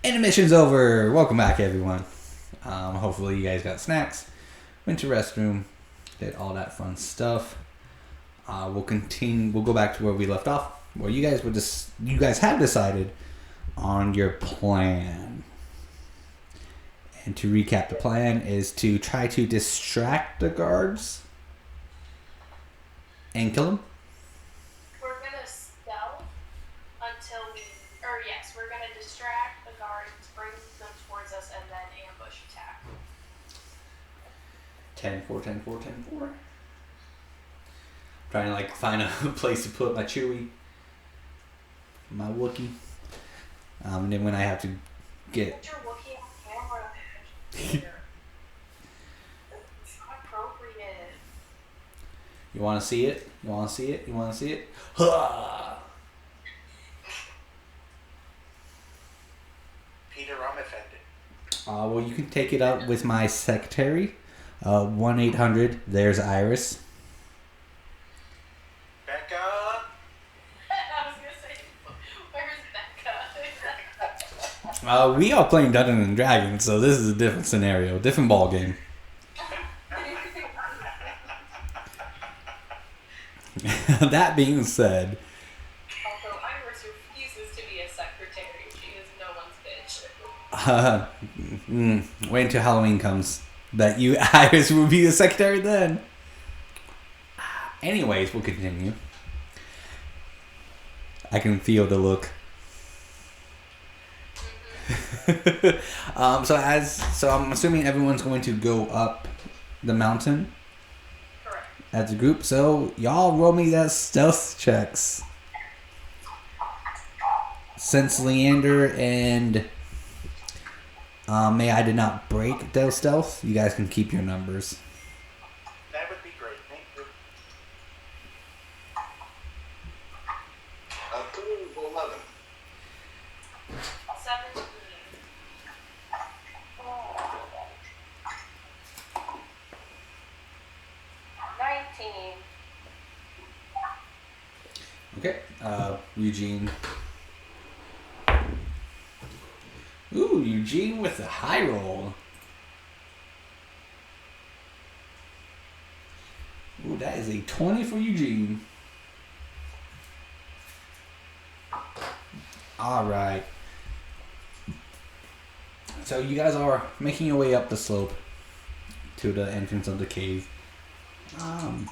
Intermission's over. Welcome back, everyone. Hopefully you guys got snacks, went to restroom, did all that fun stuff. We'll continue. We'll go back to where we left off, where you guys have decided on your plan. And to recap, the plan is to try to distract the guards and kill them. We're gonna stealth until we're gonna distract the guards, bring them towards us, and then ambush attack. 10-4, 10-4, 10-4. Trying to find a place to put my Chewie, my Wookiee. And then when I have to get... Put your Wookiee on camera. It's not appropriate. You want to see it? You want to see it? You want to see it? Ha! Peter, I'm offended. Well, you can take it up with my secretary. 1-800, there's Iris. Becca? I was gonna say, where's Becca? We are playing Dungeons and Dragons, so this is a different scenario, different ball game. That being said, Although Iris refuses to be a secretary, she is no one's bitch. wait until Halloween comes. Bet you Iris will be the secretary then. Anyways, we'll continue. I can feel the look. So I'm assuming everyone's going to go up the mountain. Correct. As a group. So y'all roll me that stealth checks. Since Leander and May I did not break their stealth, you guys can keep your numbers. That would be great. Thank you. 11. 17. Oh. 19. Okay. Eugene. Ooh, Eugene with the high roll. Ooh, that is a 20 for Eugene. Alright. So you guys are making your way up the slope to the entrance of the cave. I'm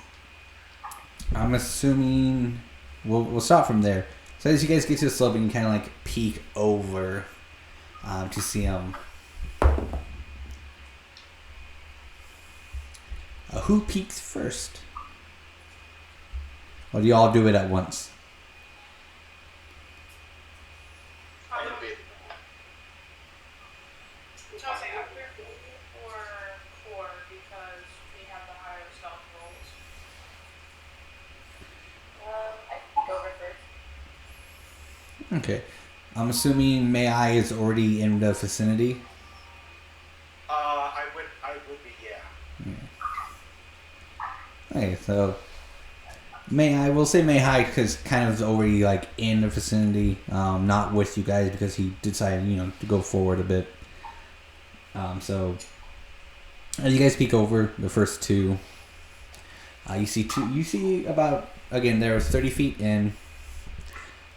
assuming we'll start from there. So as you guys get to the slope, you can kind of peek over to see who peeks first? Or do you all do it at once? Or because we have the higher stealth rolls. I can go over first. Okay. I'm assuming May-Ighe is already in the vicinity. I would be, yeah. Okay, so we'll say May-Ighe because kind of already in the vicinity, not with you guys because he decided to go forward a bit. So as you guys peek over the first two, you see about, again, there was 30 feet in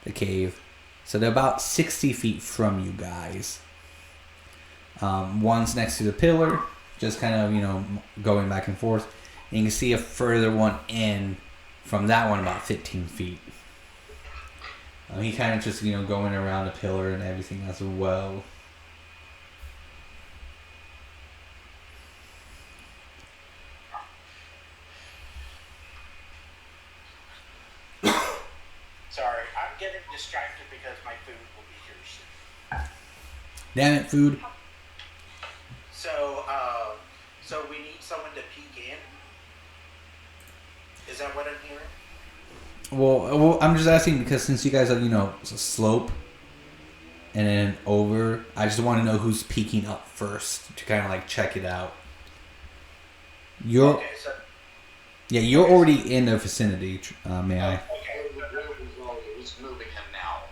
the cave. So they're about 60 feet from you guys. One's next to the pillar, just kind of, going back and forth. And you can see a further one in from that one about 15 feet. He kind of just, going around the pillar and everything as well. Sorry, I'm getting distracted because my food will be here soon. Damn it, food. So we need someone to peek in? Is that what I'm hearing? Well, I'm just asking because since you guys are, slope and then over, I just want to know who's peeking up first to kind of check it out. You're already in the vicinity, May-Ighe. Okay, it's moving him now.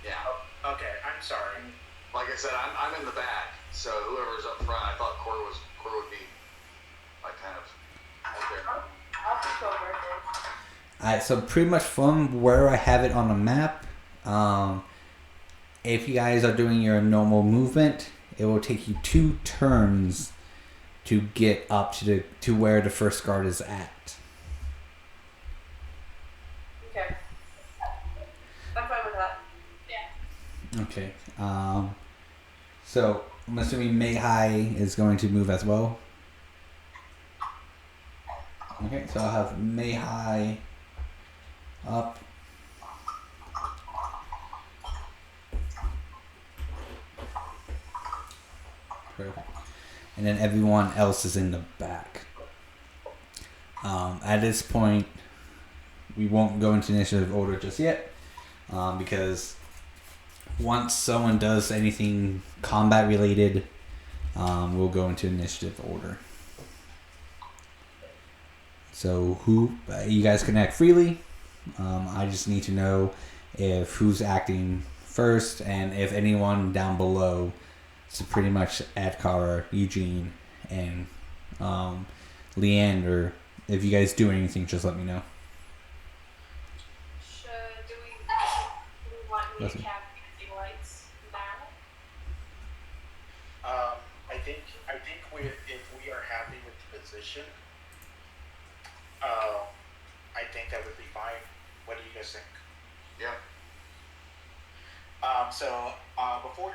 Yeah. Okay, I'm sorry. Like I said, I'm in the back, so whoever's up front, I thought Core would be like kind of out there. I'll just go over this. Alright, so pretty much from where I have it on the map, if you guys are doing your normal movement, it will take you 2 turns to get up to where the first guard is at. Okay. I'm fine with that. Yeah. Okay. So I'm assuming May-Ighe is going to move as well. Okay, so I'll have May-Ighe up. Perfect. And then everyone else is in the back. At this point, we won't go into initiative order just yet, because once someone does anything combat related, we'll go into initiative order. So you guys can act freely. I just need to know if who's acting first, and if anyone down below. So pretty much Adkara, Eugene, and Leander. If you guys do anything, just let me know. Do we want me to cap using lights now? I think if we are happy with the position, I think that would be fine. What do you guys think? Yeah. So before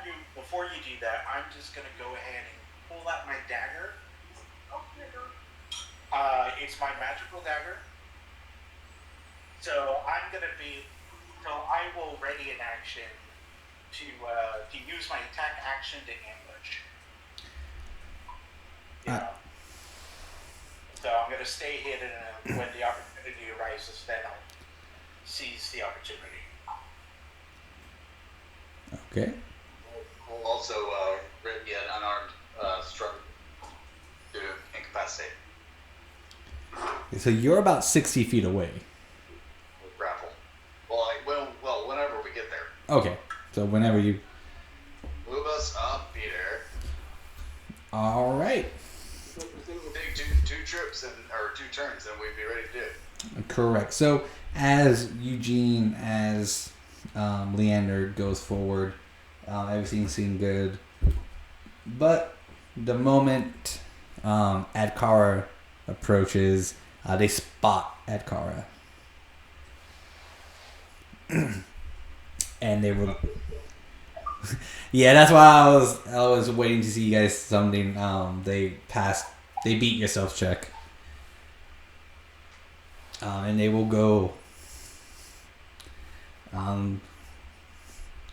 you do that, I'm just gonna go ahead and pull out my dagger. Oh, here you go. It's my magical dagger. So I will ready an action to use my attack action to ambush. So I'm gonna stay hidden, and when the opportunity arises, then I'll seize the opportunity. Okay. We'll also ready an unarmed strike to incapacitate. So you're about 60 feet away. With grapple. Well, whenever we get there. Okay. So whenever you... Move us up, Peter. All right. Take two trips or 2 turns, and we'd be ready to do it. Correct. So as Eugene, as Leander goes forward, everything's seeming good. But the moment Adkara approaches, they spot Adkara. And they were... yeah, that's why I was waiting to see you guys something. They beat your self check. And they will go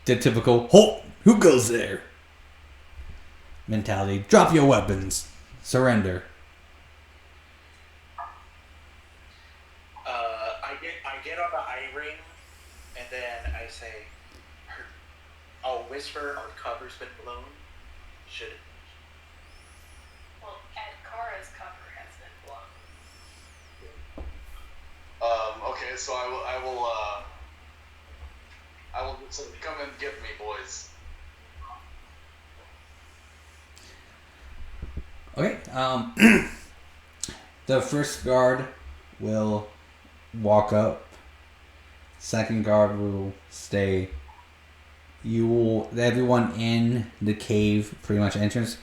the typical halt, who goes there mentality. Drop your weapons. Surrender. I get on the I-ring, and then I say, I'll whisper, our cover's been blown. Should it? Well, Adkara's cover has been blown. Okay, so I will so come and get me, boys. Okay. The first guard will walk up. Second guard will stay. Everyone in the cave, pretty much entrance,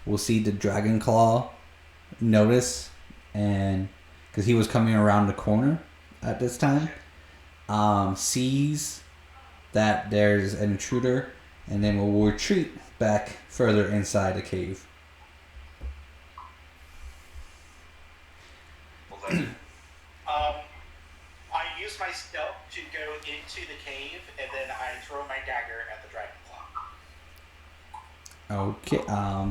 will see the dragon claw. Notice, and because he was coming around the corner at this time, sees that there's an intruder, and then will retreat back further inside the cave. I use my stealth to go into the cave, and then I throw my dagger at the dragon claw. Okay,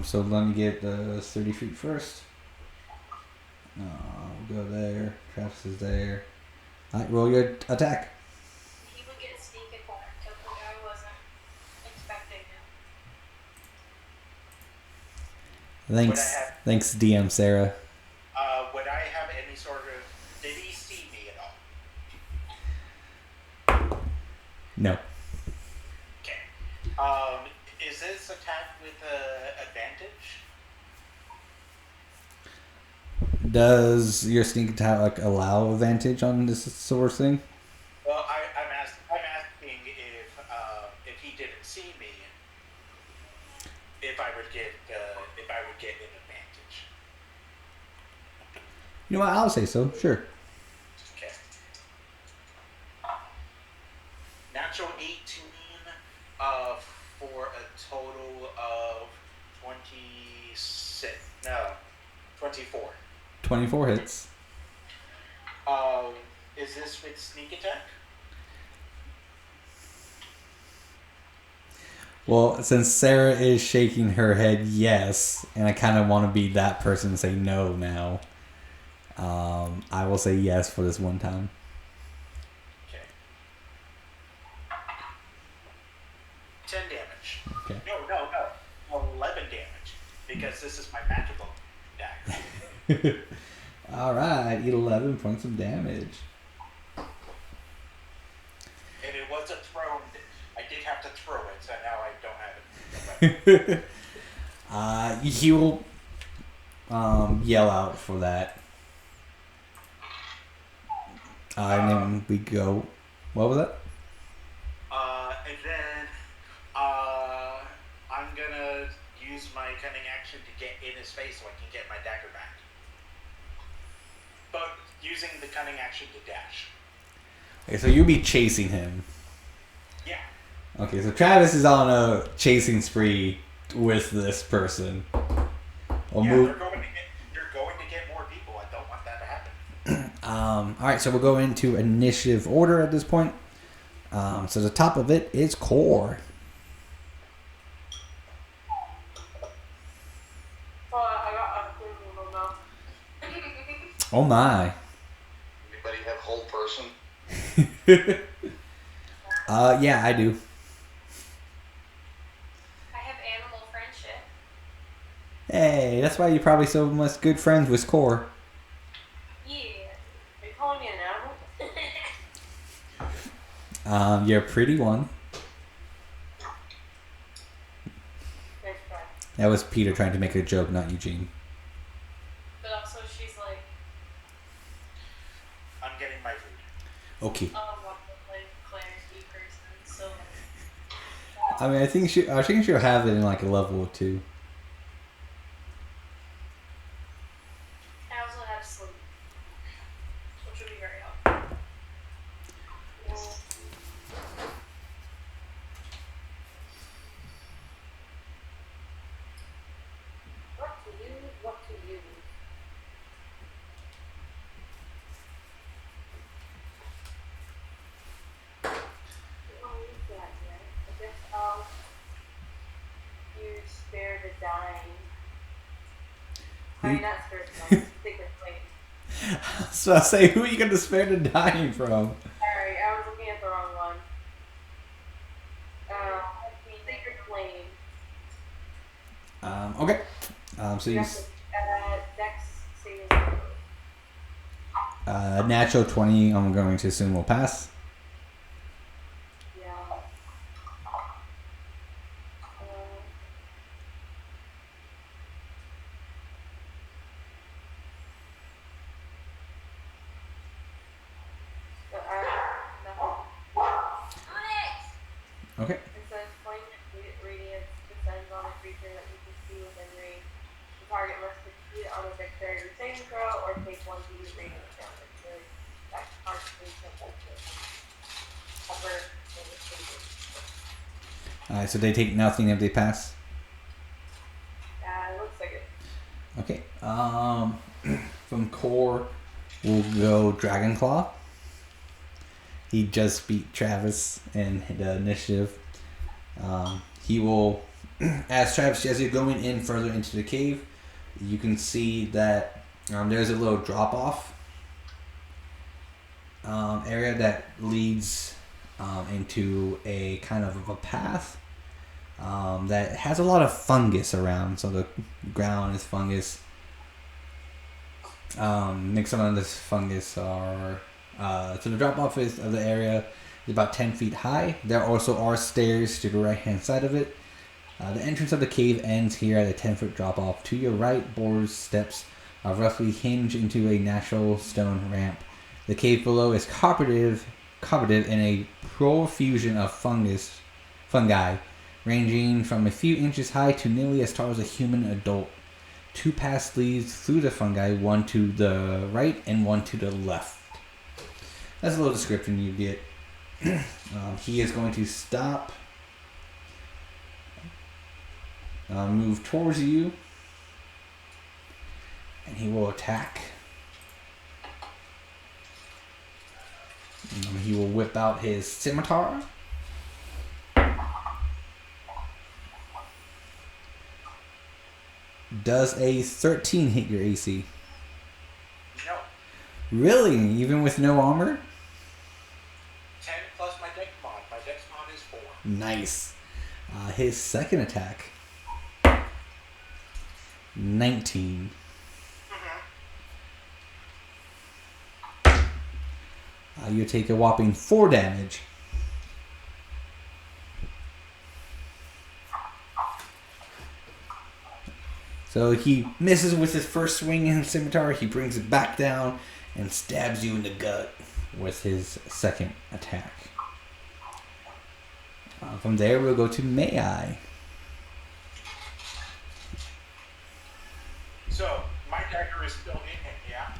so let me get the 30 feet first. We'll go there. Travis is there. Alright, roll your attack. He would get a sneak attack, because I wasn't expecting him. Thanks, DM Sarah. Would I have any sort of... Did he see me at all? No. Okay. Is this attack with advantage? Does your sneak attack like allow advantage on this sort of thing? Well, I'm asking if he didn't see me, if I would get an advantage. You know what? I'll say so. Sure. Okay. Natural 18 for a total of 26. No, 24. 24 hits. Is this with sneak attack? Well, since Sarah is shaking her head yes, and I kind of want to be that person and say no now, I will say yes for this one time. Okay. 10 damage. Okay. No. 11 damage. Because this is my magical dagger. Alright, 11 points of damage. And it was a thrown. I did have to throw it, so now I don't have it. He will yell out for that. And then we go. What was that? And then I'm gonna use my cunning action to get in his face so I can get my dagger back. But using the cunning action to dash. Okay, so you'll be chasing him. Yeah. Okay, so Travis is on a chasing spree with this person. We'll move. You're going to get more people. I don't want that to happen. Alright, so we'll go into initiative order at this point. So the top of it is core. I got now. Oh my. Anybody have whole person? Yeah, I do. I have animal friendship. Hey, that's why you're probably so much good friends with core. Yeah. Are you calling me an animal? You're a pretty one. Nice try. That was Peter trying to make a joke, not Eugene. But also she's like, I'm getting my food. Okay. like clarity person, so I mean, I think she'll have it in like a level 2. I also have sleep. Which would be very helpful. What to use? I guess I'll use spare the dying. I mean, not spare the dying, sacred flame. So I say, who are you going to spare the dying from? Sorry, I was looking at the wrong one. Sacred flame. Okay. So you Dex saving natural 20. I'm going to assume will pass. Yeah. Okay. It says flame radiance descends on a creature that you can see within range. The target must succeed on a dexterity saving throw or take 1d radiant damage. That target is upper Alright, so they take nothing if they pass. it looks like it. Okay. From core, we'll go Dragon Claw. He just beat Travis in the initiative. He will, as you're going in further into the cave, you can see that there's a little drop off area that leads into a kind of a path that has a lot of fungus around. So the ground is fungus. Mixed on this fungus are so the drop off of the area is about 10 feet high. There also are stairs to the right hand side of it. The entrance of the cave ends here at a 10-foot drop-off. To your right, Boar's steps are roughly hinged into a natural stone ramp. The cave below is carpeted in a profusion of fungi, ranging from a few inches high to nearly as tall as a human adult. 2 paths lead through the fungi, one to the right and one to the left. That's a little description you get. He is going to stop, move towards you, and he will attack. He will whip out his scimitar. Does a 13 hit your AC? No. Really? Even with no armor? 10 plus my dex mod. My dex mod is 4. Nice. His second attack. 19. You take a whopping 4 damage. So he misses with his first swing in his scimitar. He brings it back down and stabs you in the gut with his second attack. From there, we'll go to May-Ighe. So, my dagger is still in him, yeah?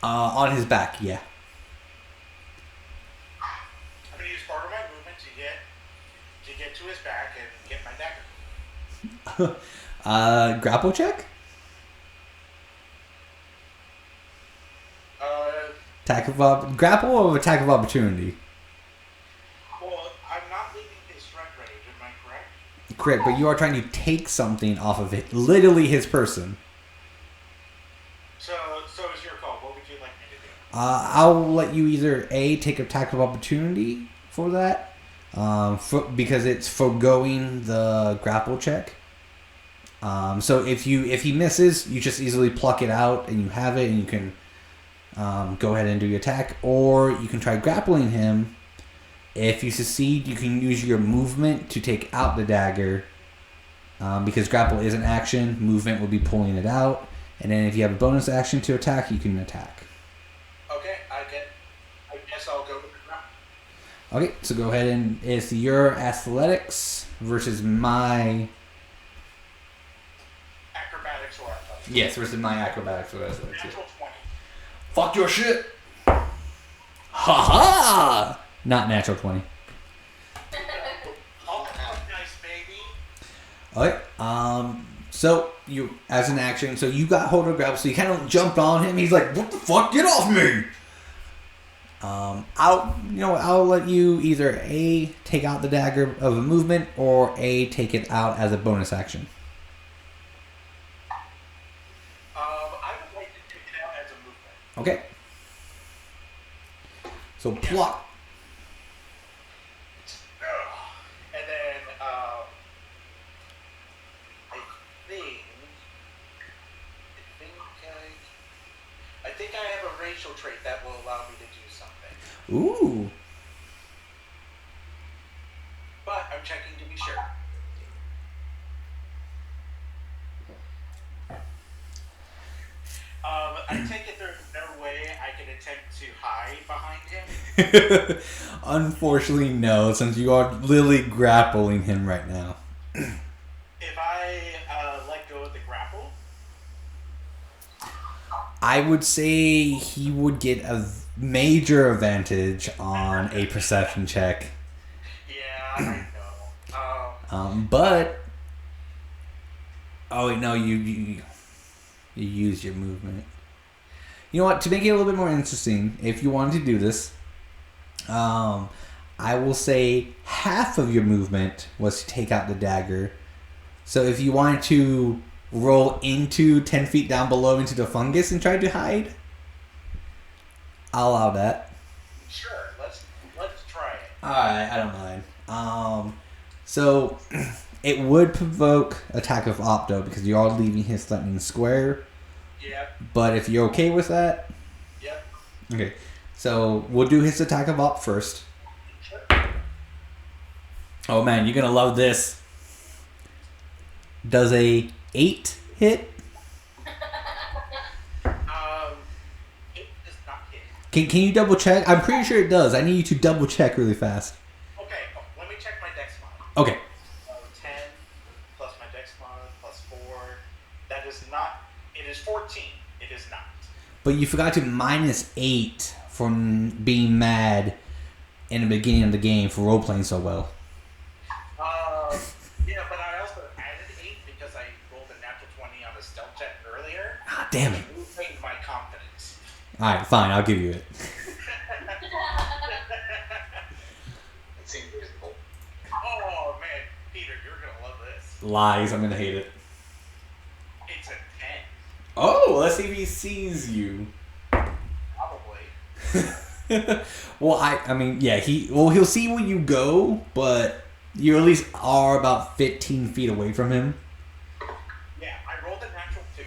On his back, yeah. I'm going to use part of my movement to get to his back and get my dagger. Grapple check? Grapple or attack of opportunity? Well, I'm not leaving his strike range, am I correct? Correct, but you are trying to take something off of it. Literally his person. So is your call. What would you like me to do? I'll let you either A, take attack of opportunity for that, because it's foregoing the grapple check. So if he misses, you just easily pluck it out and you have it and you can go ahead and do your attack. Or you can try grappling him. If you succeed, you can use your movement to take out the dagger. Because grapple is an action, movement will be pulling it out. And then if you have a bonus action to attack, you can attack. Okay, I guess I'll go with the grapple. Okay, so go ahead and it's your athletics versus my... Acrobatics or athletics? Yes, versus my acrobatics or athletics. Natural 20. Fuck your shit! Ha ha! Not natural 20. Oh, nice, baby. Okay, so you, as an action, so you got hold of grapple, so you kind of jumped on him. He's like, "What the fuck? Get off me!" I'll let you either A, take out the dagger of a movement, or A, take it out as a bonus action. I would like to take it out as a movement. Okay. So plot. And then, I think I have a racial trait that will allow me to do something. Ooh. But I'm checking to be sure. I take it there's no way I can attempt to hide behind him. Unfortunately, no, since you are literally grappling him right now. If I let go of the grapple, I would say he would get a major advantage on a perception check. yeah, I know. But oh wait, no, you use your movement. You know what? To make it a little bit more interesting, if you wanted to do this, I will say half of your movement was to take out the dagger. So if you wanted to roll into 10 feet down below into the fungus and try to hide, I'll allow that. Sure, let's try it. Alright, I don't mind. So it would provoke attack of opto because you are leaving his threatening square. Yep. But if you're okay with that, Yep. okay. So we'll do his attack of op first. Sure. Oh man, you're gonna love this. Does a 8 hit? It does not hit. Can you double check? I'm pretty sure it does. I need you to double check really fast. Okay, let me check my dex mod. Okay. 10 plus my dex mod plus 4. That is not. It is 14. It is not. But you forgot to -8 from being mad in the beginning of the game for role playing so well. Yeah, but I also added 8 because I rolled a natural 20 on the stealth check earlier. Ah, damn it. You made my confidence. Alright, fine. I'll give you it. It seems reasonable. Oh man, Peter, you're gonna love this. Lies. I'm going to hate it. It's a 10. Oh, let's see if he sees you. Probably. Well, I mean, yeah, he'll see when you go, but you at least are about 15 feet away from him. Yeah, I rolled a natural 2.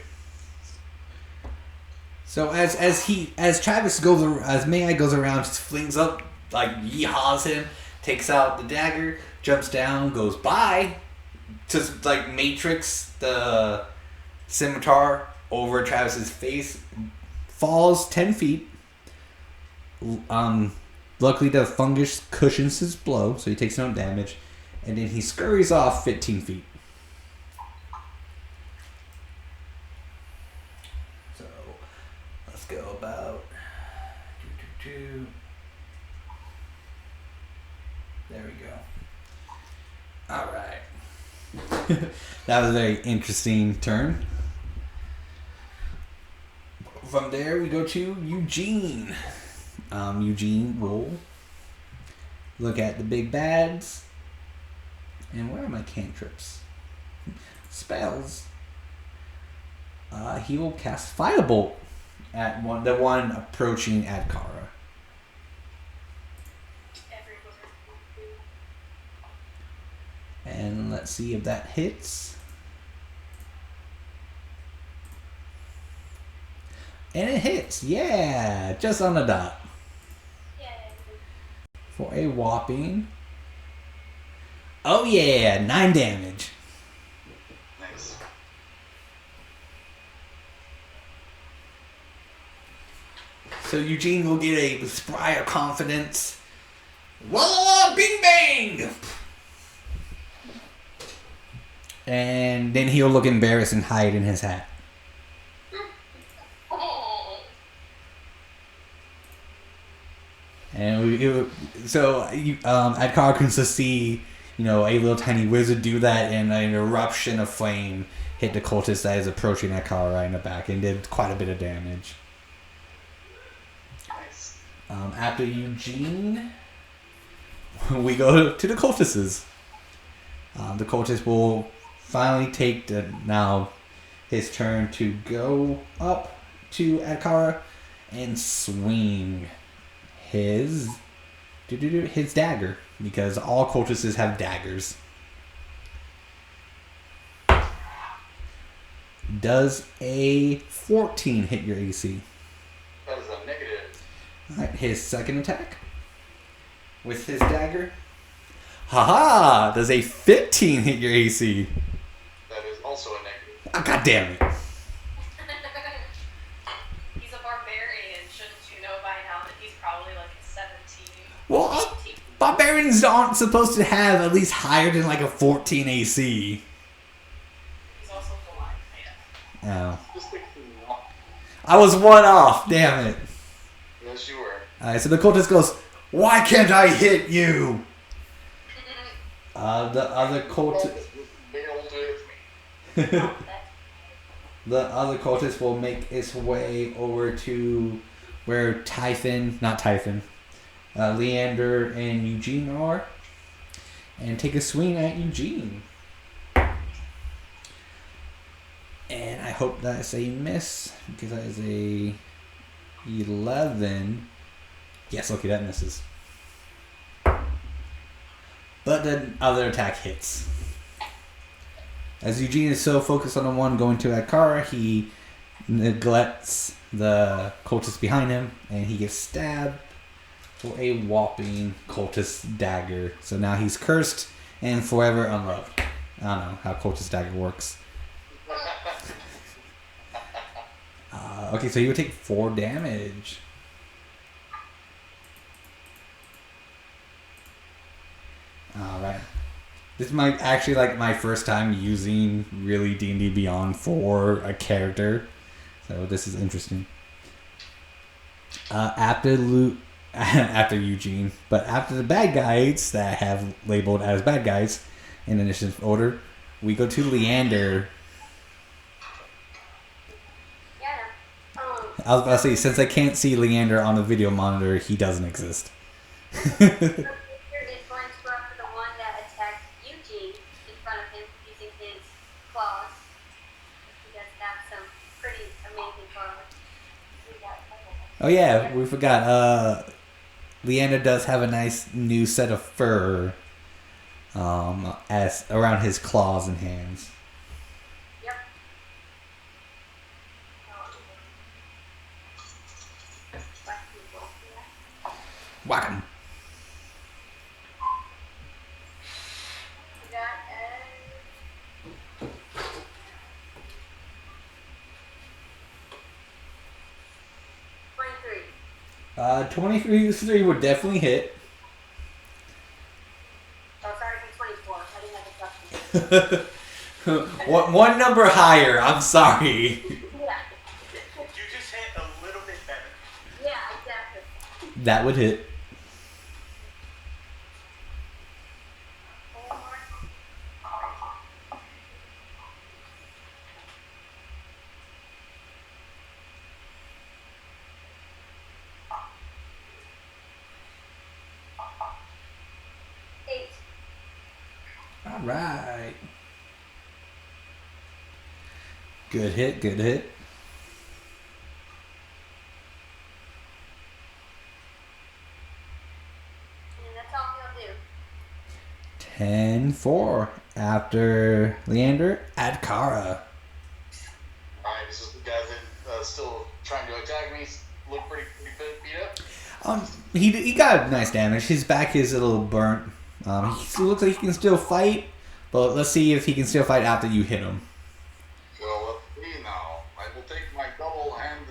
So as Travis goes, as May-Ighe goes around, just flings up, like yeehaws him, takes out the dagger, jumps down, goes by, just like Matrix the scimitar over Travis's face, falls 10 feet. Luckily the fungus cushions his blow, so he takes no damage, and then he scurries off 15 feet. So let's go about. There we go. All right. That was a very interesting turn. From there, we go to Eugene. Eugene will look at the big bads. And where are my cantrips? Spells. He will cast Firebolt at the one approaching Adkara. And let's see if that hits. And it hits, yeah, just on the dot. Yay. For a whopping, oh yeah, 9 damage. Nice. So Eugene will get a spry of confidence. Walla bing bang! And then he'll look embarrassed and hide in his hat. And Adkara can just see, a little tiny wizard do that, and an eruption of flame hit the cultist that is approaching Adkara right in the back, and did quite a bit of damage. Nice. After Eugene, we go to the cultists. The cultist will finally take his turn to go up to Adkara and swing his dagger, because all cultists have daggers. Does a 14 hit your AC? That is a negative. Alright, his second attack with his dagger. Haha! Does a 15 hit your AC? That is also a negative. Oh, God damn it. He's a barbarian. Shouldn't you know by now that he's probably like a 17? Well, barbarians aren't supposed to have at least higher than like a 14 AC. He's also blind. Oh. Just like the I was one off. Damn it. Yes, you were. Alright, so the cultist goes, "Why can't I hit you?" The other cultist... Be able to hit me. The other cultist will make its way over to where Leander and Eugene are, and take a swing at Eugene. And I hope that's a miss, because that is a 11. Yes, okay, that misses. But the other attack hits. As Eugene is so focused on the one going to Adkara, he neglects the cultist behind him, and he gets stabbed for a whopping cultist dagger. So now he's cursed and forever unloved. I don't know how cultist dagger works. Okay, so you would take 4 damage. Alright. This might actually like my first time using really D&D Beyond for a character. So this is interesting. After Eugene, but after the bad guys that I have labeled as bad guys in initiative order, we go to Leander. I was about to say, since I can't see Leander on the video monitor, he doesn't exist. Is going to go after the one that attacked Eugene in front of him using his claws. He does have some pretty amazing claws. Oh yeah, we forgot. Leander does have a nice new set of fur as around his claws and hands. Yep. Whack him. We got 23. 23 would definitely hit. Oh, sorry, for 24. I didn't have a question. One number higher. I'm sorry. Yeah. You just hit a little bit better. Yeah, exactly. That would hit. All right. Good hit. Good hit. And that's all he'll do. 10-4. After Leander, Adkara. Alright, this is the guy that still trying to attack me. Look pretty beat up. He got nice damage. His back is a little burnt. He looks like he can still fight, but let's see if he can still fight after you hit him. Well, let's see now. I will take my double hand.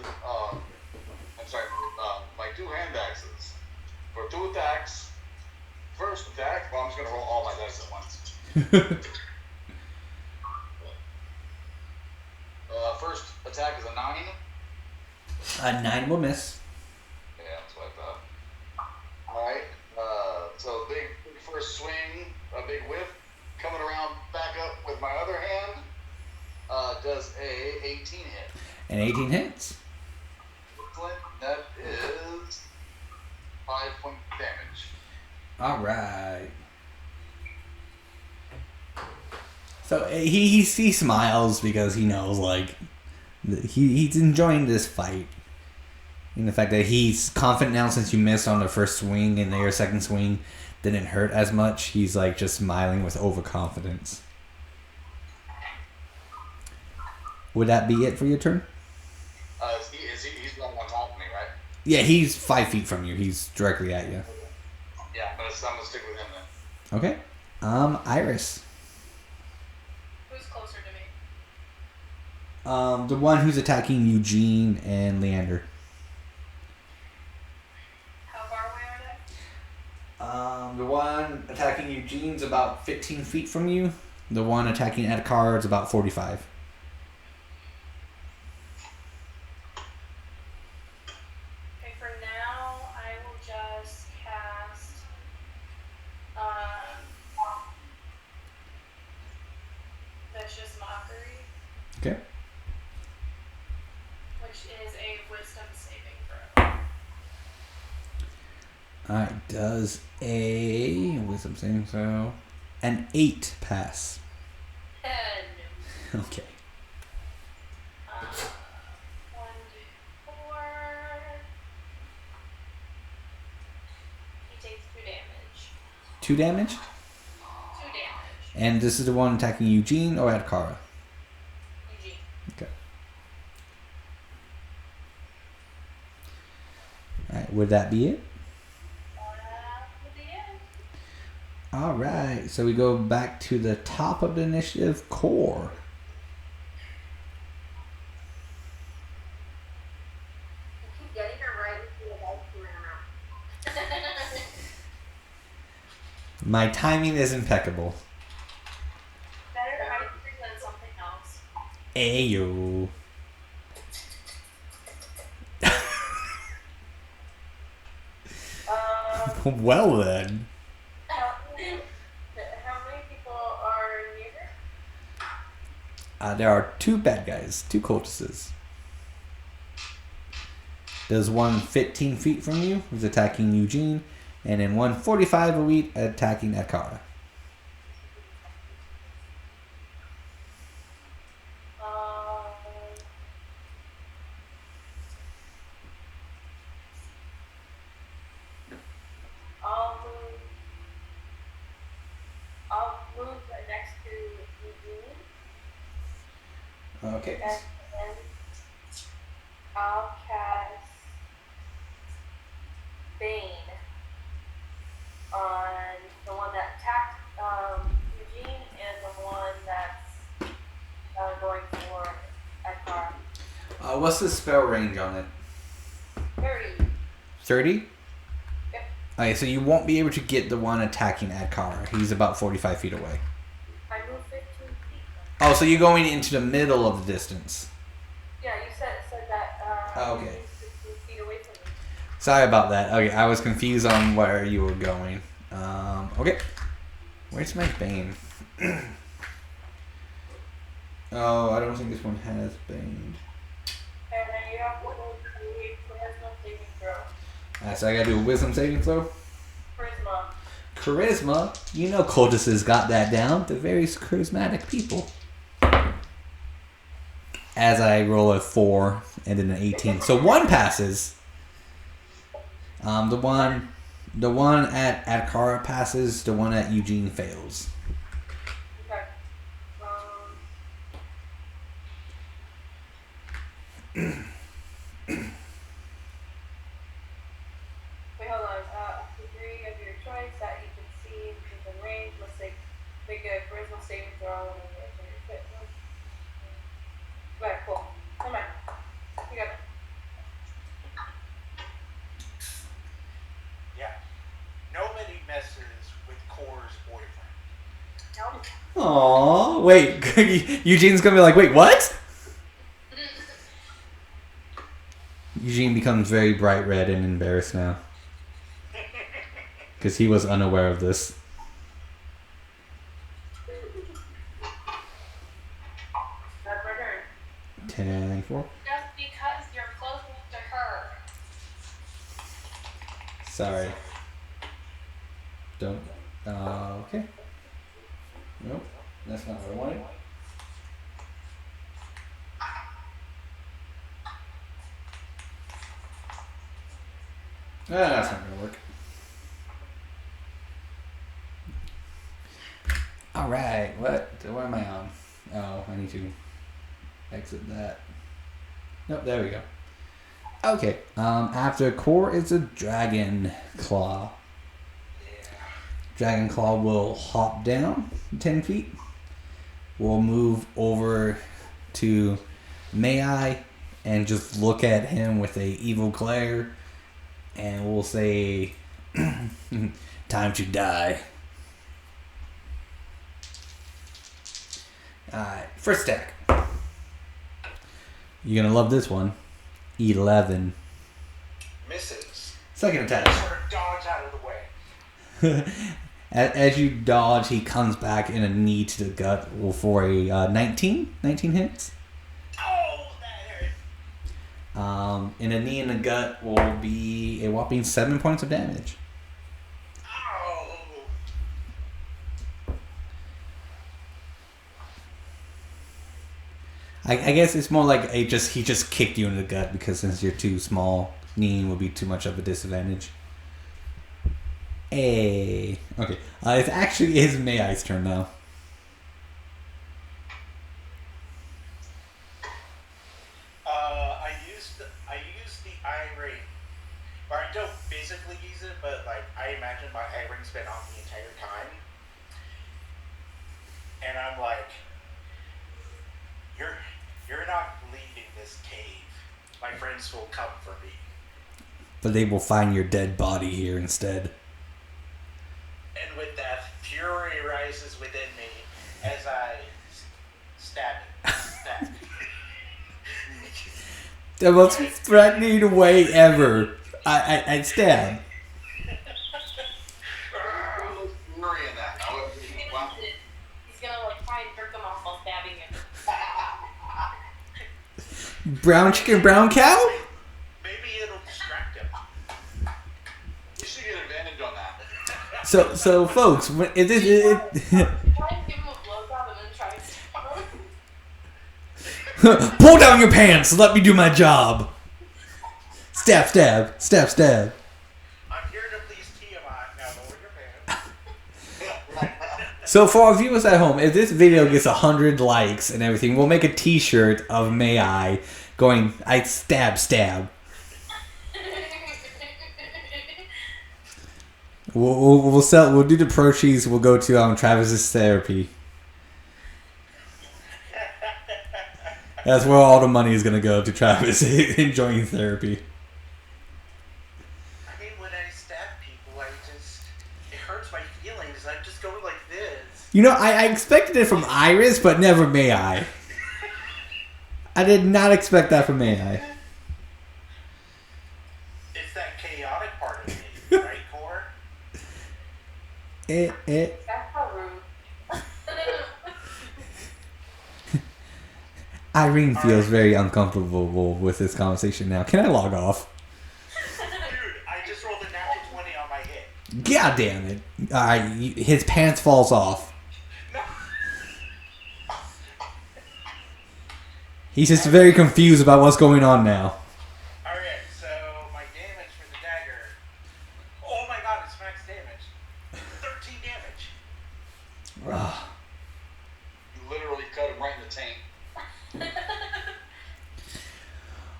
My 2 hand axes for 2 attacks. First attack. Well, I'm just gonna roll all my dice at once. First attack is a 9. A 9 will miss. Yeah, that's what I thought. Alright, so big first swing, a big whip, coming around back up with my other hand, does a 18 hit. And 18 hits. Excellent, that is 5 point damage. Alright. So he smiles because he knows, like, he's enjoying this fight. And the fact that he's confident now since you missed on the first swing and your second swing didn't hurt as much. He's like just smiling with overconfidence. Would that be it for your turn? He's going on top of me, right? Yeah, he's 5 feet from you. He's directly at you. Yeah, but I'm gonna stick with him then. Okay. Iris. Who's closer to me? The one who's attacking Eugene and Leander. How far away are they? The one attacking Eugene's about 15 feet from you. The one attacking Adkara is about 45. Okay, for now, I will just cast Vicious Mockery, Okay. which is a Wisdom saving throw. Alright, does a wisdom saving throw. An 8 pass. No. Okay. 1, 2, 4. He takes 2 damage. 2 damage? 2 damage. And this is the one attacking Eugene or Adkara? Eugene. Okay. Alright, would that be it? Would be it. All right, so we go back to the top of the initiative, core. You keep getting her right into the dice in her mouth. My timing is impeccable. Better ice cream than something else. Ayo. Well then. How many people are near her? There are two bad guys, two cultists. There's one 15 feet from you, who's attacking Eugene, and then one 45 feet attacking Adkara. I'll move next to Eugene, Okay. and then I'll cast Bane on the one that attacked Eugene and the one that's going for Adkara. What's the spell range on it? 30. 30? Yep. Okay, so you won't be able to get the one attacking Adkara. He's about 45 feet away. I moved 15 feet. Oh, so you're going into the middle of the distance. Yeah, you said that. Okay. You moved 15 feet away from me. Sorry about that. Okay, I was confused on where you were going. Okay. Where's my Bane? Oh, I don't think this one has Bane. And then you have to go to a charisma saving throw. So I gotta do a wisdom saving throw? Charisma. Charisma? You know cultists got that down. They're very charismatic people. As I roll a 4 and then an 18. So one passes. The one at Adkara passes. The one at Eugene fails. Okay. Wait, hold on. Degree of your choice that you can see within range. Let's say make a charisma saving throw. Okay, cool. Come on. You got it. Yeah. Nobody messes with Core's boyfriend. No. Aww. Wait. Eugene's gonna be like, wait, what? Eugene becomes very bright red and embarrassed now. Because he was unaware of this. That's my turn. 10, 4. Just because you're closest to her. Sorry. Don't. Okay. Nope. That's not what I wanted. That's not gonna work. Alright, what am I on? Oh, I need to exit that. Nope, there we go. Okay, after core is a dragon claw. Dragon claw will hop down 10 feet. We'll move over to May-Ighe and just look at him with a evil glare. And we'll say, time to die. Alright, first attack. You're gonna love this one. 11. Misses. Second attack. Sort of dodge out of the way. As you dodge, he comes back in a knee to the gut for a 19. 19 hits. Oh, that hurt. And a knee in the gut will be a whopping 7 points of damage. Oh. I guess it's more like he just kicked you in the gut because since you're too small, kneeing will be too much of a disadvantage. Hey, okay. It actually is May-Ighe's turn now. I used the eye ring, or I don't physically use it, but like I imagine my eye ring's been on the entire time. and I'm like, you're not leaving this cave. My friends will come for me. But they will find your dead body here instead. And with that, fury rises within me as I stab it. The most threatening way ever. I stab. He's gonna like try and jerk him off while stabbing him. Brown chicken, brown cow? Maybe it'll distract him. You should get advantage on that. So folks, when, is this, Try and give him a blowjob and then try and stab him. pull down your pants. Let me do my job. Stab, stab, stab, stab. I'm here to please Tiamat. Now lower your pants. So for our viewers at home, if this video gets 100 likes and everything, we'll make a T-shirt of May-Ighe going, I stab, stab. We'll sell. We'll do the proceeds. We'll go to Travis's therapy. That's where all the money is gonna go, to Travis enjoying therapy. I mean, when I stab people, it hurts my feelings. I just go like this. You know, I expected it from Iris, but never May-Ighe. I did not expect that from May-Ighe. It's that chaotic part of me, right, Core? That's how rude. Irene feels very uncomfortable with this conversation now. Can I log off? Dude, I just rolled a natural 20 on my hit. God damn it. Alright, his pants falls off. No. He's just very confused about what's going on now. Alright, so my damage for the dagger. Oh my god, it's max damage. 13 damage. Ugh. You literally cut him right in the tank.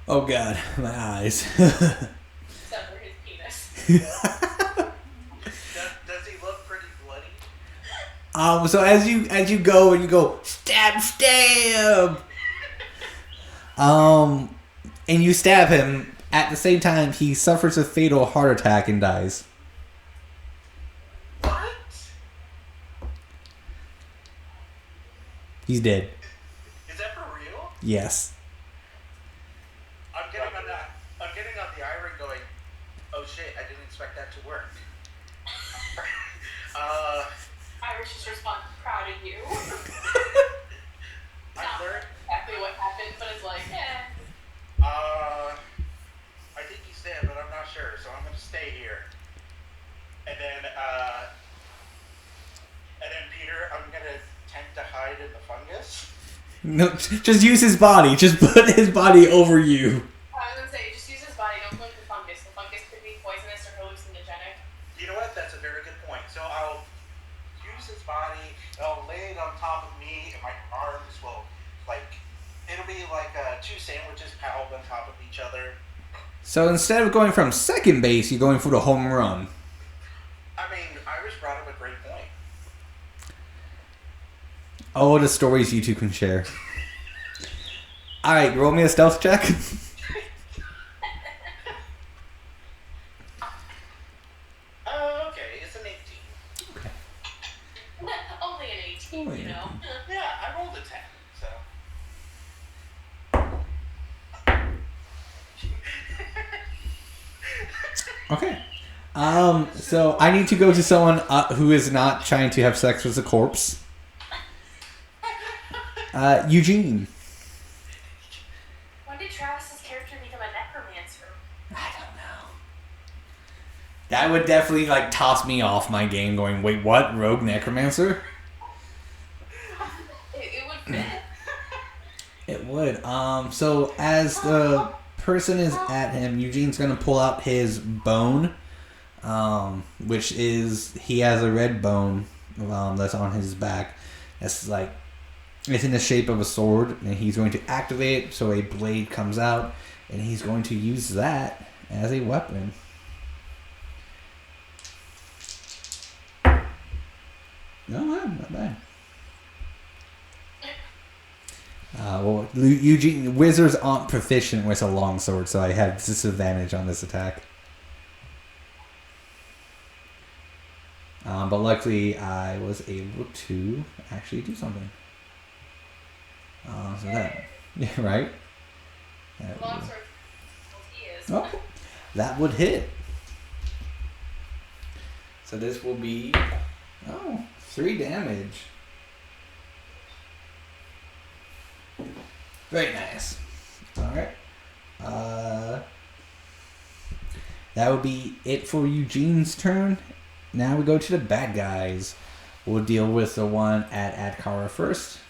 Oh god, my eyes. Except for his penis. Does he look pretty bloody? So as you go and you go stab, stab, and you stab him, at the same time he suffers a fatal heart attack and dies. What? He's dead. Is that for real? Yes. I'm getting on the iron going, oh shit, I didn't expect that to work. Irish just responds, proud of you. I Not learned, exactly what happened, but it's like, eh. I think he's dead, but I'm not sure, so I'm gonna stay here. And then Peter, I'm gonna attempt to hide in the fungus. No, just use his body. Just put his body over you. I was gonna say, just use his body, don't go into the fungus. The fungus could be poisonous or hallucinogenic. You know what? That's a very good point. So I'll use his body, I'll lay it on top of me, and my arms will, it'll be like two sandwiches piled on top of each other. So instead of going from second base, you're going for the home run. I mean, Irish brought up a great point. Oh, the stories you two can share. Alright, roll me a stealth check. Okay, it's an 18. Only an 18, Only you know. Yeah, I rolled a 10, so. Okay. So I need to go to someone who is not trying to have sex with a corpse. Eugene. When did Travis's character become a necromancer? I don't know. That would definitely toss me off my game going, wait, what? Rogue Necromancer? It would fit. It would. So as the person is at him, Eugene's gonna pull out his bone, which is, he has a red bone that's on his back. That's it's in the shape of a sword, and he's going to activate it so a blade comes out, and he's going to use that as a weapon. No, not bad. Well, Eugene, wizards aren't proficient with a longsword, so I have disadvantage on this attack. But luckily, I was able to actually do something. So that, yeah, right? Longsword he is. Oh, that would hit. So this will be 3 damage. Very nice. Alright. That would be it for Eugene's turn. Now we go to the bad guys. We'll deal with the one at Adkara first.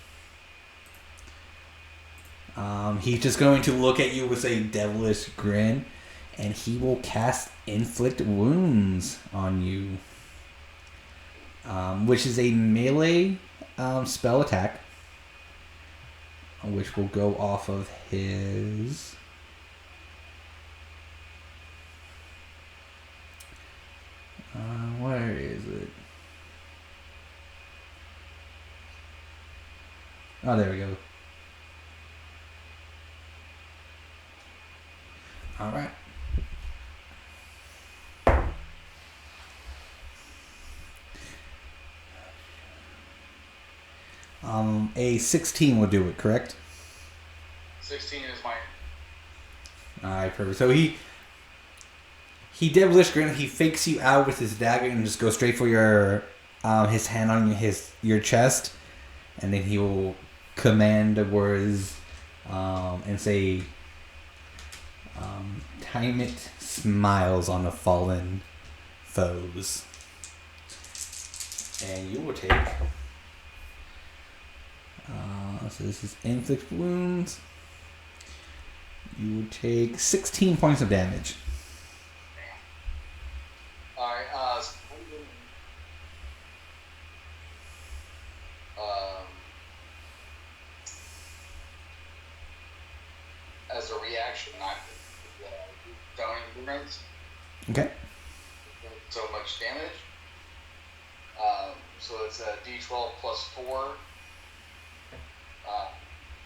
He's just going to look at you with a devilish grin, and he will cast Inflict Wounds on you, which is a melee spell attack, which will go off of his... where is it? Oh, there we go. All right. A 16 will do it, correct? 16 is mine. All right, perfect. So he devilish grin. He fakes you out with his dagger and just goes straight for your his hand on your chest, and then he will command the words and say, "Tiamat smiles on the fallen foes," and you will take. So this is inflict wounds. You will take 16 points of damage. Alright, as a reaction, not downing ignorance. Okay. So much damage. So it's a D12 plus 4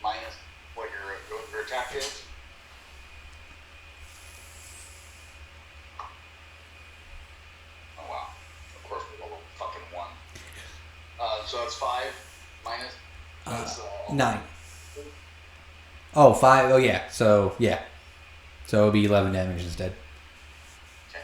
minus what your attack is. Oh wow! Of course we rolled a fucking 1. So that's 5 minus. That's, 9. Oh, 5. Oh, yeah. So, yeah. So it'll be 11 damage instead. Okay.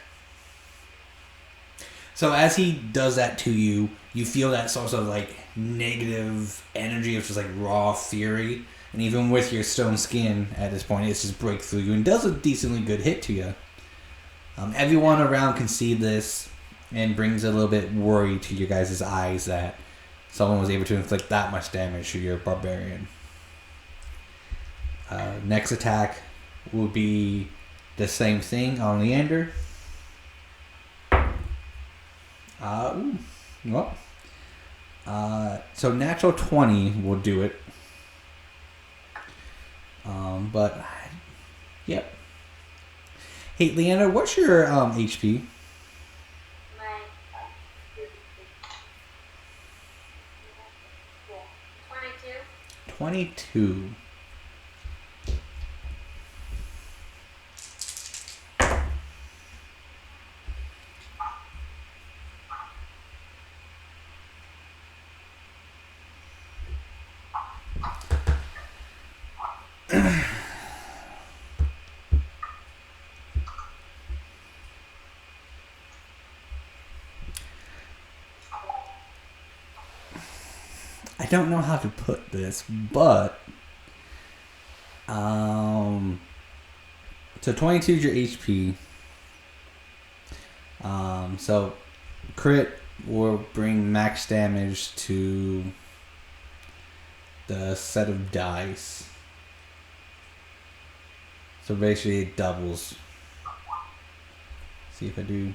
So as he does that to you, you feel that sort of like negative energy of just like raw fury. And even with your stone skin at this point, it's just break through you and does a decently good hit to you. Everyone around can see this and brings a little bit worry to your guys' eyes that someone was able to inflict that much damage to your barbarian. Next attack will be the same thing on Leander. So natural 20 will do it. But yep. Hey, Leander, what's your HP? My 22. 22. I don't know how to put this, but so 22 is your HP. So crit will bring max damage to the set of dice. So basically it doubles. See if I do.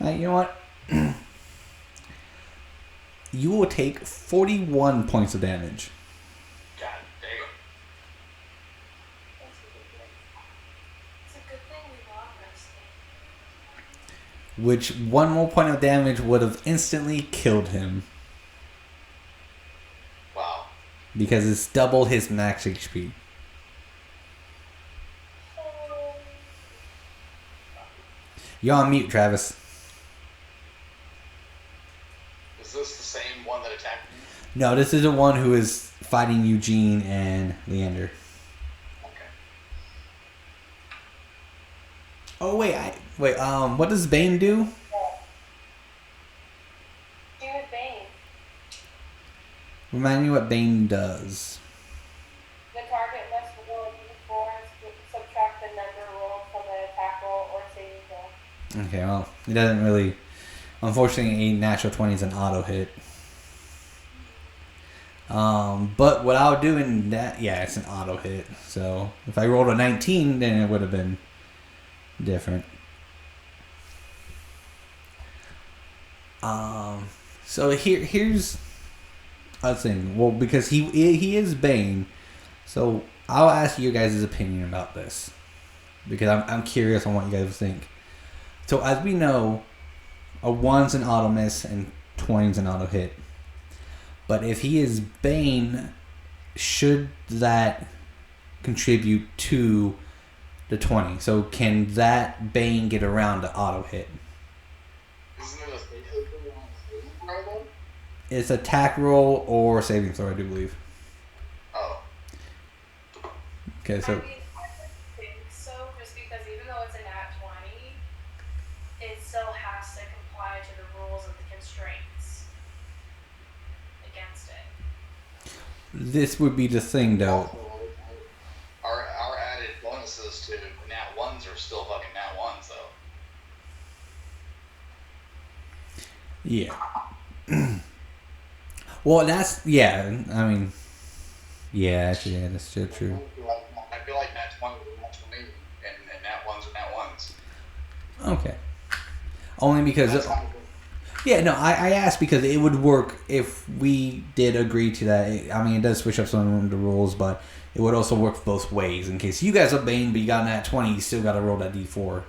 You know what? You will take 41 points of damage. God damn. It's a good thing we love resting. Which one more point of damage would have instantly killed him. because it's double his max HP. You're on mute, Travis. Is this the same one that attacked me? No, this is the one who is fighting Eugene and Leander. Okay. Oh wait, what does Bane do? Do with Bane. Remind me what Bane does. The target must roll a d4 and subtract the number rolled from an attack roll or saving throw. Okay, well, it doesn't really. Unfortunately, a natural 20 is an auto hit. But what I'll do in that, yeah, it's an auto hit. So if I rolled a 19, then it would have been different. So here's a thing. Well, because he is Bane, so I'll ask you guys' opinion about this because I'm curious on what you guys think. So as we know, a 1's an auto miss and 20's an auto hit. But if he is Bane, should that contribute to the 20? So can that Bane get around the auto hit? Isn't it a saving throw? It's attack roll or saving throw, I do believe. Oh. Okay, so I mean, I would think so, just because even though it's a nat 20, it still has to comply to the rules of the constraints against it. this would be the thing, though. Our added bonuses to nat 1s are still fucking nat 1s, though. Yeah. Well, that's yeah. I mean, yeah. Actually, yeah, that's still true. I feel like nat 20 is nat 20, and nat 1s are nat 1s. Okay. Only because. That's fine. Yeah, no, I asked because it would work if we did agree to that. I mean, it does switch up some of the rules, but it would also work both ways. In case you guys are Bane, but you got nat 20, you still got to roll that d4.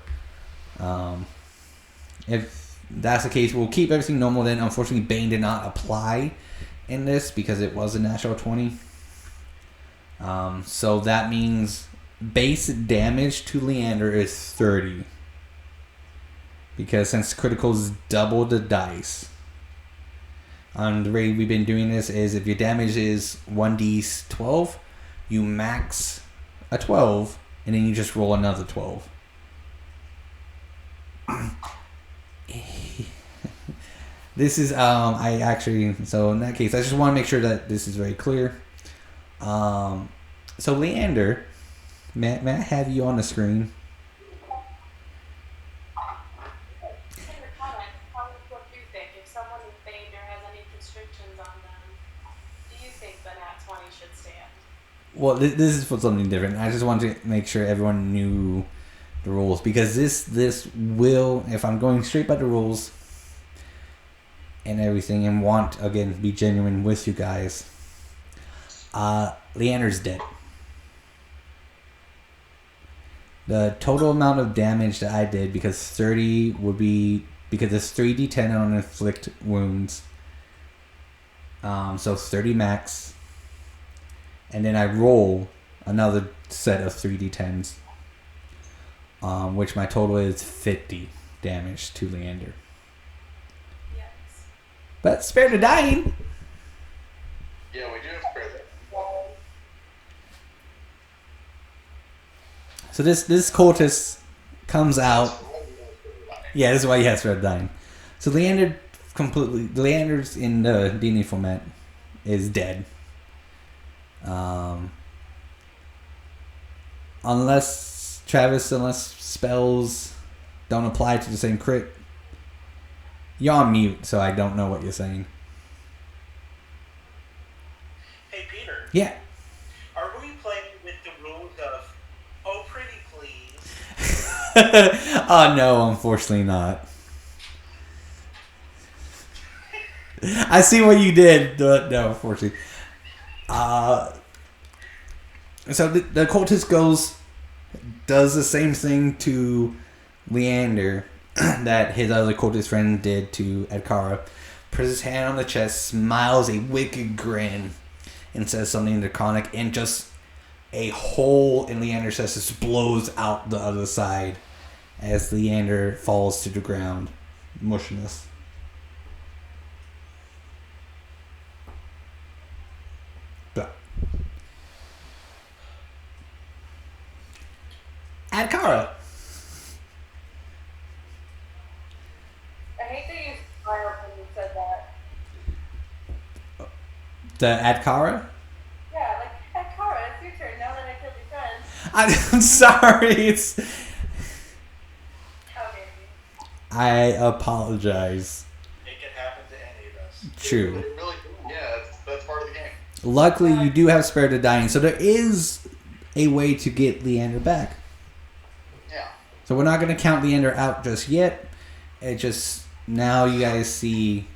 If that's the case, we'll keep everything normal then. Unfortunately, Bane did not apply in this because it was a natural 20. So that means base damage to Leander is 30. Because since criticals double the dice. The way we've been doing this is if your damage is 1d12, you max a 12, and then you just roll another 12. This is, I actually, so in that case, I just want to make sure that this is very clear. So Leander, may I have you on the screen? What do you think? If someone with Bane or has any constrictions on them, do you think the nat 20 should stand? Well, this is for something different. I just wanted to make sure everyone knew the rules because this will, if I'm going straight by the rules and everything, and want again to be genuine with you guys, Leander's dead. The total amount of damage that I did, because 30 would be because it's 3d10 on inflict wounds. So 30 max. And then I roll another set of 3d10s. Which my total is 50 damage to Leander. Yes. But spare the dying. Yeah, we do have spare that. So this cultist comes out. Yeah, this is why he has spare the dying. So Leander's in the D&D format is dead. Unless spells don't apply to the same crit. You're on mute, so I don't know what you're saying. Hey, Peter. Yeah. Are we playing with the rules of, oh, pretty please? Oh, no, unfortunately not. I see what you did, but no, unfortunately. So the cultist does the same thing to Leander that his other cultist friend did to Adkara. Puts his hand on the chest, smiles a wicked grin, and says something draconic, and just a hole in Leander's chest just blows out the other side as Leander falls to the ground, motionless. But Adkara. I hate that you smiled when you said that. The Adkara? Yeah, like, hey, Kara, it's your turn now that I killed your friend. I'm sorry. It's. How dare you? I apologize. It can happen to any of us. True. It really, yeah, that's part of the game. Luckily, you do have Spare the Dying, so there is a way to get Leander back. Yeah. So we're not going to count Leander out just yet. It just now you guys see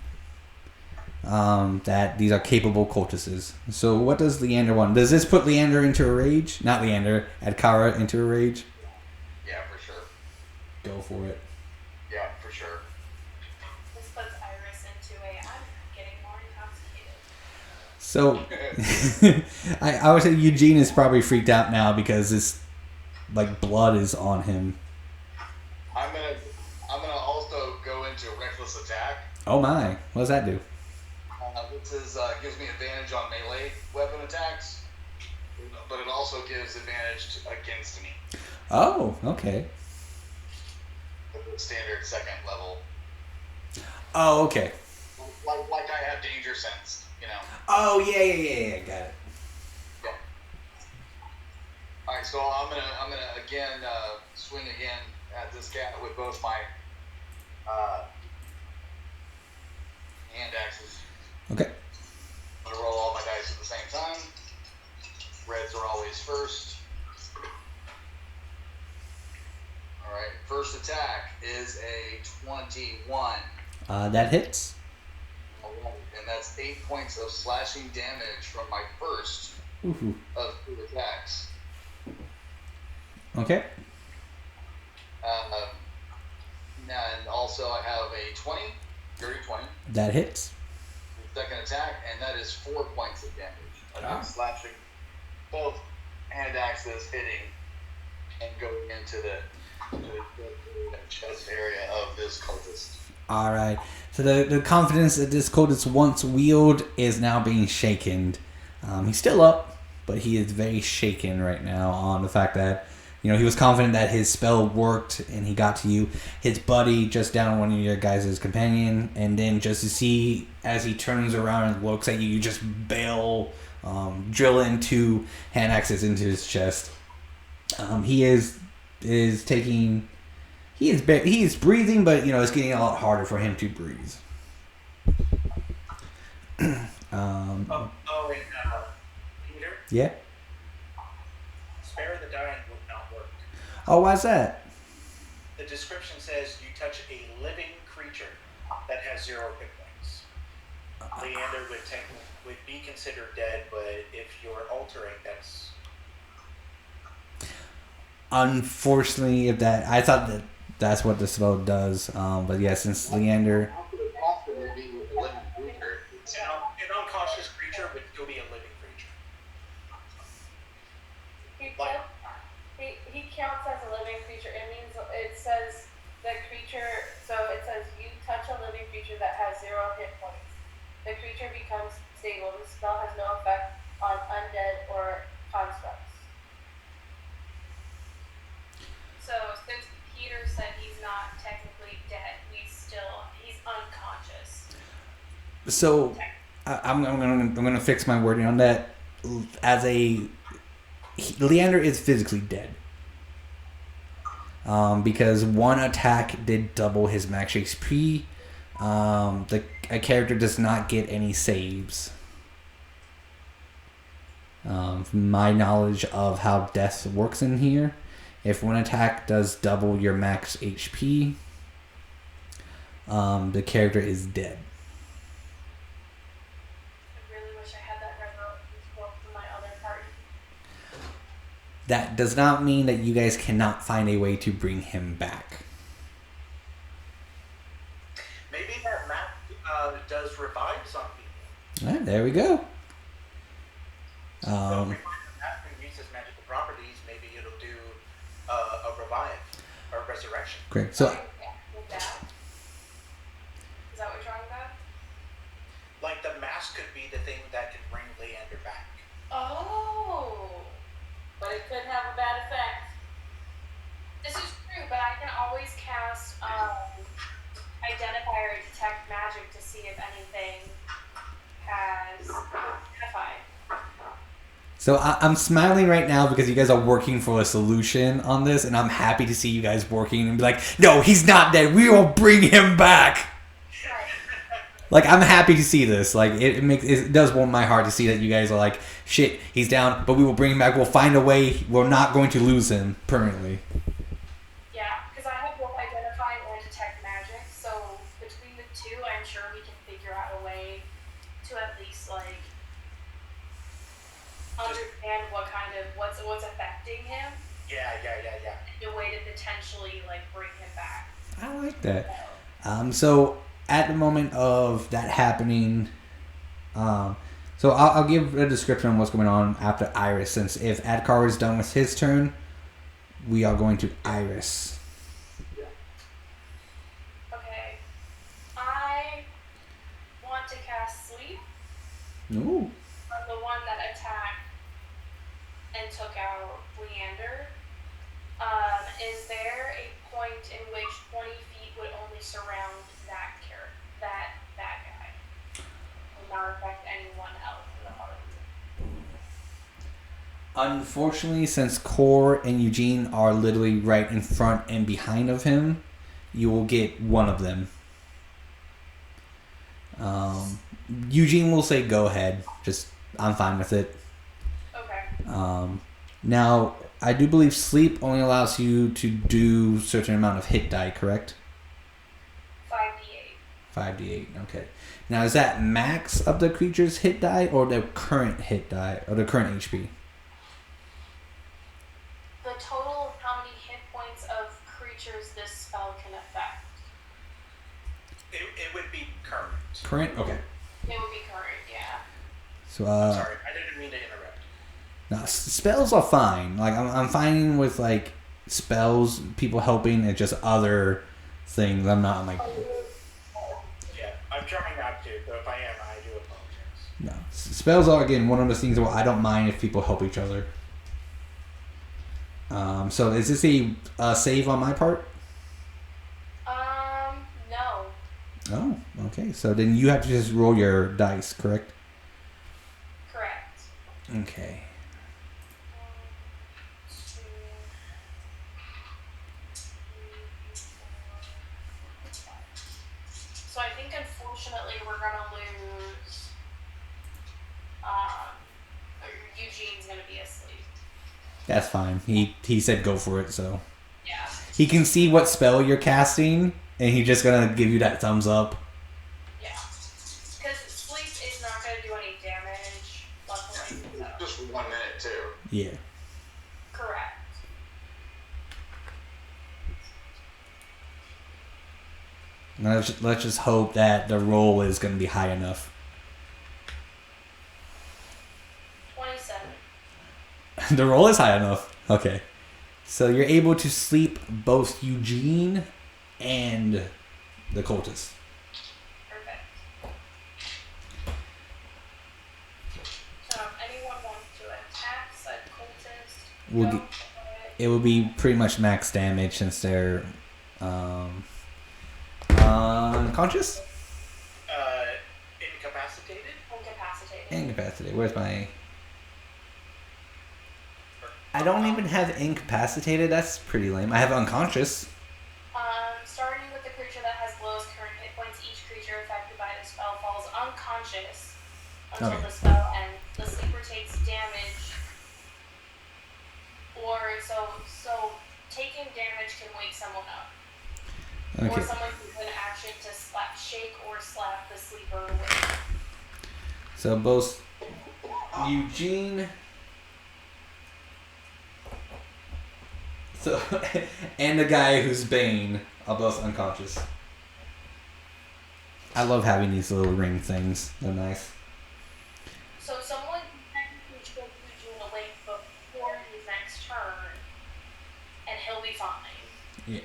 that these are capable cultists. So what does Leander want? Does this put Leander into a rage? Not Leander, Adkara into a rage? Yeah, for sure. Go for it. Yeah, for sure. This puts Iris into a I'm getting more intoxicated. So I would say Eugene is probably freaked out now because this like blood is on him. I'm gonna also go into reckless attack. Oh my! What does that do? This is gives me advantage on melee weapon attacks, but it also gives advantage against me. Oh, okay. At the standard second level, Oh, okay. like I have danger sense, you know. Oh yeah, got it. Yeah. All right, so I'm gonna again swing again at this cat with both my hand axes. Okay. I'm gonna roll all my dice at the same time. Reds are always first. All right, first attack is a 21. That hits. And that's 8 points of slashing damage from my first Ooh. of 2 attacks. Okay. And also I have a 20, dirty 20, That hits. second attack, and that is 4 points of damage. Ah. Slashing both hand axes hitting and going into the chest area of this cultist. All right. So the confidence that this cultist once wielded is now being shaken. He's still up, but he is very shaken right now on the fact that, you know, he was confident that his spell worked and he got to you. His buddy just down one of your guys' companion, and then just to see as he turns around and looks at you, you just drill into hand axes into his chest. He is taking. He is breathing, but you know it's getting a lot harder for him to breathe. Peter, Yeah. Spare the Dying would not work. Oh, why's that? The description says you touch a living creature that has 0 hit points. Leander would be considered dead, but if you're altering, Unfortunately, I thought that's what the spell does. But yeah, since Leander. an unconscious creature would still be a living creature. He counts as a living creature. It means it says the creature. So it says you touch a living creature that has 0 hit points. The creature becomes stable. The spell has no effect on undead or constructs. So since Peter said he's not technically dead, he's unconscious. So I'm gonna fix my wording on that. Leander is physically dead. Because one attack did double his max HP. A character does not get any saves. From my knowledge of how death works in here, if one attack does double your max HP, the character is dead. I really wish I had that read out from my other party. That does not mean that you guys cannot find a way to bring him back. Maybe that map does revive some people. All right, there we go. So if Um, we find a map and use its magical properties, maybe it'll do a revive or resurrection. great. So With that? Is that what you're talking about? Like the mask could be the thing that can bring Leander back. Oh. But it could have a bad effect. This is true, but I can always cast identify or detect magic to see if anything has identified. So I'm smiling right now because you guys are working for a solution on this, and I'm happy to see you guys working and be like, no, he's not dead. We will bring him back. Right. Like, I'm happy to see this. Like, it does warm my heart to see that you guys are like, shit, he's down, but we will bring him back. We'll find a way. We're not going to lose him permanently. Yeah, because I have both identify and detect magic, so between the two, I'm sure we can figure out a way to at least like understand what's affecting him, Yeah. and a way to potentially like bring him back. I like that. So at the moment of that happening, so I'll give a description of what's going on after Iris. Since if Adkara is done with his turn, we are going to Iris. Okay, I want to cast sleep Ooh. on the one that attacked and took out Leander. Is there a point in which 20 feet would only surround that guy, and not affect anyone else in the party? Unfortunately, since Core and Eugene are literally right in front and behind of him, you will get one of them. Eugene will say, "Go ahead." I'm fine with it. Okay. Now, I do believe sleep only allows you to do certain amount of hit die, correct? 5d8. 5d8, okay. Now, is that max of the creature's hit die or the current hit die or the current HP? The total of how many hit points of creatures this spell can affect. It would be current. Current? Okay. It would be current, yeah. So, Sorry, I didn't mean to interrupt. now, spells are fine. Like, I'm fine with, like, spells, people helping, and just other things. I'm like, Yeah, I'm trying not to, but if I am, I do apologize. no. Spells are, again, one of those things where I don't mind if people help each other. So is this a save on my part? No. Oh, okay. So then you have to just roll your dice, correct? Correct. Okay. 1, 2, 3, 4, 5. So I think unfortunately we're gonna lose. Eugene's gonna be asleep. That's fine. He said go for it, so. Yeah. He can see what spell you're casting, and he's just gonna give you that thumbs up. Yeah. Because sleep is not gonna do any damage, luckily. So. Just for 1 minute, too. Yeah. Correct. Let's just hope that the roll is gonna be high enough. 27. The roll is high enough. Okay. So you're able to sleep both Eugene and the cultist. Perfect. So if anyone wants to attack said cultist, We'll go get- for it. It will be pretty much max damage since they're unconscious? Incapacitated? Incapacitated. Incapacitated. Where's my... I don't even have incapacitated. That's pretty lame. I have unconscious. Starting with the creature that has lowest current hit points, each creature affected by the spell falls unconscious until Okay. the spell ends. The sleeper takes damage, or so taking damage can wake someone up, Okay. or someone can do an action to shake or slap the sleeper awake. So both Eugene... So, and the guy who's Bane are both unconscious. I love having these little ring things. They're nice. So someone can technically choke turn, and he'll be fine. Yeah.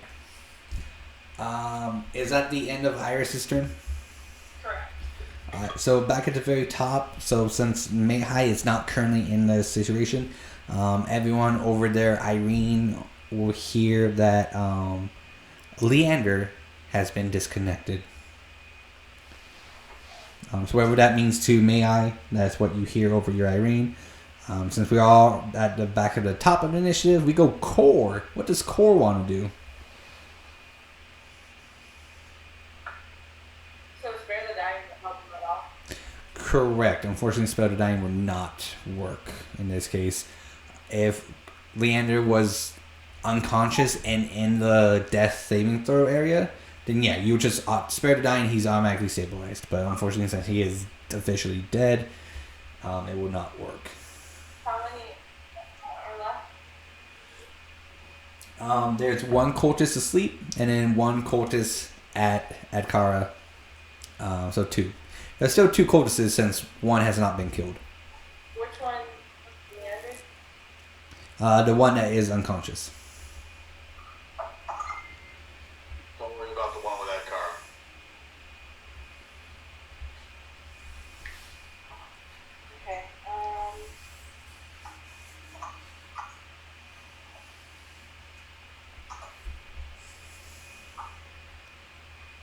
Is that the end of Iris's turn? Correct. Alright, so back at the very top, so since May-Ighe is not currently in the situation, everyone over there, Irene, will hear that Leander has been disconnected. So whatever that means to May-Ighe, that's what you hear over your Irene. Since we're all at the back of the top of the initiative, we go Core. What does Core want to do? So spare the dying to help him at all. Correct. Unfortunately, Spell the Dying will not work in this case. If Leander was unconscious and in the death saving throw area, then yeah, you would just spare the Dying, he's automatically stabilized. But unfortunately, since he is officially dead, it will not work. How many are left? There's one cultist asleep, and then one cultist at Adkara. So 2. There's still 2 cultists since one has not been killed. Which one? Leander? The one that is unconscious. Don't worry about the one with that car. Okay.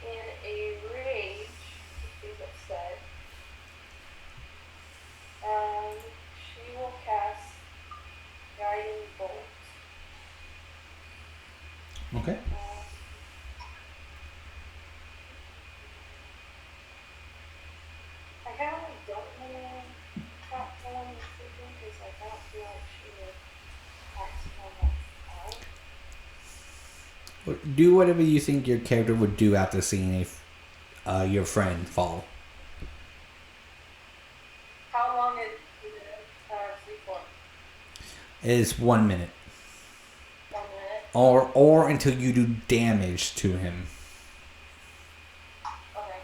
In a rage, she's upset. She will cast Guiding Bolt. Okay. I kind of don't want to trap someone in sleeping because I don't feel like she would accidentally out. Do whatever you think your character would do after seeing your friend fall. How long is the sleep for? It is 1 minute. 1 minute? Or until you do damage to him. Okay.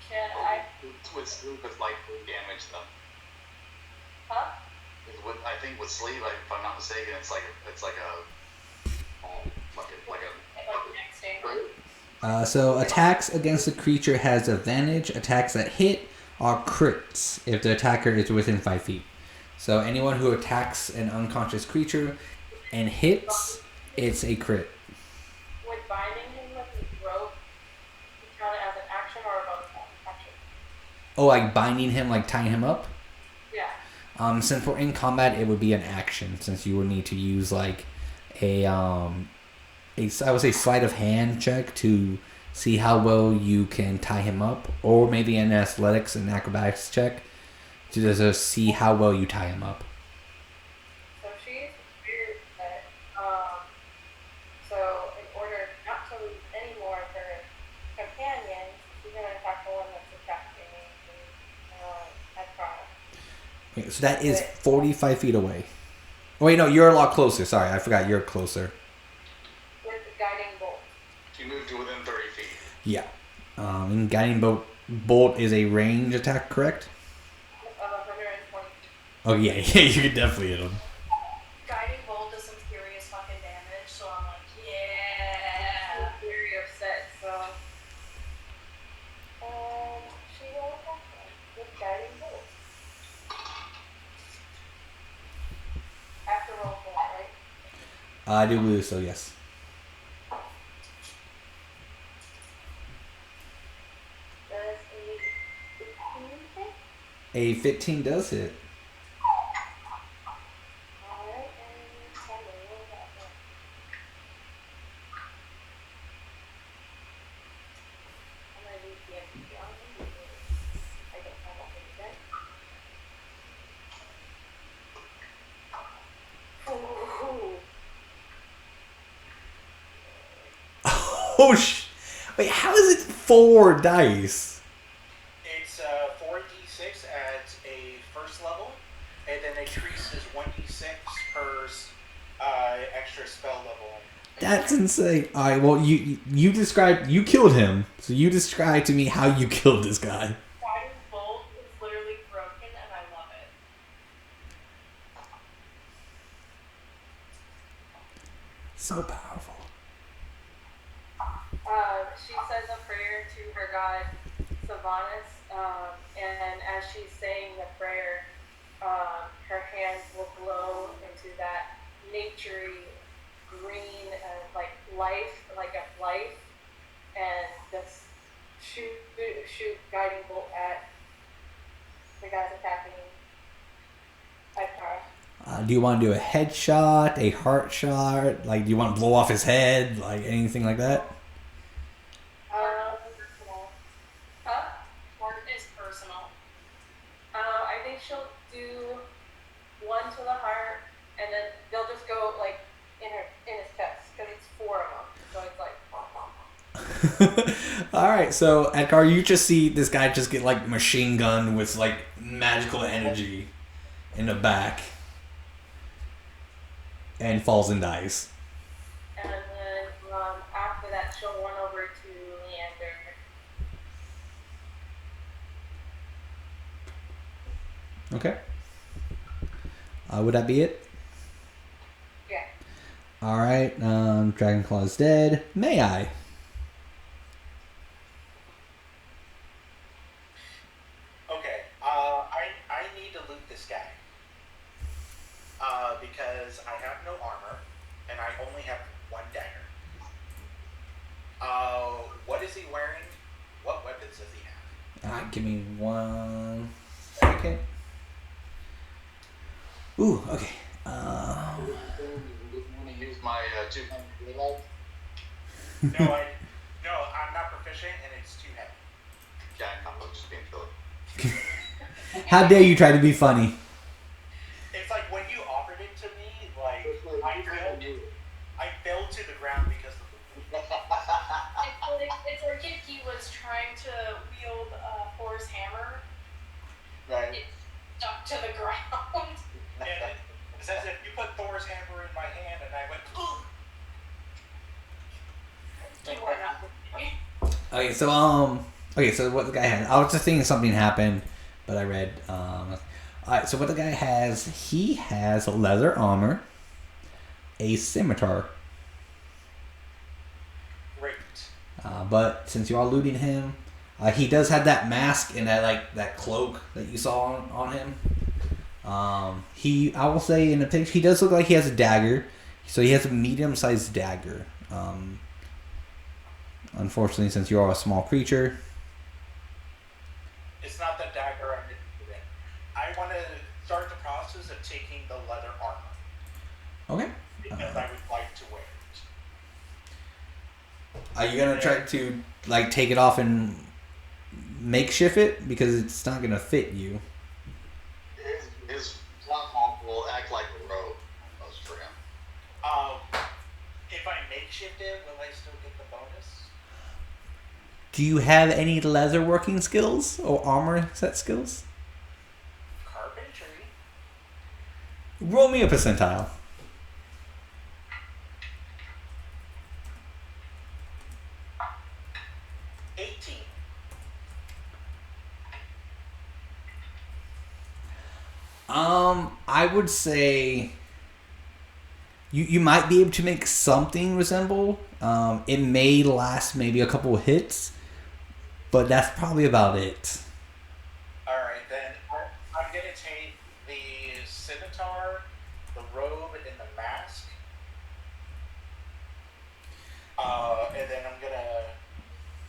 Can I? With sleep, it's like damage though. Huh? I think with sleep, if I'm not mistaken, it's like Next day. So attacks against the creature has advantage. Attacks that hit are crits if the attacker is within 5 feet. So anyone who attacks an unconscious creature and hits, it's a crit. Would binding him with his rope count it as an action or a bonus action? Oh, like binding him, like tying him up? Yeah. Since we're in combat, it would be an action, since you would need to use like I would say sleight of hand check to see how well you can tie him up, or maybe an athletics and acrobatics check to just see how well you tie him up. So she's weird that, so in order not to lose any more of her companions, she's going to attack the one that's attacking Adkara. Okay, so that is 45 feet away. Oh, wait, no, you're a lot closer. Sorry, I forgot you're closer. With the Guiding Bolt. You move to within 30 feet. Yeah. And guiding bolt is a range attack, correct? Of 120 feet. Oh yeah, you could definitely hit him. Guiding Bolt does some serious fucking damage, so I'm like, yeah. I'm very upset, so. She will attack them with Guiding Bolt. After roll for it, right? I do believe so, yes. Does a 15 hit? A 15 does hit. Alright, and tell me what that was. I'm gonna use the MP on him because I don't have all the defense. Ooh. Oh wait, how is it 4 dice? It's 4d6 at a first level, and then it increases 1d6 per extra spell level. That's insane. All right, well you described, you killed him, so you describe to me how you killed this guy. Guiding Bolt is literally broken. So powerful. She says a prayer to her god Sylvanus, and as she's saying the prayer, her hands will glow into that naturey green like life, and just shoot guiding bolt at the guys attacking Adkara. Do you want to do a headshot, a heart shot? Like, do you want to blow off his head? Like, anything like that? Personal. Huh? Heart is personal. I think she'll do one to the heart, and then they'll just go like in his chest because it's 4 of them. So it's like. All right, so Adkara, you just see this guy just get like machine gunned with like magical energy in the back, and falls and dies. And then after that, she'll run over to Leander. Okay. Would that be it? Yeah. All right. Dragonclaw is dead. May I? Okay, I need to loot this guy. Because I have no armor, and I only have 1 dagger. What is he wearing? What weapons does he have? All right, give me 1 second. Ooh, okay. Want to use my 200 reload? No, I'm not proficient, and it's too heavy. Yeah, I'm just being silly. How dare you try to be funny? It's like when you offered it to me, like I fell to the ground because of the It's like if he was trying to wield Thor's hammer, Right. it stuck to the ground. And it's as if you put Thor's hammer in my hand, and I went, ugh. You are not listening. Okay, so what the guy has, I was just thinking something happened, but I read, alright, so what the guy has, he has leather armor, a scimitar, Great. but since you are looting him, he does have that mask and that cloak that you saw on him. I will say in the picture, he does look like he has a dagger, so he has a medium-sized dagger. Unfortunately, since you are a small creature, It's not the dagger I'm interested in. I want to start the process of taking the leather armor okay. because I would like to wear it. Are you gonna try to like take it off and makeshift it because it's not gonna fit you? His platform will act like a robe almost for him. If I makeshift it, will I still get the bonus? Do you have any leather working skills or armor set skills? Carpentry. Roll me a percentile. I would say you might be able to make something resemble. It may last maybe a couple of hits, but that's probably about it. Alright, then I'm going to take the scimitar, the robe, and the mask. And then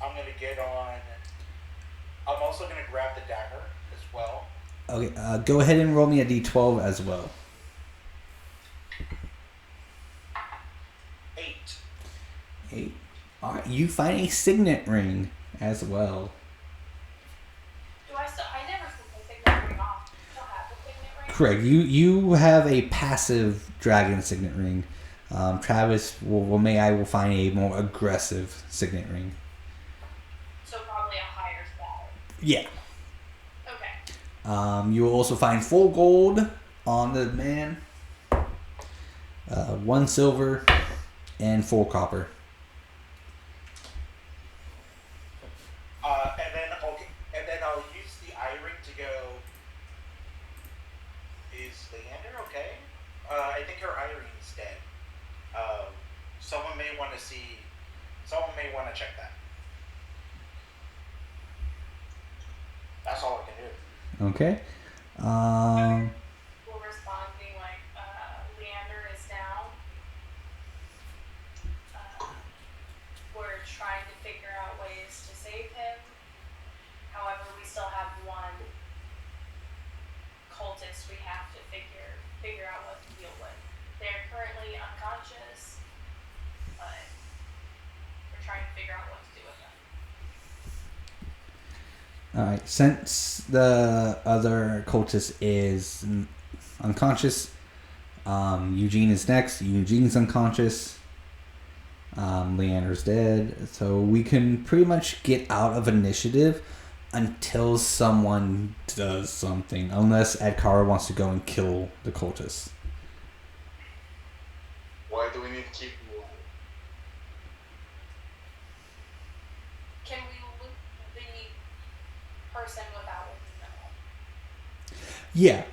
I'm gonna get on. I'm also gonna grab the dagger as well. Okay, go ahead and roll me a d12 as well. 8. 8. All right, you find a signet ring as well. I never took the signet ring off. I still have the signet ring. Correct. You have a passive dragon signet ring. Travis I will find a more aggressive signet ring. So probably a higher spell. Yeah. Okay. You will also find 4 gold on the man, 1 silver, and 4 copper. And then I'll use the eye ring to go. Is Leander okay? I think her eye ring is dead. someone may want to check that. That's all I can do. Okay. We'll respond being like, Leander is down. We're trying to figure out ways to save him. However, we still have one cultist we have to figure out what to deal with. They're currently unconscious, but we're trying to figure out what to do with them. Alright, since the other cultist is unconscious, Eugene is next. Eugene's unconscious. Leander's dead. So we can pretty much get out of initiative until someone does something. Unless Adkara wants to go and kill the cultist. Why do we need to keep him alive? Can we loot the person without looking at all? Yeah,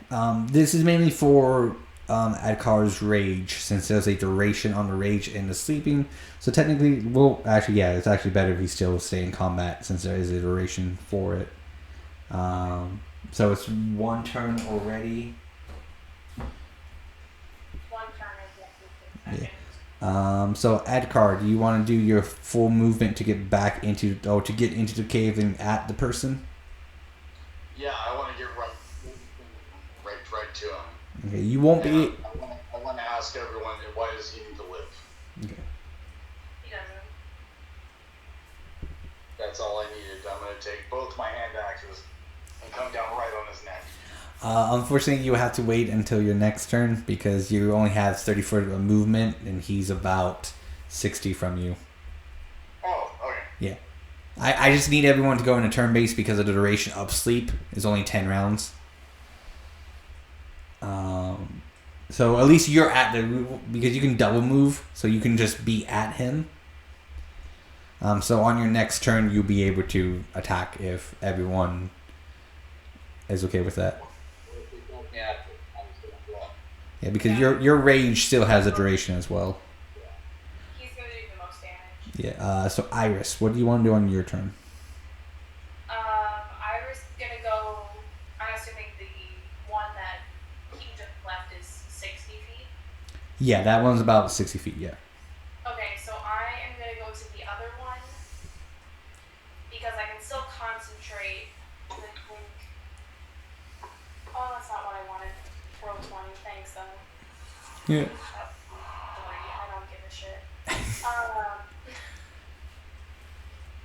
this is mainly for Adkar's rage, since there's a duration on the rage and the sleeping. So technically, well, actually, yeah, it's actually better if he still stay in combat, since there is a duration for it. So it's one turn already. One turn is 60 seconds. So Adkar, do you want to do your full movement to get back into, to get into the cave and at the person? Yeah, I want to get right to him. Okay, you won't be. I want to ask everyone, why does he need to live? Okay. He doesn't. That's all I needed. I'm going to take both my hand axes and come down right on his neck. Unfortunately, you have to wait until your next turn because you only have 30 foot of movement, and he's about 60 from you. Oh, okay. Yeah. I just need everyone to go into turn base because of the duration of sleep is only 10 rounds. So at least you're at the, because you can double move, so you can just be at him. So on your next turn, you'll be able to attack if everyone is okay with that. Yeah, because your rage still has a duration as well. He's going to do the most damage. Yeah. So Iris, what do you want to do on your turn? Iris is going to go, I'm assuming the one that he just left is 60 feet. Yeah, that one's about 60 feet, yeah. Okay, so I am going to go to the other one because I can still concentrate. I think. Oh, that's not what I wanted. Roll 20, thanks though. Yeah. I don't give a shit.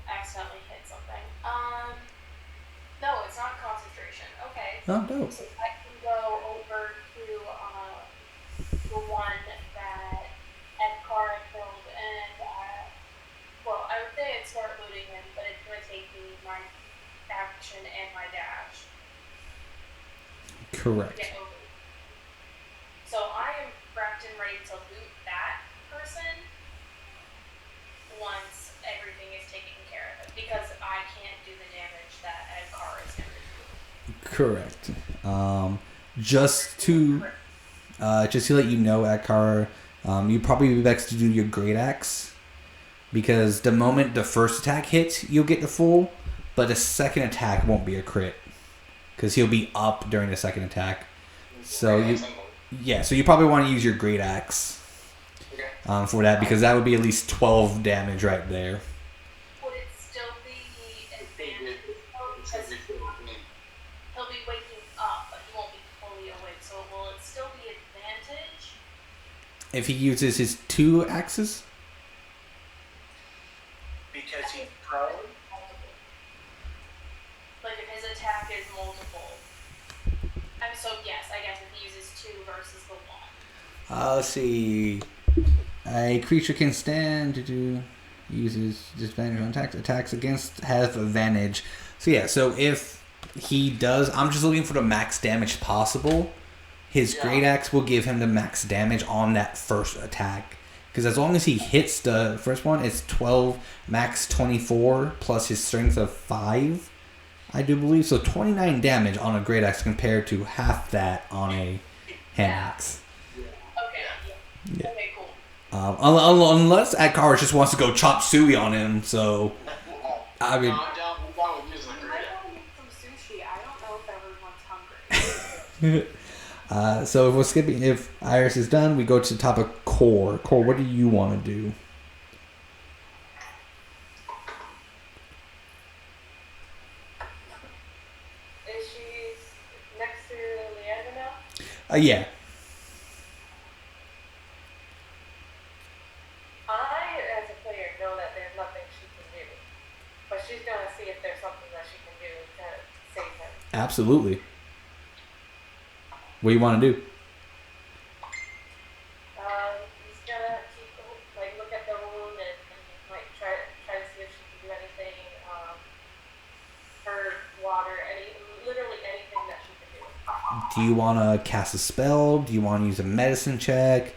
Accidentally hit something. No, it's not concentration. Okay. Oh, dope. So I can go over to the one that Adkara killed, and well, I would say I'd start looting him, but it's going to take me my action and my dash to Correct. get over. So I am prepped and ready to loot that person once everything is taken care of, because I can't do the damage that Adkara is going to do. Correct. Just to let you know, Adkara, you probably be best to do your great axe, because the moment the first attack hits, you'll get the full, but the second attack won't be a crit, because he'll be up during the second attack. So you probably want to use your great axe for that, because that would be at least 12 damage right there. Would it still be advantage? Because he'll be waking up, but he won't be fully awake. So will it still be advantage? If he uses his 2 axes? Because he's prone. Like if his attack is multiple. So yes, I guess if he uses 2 versus the 1. Let's see. A creature can stand to do uses disadvantage on attacks against have advantage. So yeah, so if he does, I'm just looking for the max damage possible. His great axe will give him the max damage on that first attack, because as long as he hits the first one, it's 12 max 24 plus his strength of 5, I do believe. So 29 damage on a great axe compared to half that on a hand axe. Okay. Yeah. Yeah. Okay. Cool. Unless Adkara just wants to go chop suey on him, so I mean, I'm down with using We the might grid. want to make some sushi. I don't know if everyone's hungry. so if we're skipping, if Iris is done, we go to the top of Core. Core, what do you want to do? Is she next to Leander now? Yeah. I, as a player, know that there's nothing she can do. But she's going to see if there's something that she can do to save him. Absolutely. What do you want to do? He's going to keep, like, look at the wound and like, try to see if she can do anything. Herb, water, literally anything that she can do. Do you want to cast a spell? Do you want to use a medicine check?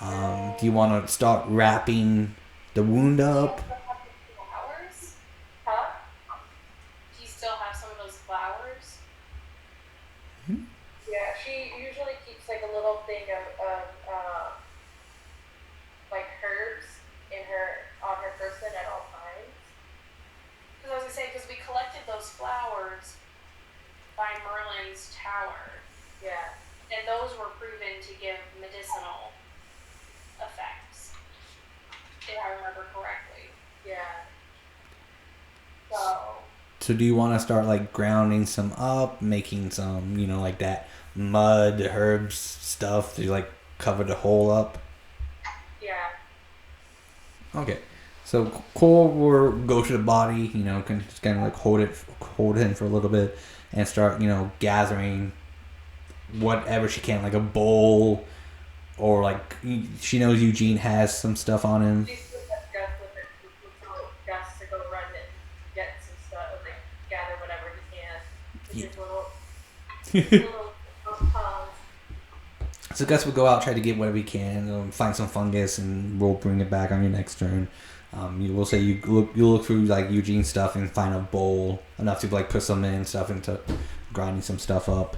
Do you want to start wrapping the wound up? Flowers? Huh? Do you still have some of those flowers? Yeah, she usually keeps like a little thing of like herbs on her person at all times. Because I was gonna say, because we collected those flowers by Merlin's tower, Yeah. and those were proven to give medicinal effects, if I remember correctly. Yeah. So do you want to start like grounding some up, making some, like that mud, herbs stuff to like cover the hole up? Yeah. Okay. So Cole will go to the body, can just kind of like hold him for a little bit and start, gathering whatever she can, like a bowl or like she knows Eugene has some stuff on him. She's still got Gus with her. She's told Gus to go run and get some stuff, like gather whatever he can. With his little tongs. So Gus will go out, try to get whatever he can, find some fungus, and we'll bring it back on your next turn. You will say you look through like Eugene's stuff and find a bowl enough to like put some in stuff into grinding some stuff up.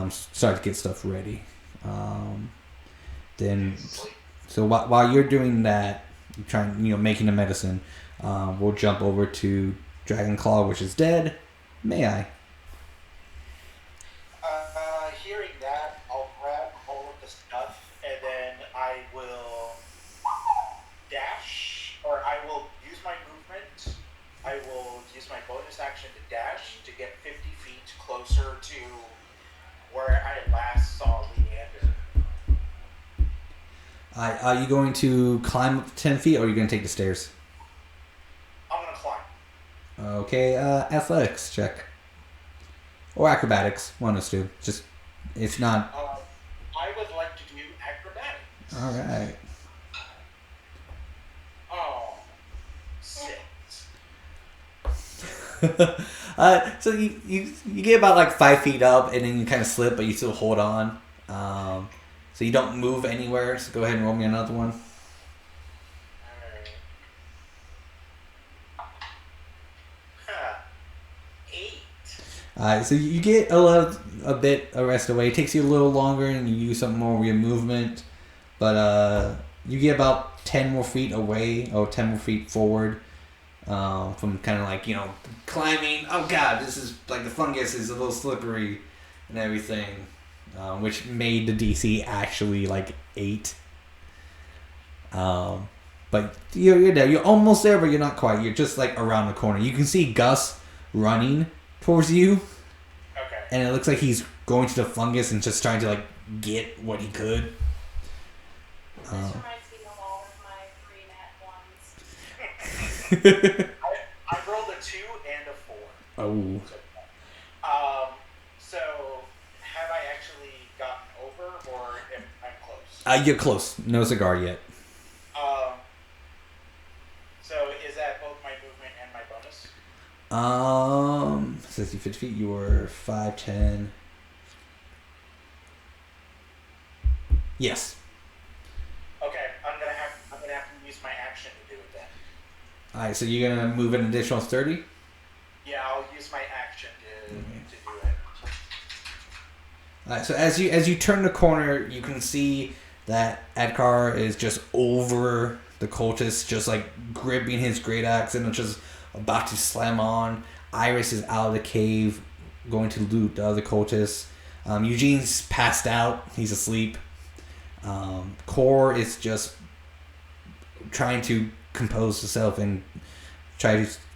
Start to get stuff ready. Then, so while you're doing that, you're trying making the medicine. We'll jump over to Dragonclaw, which is dead. May I? Hearing that, I'll grab all of the stuff and then I will dash, or I will use my movement. I will use my bonus action to dash to get 50 feet closer to where I last saw Leander. Are you going to climb up 10 feet, or are you going to take the stairs? I'm gonna climb. Okay, athletics check. Or acrobatics, one of those two. Just, it's not... I would like to do acrobatics. Alright. Oh, 6. So you get about like 5 feet up, and then you kind of slip, but you still hold on. So you don't move anywhere. So go ahead and roll me another one. Alright. 8. So you get a bit of rest away. It takes you a little longer, and you use some more of your movement. But you get about 10 more feet away, or 10 more feet forward. From kind of like, climbing. Oh god, this is like the fungus is a little slippery and everything, which made the DC actually like 8. But you're there. You're almost there, but you're not quite. You're just like around the corner. You can see Gus running towards you, Okay. and it looks like he's going to the fungus and just trying to like get what he could. This reminds me of all of my 3 nat ones. I rolled a 2 and a 4. Oh. So have I actually gotten over, or am I close? You're close. No cigar yet. So is that both my movement and my bonus? 60, 50 feet. You were 5, 10. Yes. Okay, I'm gonna have to use my action to do it then. All right. So you're gonna move an additional 30. Yeah, I'll use my action to do it. All right. So as you turn the corner, you can see that Adkara is just over the cultist, just like gripping his great axe and just about to slam on. Iris is out of the cave, going to loot the other cultists. Eugene's passed out; he's asleep. Core is just trying to compose herself and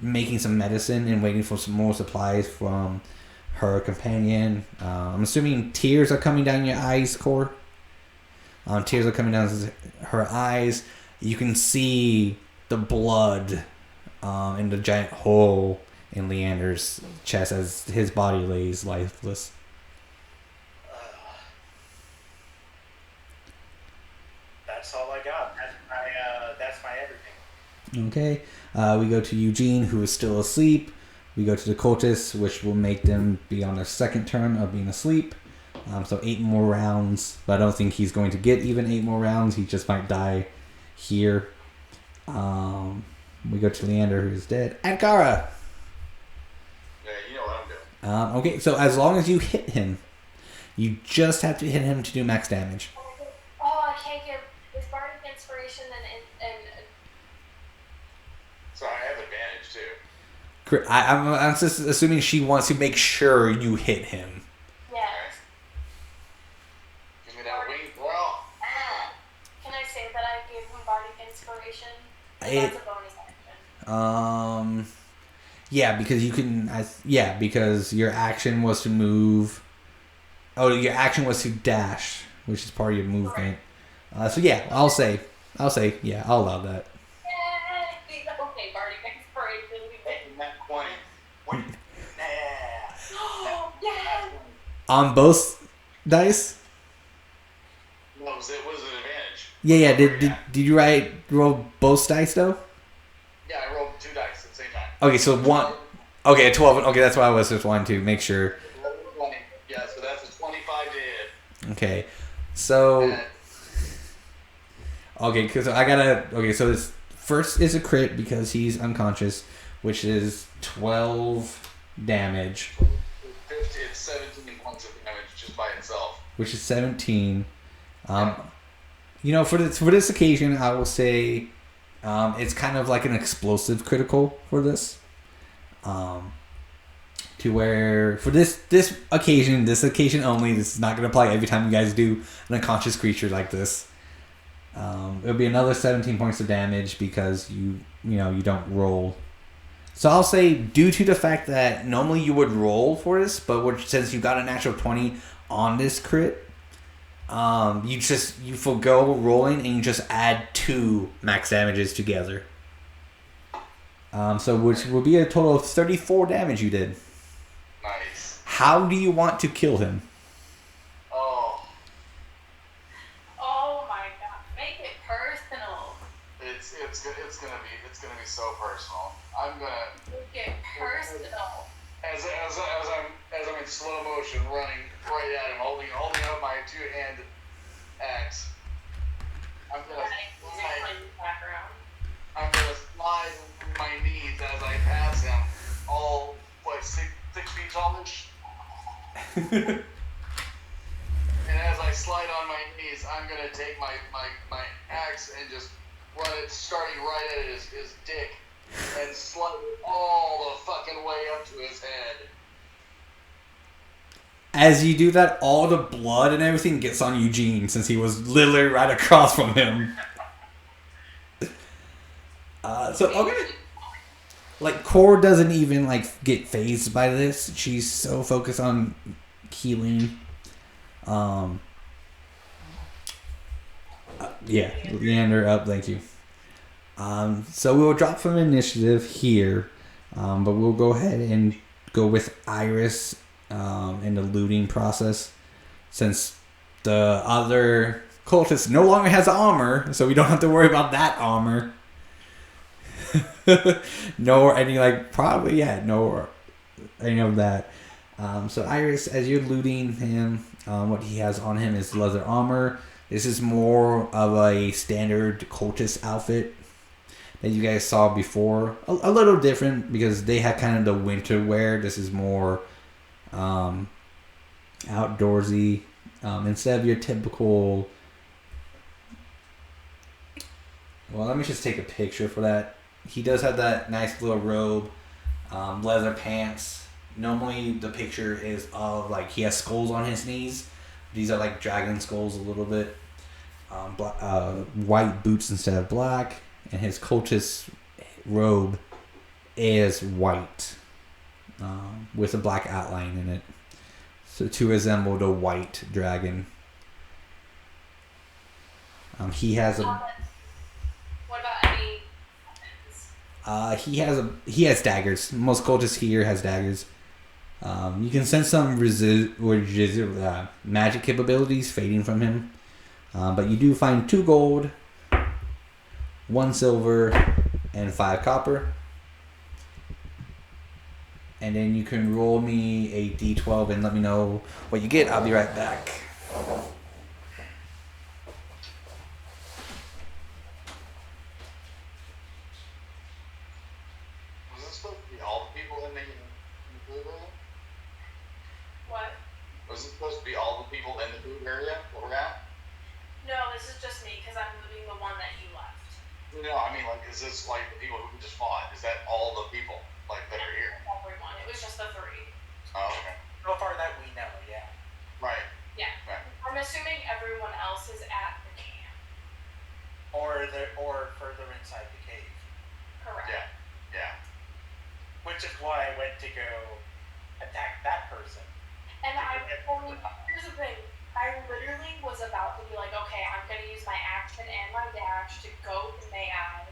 making some medicine and waiting for some more supplies from her companion. I'm assuming tears are coming down your eyes, Core. Tears are coming down her eyes. You can see the blood in the giant hole in Leander's chest as his body lays lifeless. That's all I got. That's my everything. Okay. We go to Eugene, who is still asleep. We go to the cultists, which will make them be on their second turn of being asleep. So 8 more rounds. But I don't think he's going to get even 8 more rounds. He just might die here. We go to Leander, who is dead. Adkara! Yeah, you know what I'm doing. Okay, so as long as you hit him, you just have to hit him to do max damage. Oh, I can't give this bardic inspiration and So I have advantage too. I'm just assuming she wants to make sure you hit him. yes. Give me that wing throw. Can I say that I gave him bardic inspiration? That's a bonus action. Yeah, because you can. Because your action was to move. Oh, your action was to dash, which is part of your movement. So yeah, I'll say, yeah, I'll allow that. Yay! Okay, bardic inspiration. That 20. Yes! On both dice. What was it? Was an advantage? Yeah. Did you roll both dice though? Yeah, I rolled 2 dice at the same time. Okay, so one. Okay, 12. Okay, that's why I was just wanting to make sure. 20. Yeah, so that's a 25 to hit. Okay, so. And Okay, because I gotta. Okay, so this first is a crit because he's unconscious, which is 12 damage, 50, it's 17 points of damage just by itself. which is 17. For this occasion, I will say, it's kind of like an explosive critical for this. To where for this occasion only, this is not gonna apply every time you guys do an unconscious creature like this. It'll be another 17 points of damage because you don't roll. So I'll say, due to the fact that normally you would roll for this, but since you got a natural 20 on this crit, you forgo rolling and you just add 2 max damages together. So which will be a total of 34 damage you did. Nice. How do you want to kill him? Oh my god, make it personal. It's gonna be so personal. I'm gonna Make it personal. as I'm in slow motion running right at him, holding up my 2-hand axe. I'm gonna Background. slide on my knees as I pass him, all 6 feet tallish. And as I slide on my knees, I'm gonna take my axe and just run it, starting right at his dick, and slide it all the fucking way up to his head. As you do that, all the blood and everything gets on Eugene since he was literally right across from him. Okay. Like, Core doesn't even, get fazed by this. She's so focused on healing. Leander up, thank you. So we'll drop from initiative here, but we'll go ahead and go with Iris in the looting process, since the other cultist no longer has armor, so we don't have to worry about that armor. No any of that. So Iris, as you're looting him, what he has on him is leather armor. This is more of a standard cultist outfit that you guys saw before. A little different because they had kind of the winter wear. This is more outdoorsy. Instead of your typical Well, let me just take a picture for that. He does have that nice little robe, leather pants. Normally, the picture is of like he has skulls on his knees. These are like dragon skulls a little bit. White boots instead of black, and his cultist robe is white with a black outline in it, so to resemble the white dragon. He has a. What about any weapons? He has daggers. Most cultists here has daggers. You can sense some magic capabilities fading from him, but you do find 2 gold, 1 silver, and 5 copper. And then you can roll me a d12 and let me know what you get. I'll be right back. Was this supposed to be all the people in the food area? What? Was it supposed to be all the people in the food area where we're at? No, this is just me because I'm moving the one that you left. No, I mean, like, is this like the people who just fought? Is that all the people like that are here? Everyone. It was just the 3. Oh, okay. So far that we know, yeah. Right. Yeah. Right. I'm assuming everyone else is at the camp. Or further inside the cave. Correct. Yeah. Yeah. Which is why I went to go attack that person. And here's the thing. I literally was about to be like, okay, I'm going to use my action and my dash to go to May-Ighe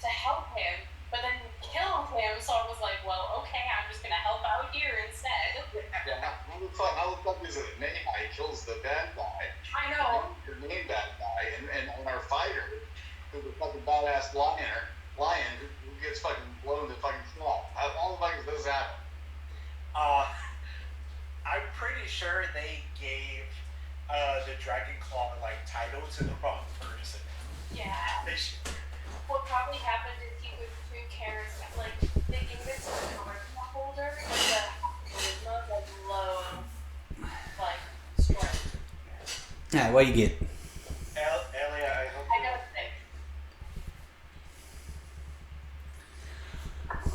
to help him, but then kill him. So I was like, well, okay, I'm just going to help out here instead. Yeah. How the fuck is it? May-Ighe kills the bad guy. I know. The main bad guy, and our fighter, who's a fucking badass lion who gets fucking blown to fucking small. How the fuck does this happen? I'm pretty sure they gave the Dragon Claw like title to the wrong person. Yeah. They should. What probably happened is he was too charismatic. Like, they gave it to the charisma holder, and the charisma was low, like, strength. Alright, what do you get? Elliot, I hope I gotta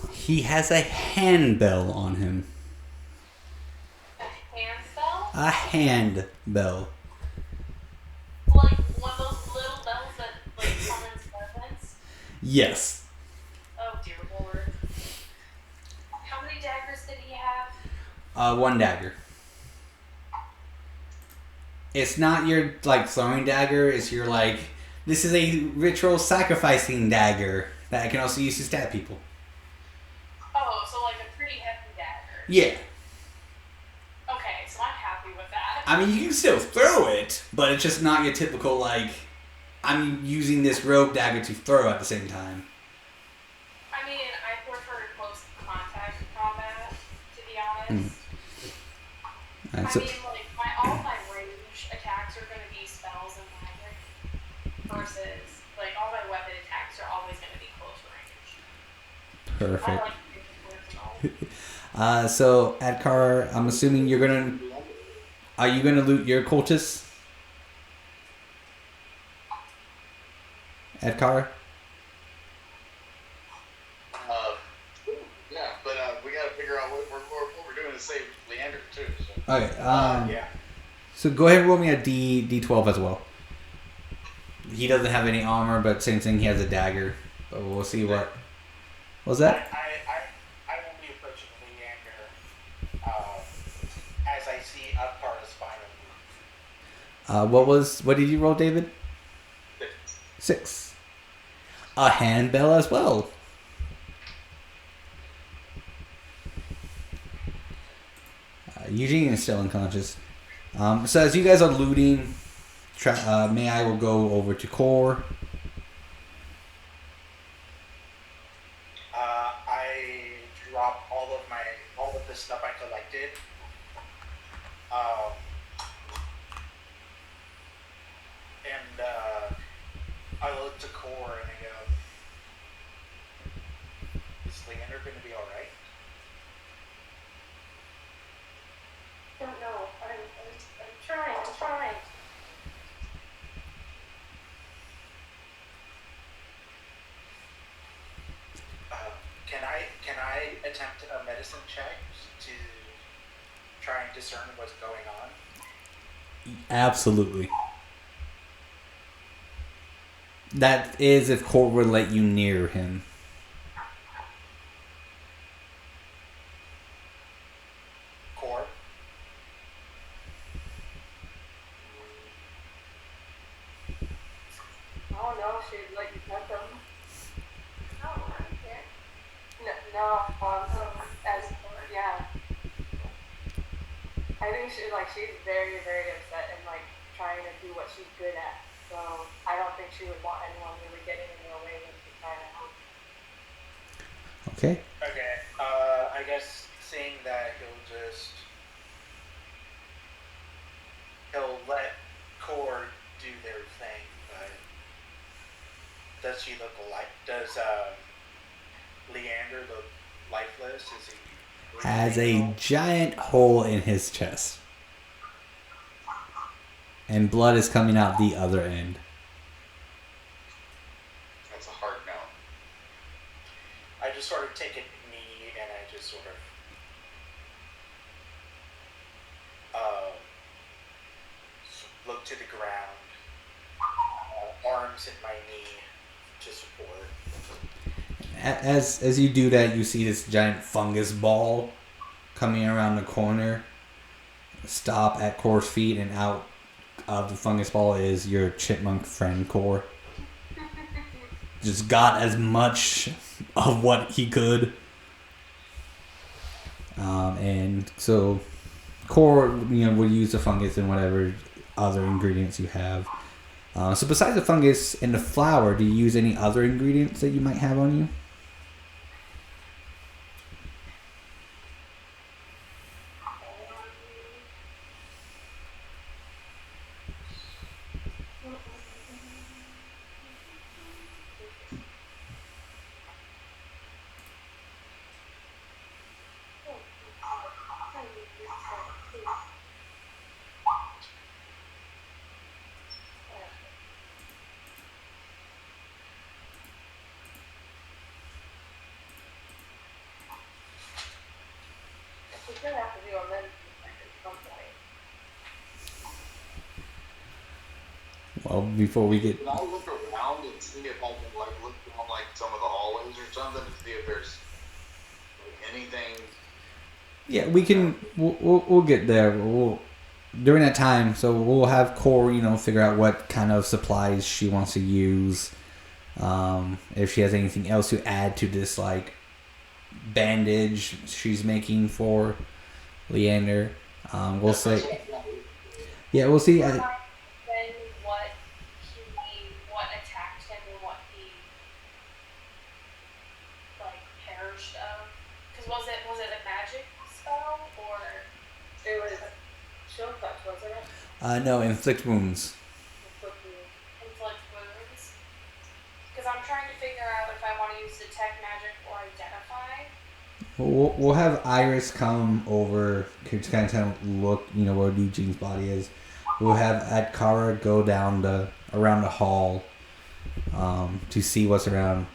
think. He has a handbell on him. A hand spell? A handbell. Like, one of those little bells that, like, summons servants? Yes. Oh, dear lord. How many daggers did he have? 1 dagger. It's not your like throwing dagger. It's your like. This is a ritual sacrificing dagger that I can also use to stab people. Oh, so like a pretty heavy dagger. Yeah. Okay, so I'm happy with that. I mean, you can still throw it, but it's just not your typical like. I'm using this rogue dagger to throw at the same time. I mean, I prefer close contact combat, to be honest. Alright, I so mean, like, all my range attacks are going to be spells and magic, versus, like, all my weapon attacks are always going to be close range. I perfect. like to be personal. So Adkara, I'm assuming you're gonna. Are you gonna loot your cultists? Adkara? Yeah, but we got to figure out what we're doing to save Leander too. So. Okay. yeah. So go ahead and roll me a D12 as well. He doesn't have any armor, but same thing. He has a dagger. But we'll see what. What was that? I will be approaching Leander as I see Adkara's final move. What did you roll, David? 6. A handbell as well. Eugene is still unconscious. So as you guys are looting, May-Ighe will go over to Core. I drop all of the stuff I collected. And I look to Core and I go, is Leander going to be alright? Don't know. I'm trying. attempt a medicine check to try and discern what's going on? Absolutely. That is if Court would let you near him. Core? I don't know if she'd let you touch him. Oh, I don't care. No, yeah. I think she's very, very upset and like trying to do what she's good at. So I don't think she would want anyone really getting in her way when she's trying to help. Okay. Okay, I guess seeing that he'll let Core do their thing, but does she look does Leander look lifeless? Is he Has a giant hole in his chest. And blood is coming out the other end. That's a hard no. I just sort of take a knee and I just sort of look to the ground, arms in my knee to support. As you do that, you see this giant fungus ball coming around the corner, stop at Core's feet, and out of the fungus ball is your chipmunk friend Core. Just got as much of what he could. And so Core, would use the fungus and whatever other ingredients you have. So besides the fungus and the flour, do you use any other ingredients that you might have on you? She's gonna have to do a medicine check at some point. Well, before we get... Can I look around and see if I can look down some of the hallways or something to see if there's anything? Yeah, we can. We'll get there. During that time, so we'll have Core, figure out what kind of supplies she wants to use. If she has anything else to add to this, bandage she's making for Leander. We'll say. Yeah, we'll see. Then what attacked him and what he perished of? Because was it a magic spell or It was chill touch, wasn't it? No, inflict wounds. inflict wounds? Because I'm trying to figure out if I want to use detect magic or identify. We'll have Iris come over to kind of look, where Eugene's body is. We'll have Adkara go around the hall to see what's around.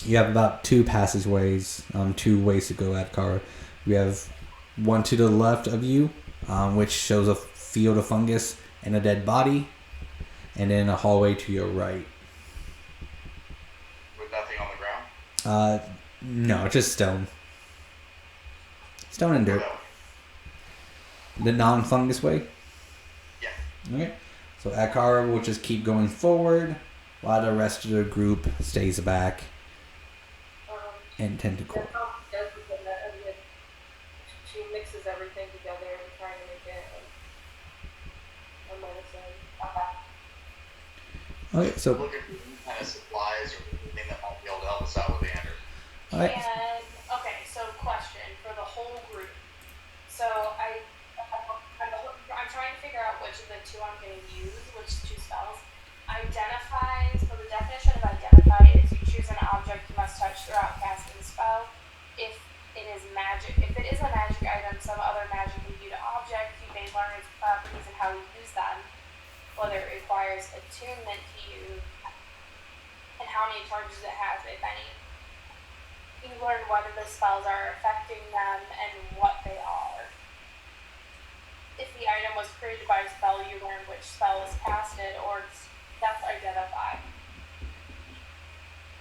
You have about 2 passageways, 2 ways to go, Adkara. You have one to the left of you, which shows a field of fungus and a dead body, and then a hallway to your right. With nothing on the ground? No, just stone. Stone and dirt. The non-fungus way? Yeah. Okay. So Adkara will just keep going forward while the rest of the group stays back and tend to Core. She mixes everything together and trying to make it a medicine. Okay, so Looking for any kind of supplies or anything that might be able to help us out with Leander. alright. Okay, so question for the whole group. So I'm trying to figure out which of the 2 I'm going to use, which 2 spells. Identify, so the definition of identify is you choose an object you must touch throughout casting the spell. If it is a magic item, some other magic imbued object, you may learn its properties and how to use them, whether it requires attunement to you, and how many charges it has, if any. You learn whether the spells are affecting them and what they are. If the item was created by a spell, you learn which spell is casted or death identify.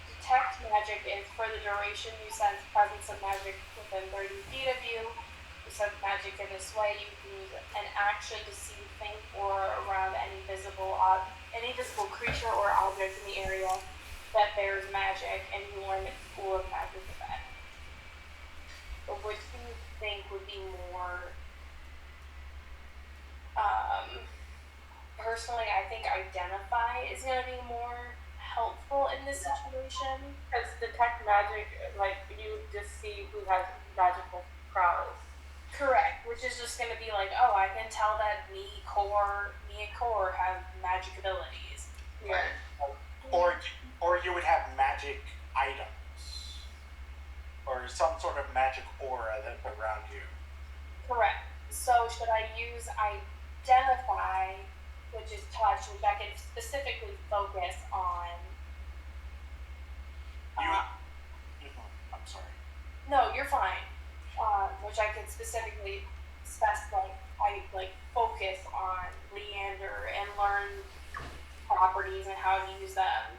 Detect magic is for the duration you sense presence of magic within 30 feet of you. You sense magic in this way, you can use an action to see, think, or around any visible creature or object in the area that bears magic, and you learn its school of magic effect. But which do you think would be more? Personally, I think identify is going to be more helpful in this situation. Because detect magic, like, you just see who has magical prowess. Correct, which is just going to be like, oh, I can tell that me and Core have magic abilities. Yeah. Or you would have magic items, or some sort of magic aura that's around you. Correct. So should I use identify, which is touch, which I can specifically focus on? I'm sorry. No, you're fine. Which I can specifically specify. I focus on Leander and learn properties and how to use them.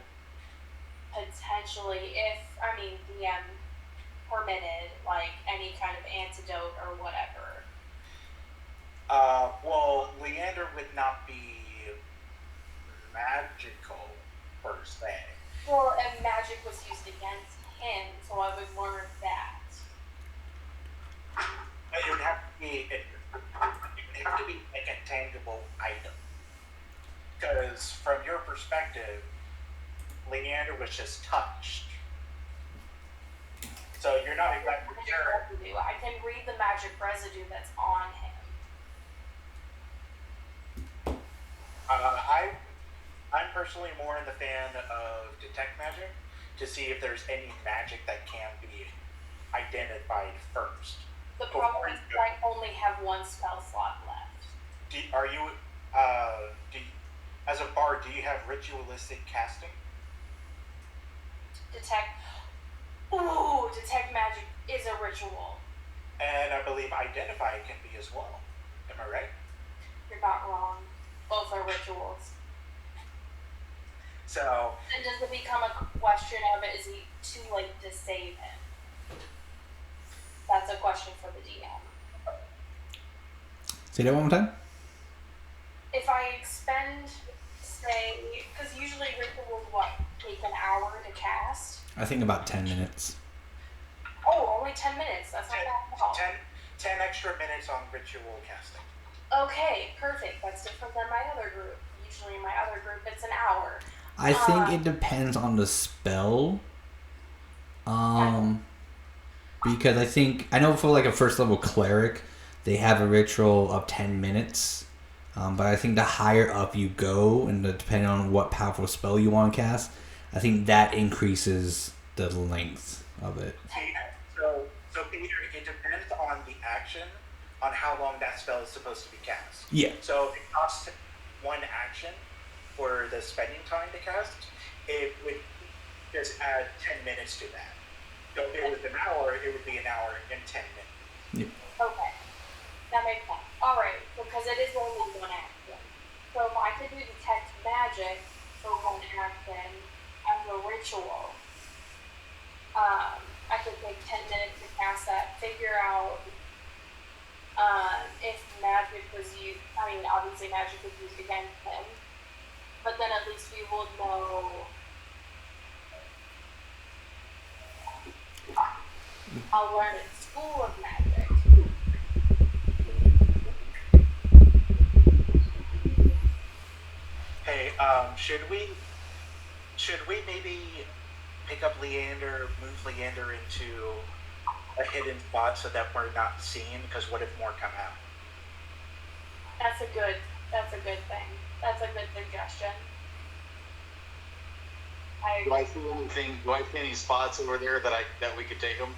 Potentially, if DM permitted, any kind of antidote or whatever. Well, Leander would not be magical per se. Well, and magic was used against him, so I would learn that. It would have to be like a tangible item. Because from your perspective, Leander was just touched. So you're not exactly sure. I can read the magic residue that's on him. I'm personally more in the fan of detect magic to see if there's any magic that can be identified first. The problem is I only have one spell slot left. As a bard, do you have ritualistic casting? Detect magic is a ritual. And I believe identify can be as well. Am I right? You're not wrong. Both are rituals. So. And does it become a question of, is he too late to save him? That's a question for the DM. Say that one more time. If I expend, say, because usually rituals take an hour to cast? I think about 10 minutes. Oh, only 10 minutes. That's not that long. 10 extra minutes on ritual casting. Okay, perfect. That's different than my other group. Usually in my other group, it's an hour. I think it depends on the spell. Because I know for a first level cleric, they have a ritual of 10 minutes. But I think the higher up you go, and depending on what powerful spell you want to cast, I think that increases the length of it. So Peter, it depends on the action, on how long that spell is supposed to be cast. Yeah. So if it costs one action for the spending time to cast, it would just add 10 minutes to that. So if it was an hour, it would be an hour and 10 minutes. Yeah. Okay. That makes sense. Alright, because it is only one action. So if I could do detect magic for one action as a ritual, I could take 10 minutes to cast that, figure out if magic was used. Obviously magic was used against him, but then at least we will know. I'll learn at school of magic. Hey, should we maybe pick up Leander, move Leander into a hidden spot so that we're not seen? Because what if more come out? That's a good thing. That's a good suggestion. Do I see anything? Do I see any spots over there that we could take them?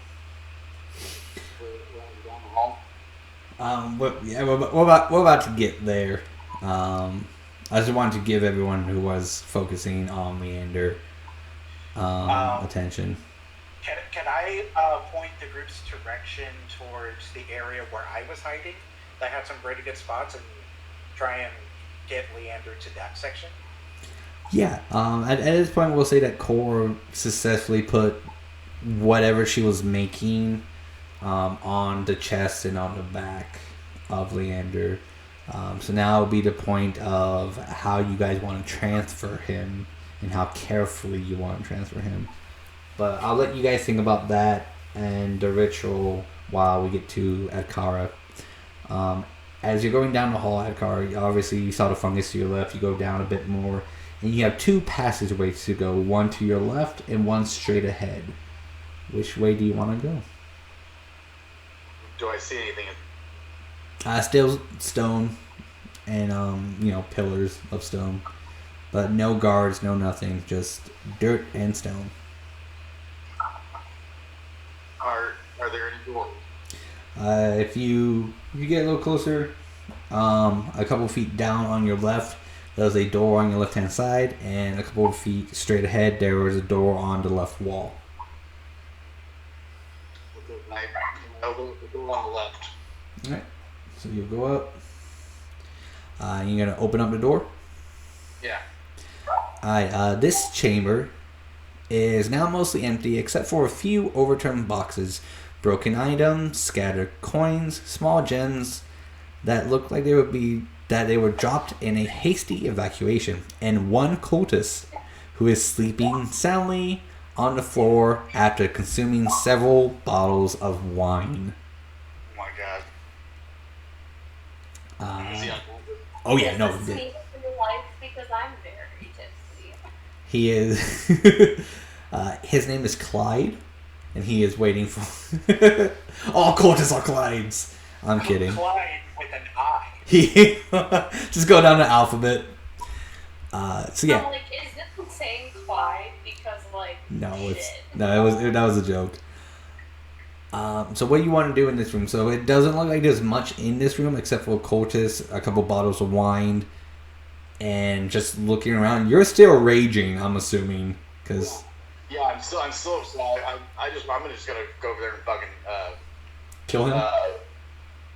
Down the hall. We're about to get there. I just wanted to give everyone who was focusing on Leander attention. Can I point the group's direction towards the area where I was hiding? That had some pretty good spots, and try and get Leander to that section. Yeah. At this point, we'll say that Core successfully put whatever she was making on the chest and on the back of Leander. So now will be the point of how you guys want to transfer him and how carefully you want to transfer him. But I'll let you guys think about that and the ritual while we get to Adkara. As you're going down the hall, Adkara, obviously you saw the fungus to your left. You go down a bit more, and you have two passageways to go. One to your left and one straight ahead. Which way do you want to go? Do I see anything? Still stone and pillars of stone, but no guards, no nothing, just dirt and stone. Are there any doors? If you get a little closer, a couple feet down on your left, there's a door on your left hand side, and a couple of feet straight ahead, there was a door on the left wall. I open the door on the left. Alright, so you'll go up. You're gonna open up the door. Yeah. Alright, this chamber is now mostly empty except for a few overturned boxes, broken items, scattered coins, small gems that look like they were dropped in a hasty evacuation, and one cultist who is sleeping soundly on the floor after consuming several bottles of wine. Oh my god. Is he on? Oh yeah, no. This is me in life because I'm very tipsy. He is. His name is Clyde, and he is waiting for. All cultists are Clydes. I'm kidding. Clyde with an I. He just go down the alphabet. So yeah. I'm like, is this saying Clyde? Because like, No, shit. that was a joke. So what you want to do in this room? So it doesn't look like there's much in this room except for cultists, a couple bottles of wine, and just looking around. You're still raging, I'm assuming, because. Yeah, I'm still. I'm just gonna go over there and fucking. Kill him.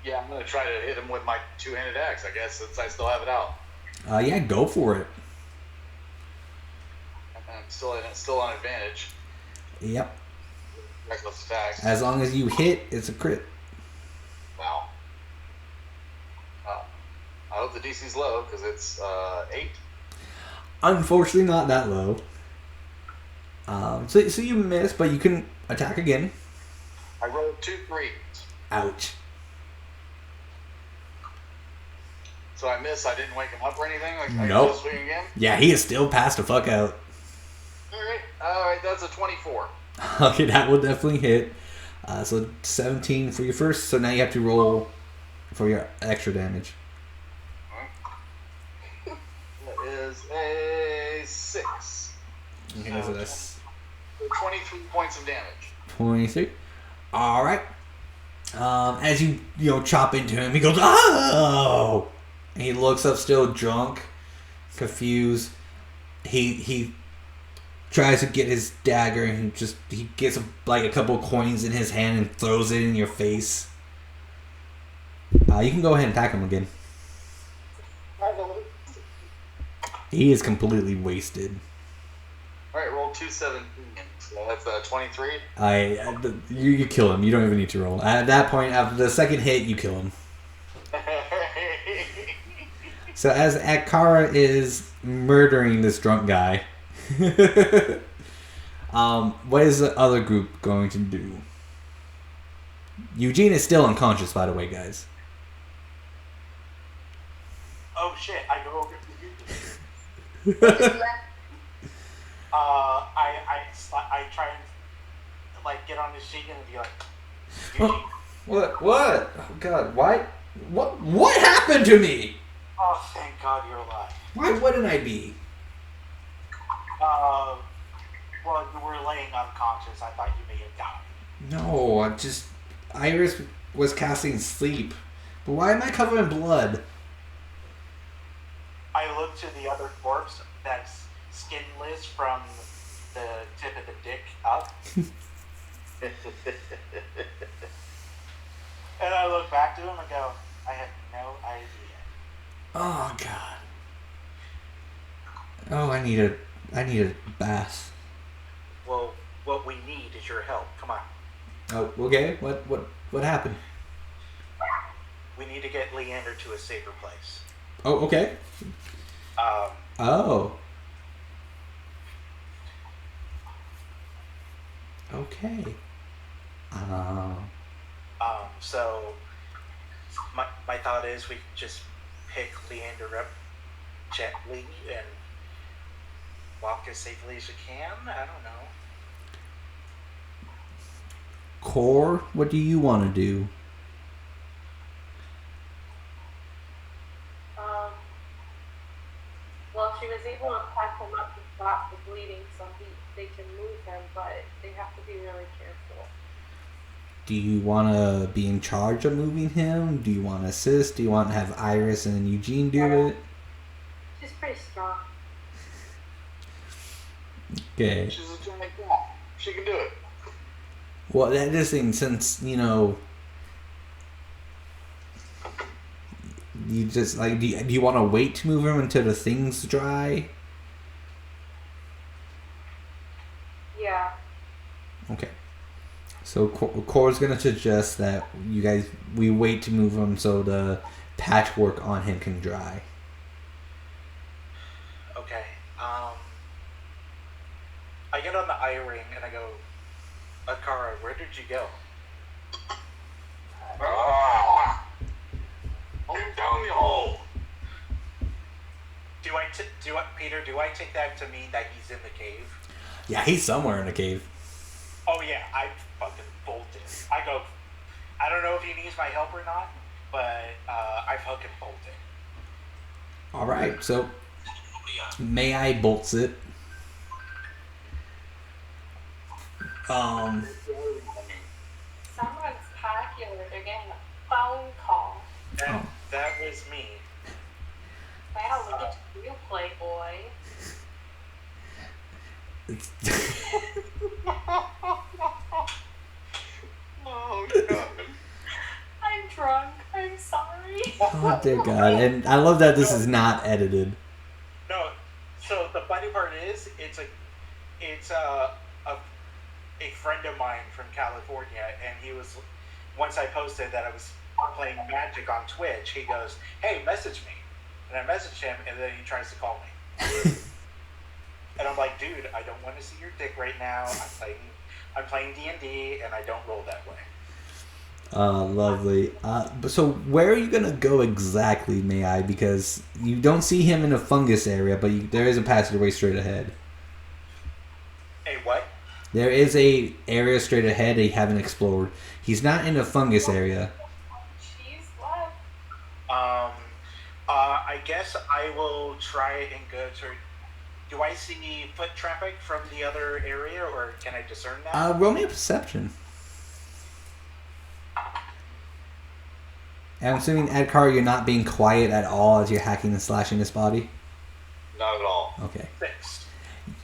Yeah, I'm gonna try to hit him with my two-handed axe. I guess since I still have it out. Yeah, go for it. I'm still on advantage. Yep. Reckless attacks. As long as you hit, it's a crit. Wow. I hope the DC's low because it's 8. Unfortunately, not that low. So you miss, but you can attack again. I rolled 2 3s. Ouch. So I miss. I didn't wake him up or anything. Like, Nope. I can swing again. Yeah, he is still passed the fuck out. All right. That's a 24. Okay, that will definitely hit. So 17 for your first. So now you have to roll for your extra damage. That is a 6. Okay, so that's 23 points of damage. 23. All right. As you chop into him, he goes, "Oh!" And he looks up, still drunk, confused. He tries to get his dagger, and he gets a couple of coins in his hand and throws it in your face. You can go ahead and attack him again. He is completely wasted. All right, roll 2 17. So that's 23. You kill him. You don't even need to roll. At that point, after the second hit, you kill him. So as Adkara is murdering this drunk guy, what is the other group going to do? Eugene is still unconscious, by the way, guys. Oh shit! I go over to you. I try and like get on his cheek and be like, Eugene. What? Oh God! Why? What happened to me? Oh, thank God you're alive. Why wouldn't I be? Well, you were laying unconscious. I thought you may have died. No, Iris was casting sleep. But why am I covered in blood? I look to the other corpse that's skinless from the tip of the dick up. And I look back to him and go, I have no idea. Oh God. Oh, I need a bath. Well, what we need is your help. Come on. Oh, okay. What happened? We need to get Leander to a safer place. Oh, okay. Oh. Okay. So my thought is we just pick Leander up gently and walk as safely as we can. I don't know. Core, what do you want to do? Well, she was able to pack him up to stop the bleeding, so they can move him, but they have to be really careful. Do you want to be in charge of moving him? Do you want to assist? Do you want to have Iris and Eugene do it? She's pretty strong. Okay. She's a giant cat. She can do it. Well, that is thing, since, you just, like, do you want to wait to move him until the things dry? Yeah. Okay. So Core's going to suggest that we wait to move him so the patchwork on him can dry. Okay. I get on the eye ring and I go, Adkara, where did you go? Down the hole. Peter, do I take that to mean that he's in the cave? Yeah, he's somewhere in the cave. Oh yeah, I fucking bolted. I go, I don't know if he needs my help or not, but I fucking bolted. Alright, so May-Ighe bolts it. Someone's popular. They're getting a phone call. That was me. Wow, look at you, Playboy. Oh, God. I'm drunk. I'm sorry. Oh dear God. And I love that this is not edited. No, so the funny part is, it's a friend of mine from California, and he was, once I posted that I was playing Magic on Twitch, he goes, hey, message me. And I messaged him, and then he tries to call me. And I'm like, dude, I don't want to see your dick right now. I'm playing D&D, and I don't roll that way. Lovely. So where are you gonna go exactly, May-Ighe? Because you don't see him in the fungus area, but there is a passageway straight ahead. Hey, what? There is a area straight ahead that you haven't explored. He's not in the fungus area. She's left. I guess I will try and go to... Do I see foot traffic from the other area, or can I discern that? Roll me a perception. And I'm assuming, Adkara, you're not being quiet at all as you're hacking and slashing this body? Not at all. Okay. 6.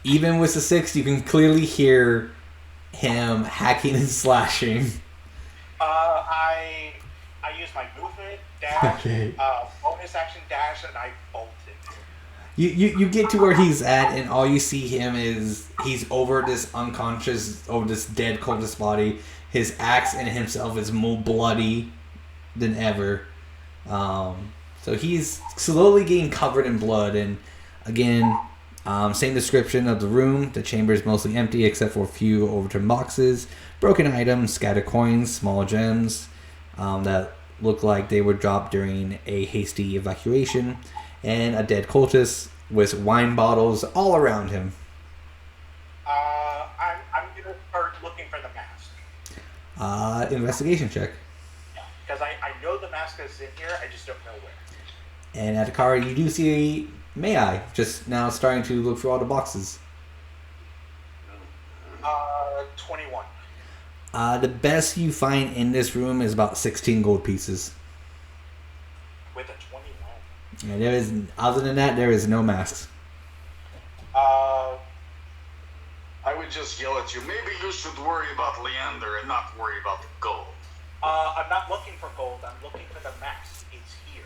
Even with the 6, you can clearly hear him hacking and slashing. I use my movement, dash, Okay. Bonus action dash, and I bolted. You get to where he's at, and all you see him is he's over this dead cultist body. His axe and himself is more bloody than ever. So he's slowly getting covered in blood, and again, same description of the room. The chamber is mostly empty except for a few overturned boxes, broken items, scattered coins, small gems that look like they were dropped during a hasty evacuation, and a dead cultist with wine bottles all around him. I'm gonna start looking for the mask. Investigation check. Because I know the mask is in here, I just don't know where. And at Adkara, you do see May-Ighe just now starting to look through all the boxes. 21. The best you find in this room is about 16 gold pieces. With a 21. And there is, other than that, there is no masks. I probably just yell at you. Maybe you should worry about Leander and not worry about the gold. I'm not looking for gold. I'm looking for the mask. It's here.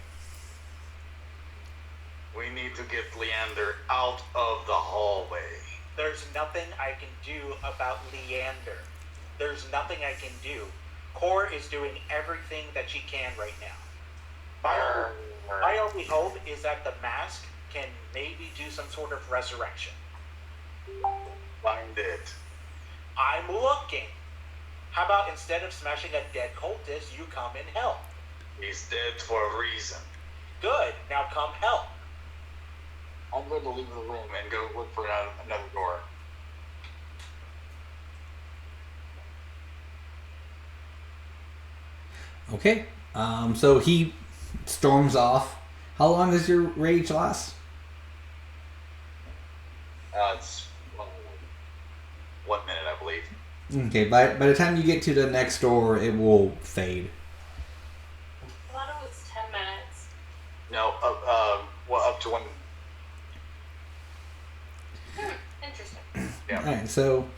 We need to get Leander out of the hallway. There's nothing I can do about Leander. There's nothing I can do. Core is doing everything that she can right now. My only hope is that the mask can maybe do some sort of resurrection. Find it. I'm looking. How about instead of smashing a dead cultist, you come and help? He's dead for a reason. Good. Now come help. I'm going to leave the room and go look for another door. Okay. So he storms off. How long does your rage last? It's 1 minute, I believe. Okay. By the time you get to the next door, it will fade. I thought it was 10 minutes. No, up to 1. Interesting. Yeah. All right. So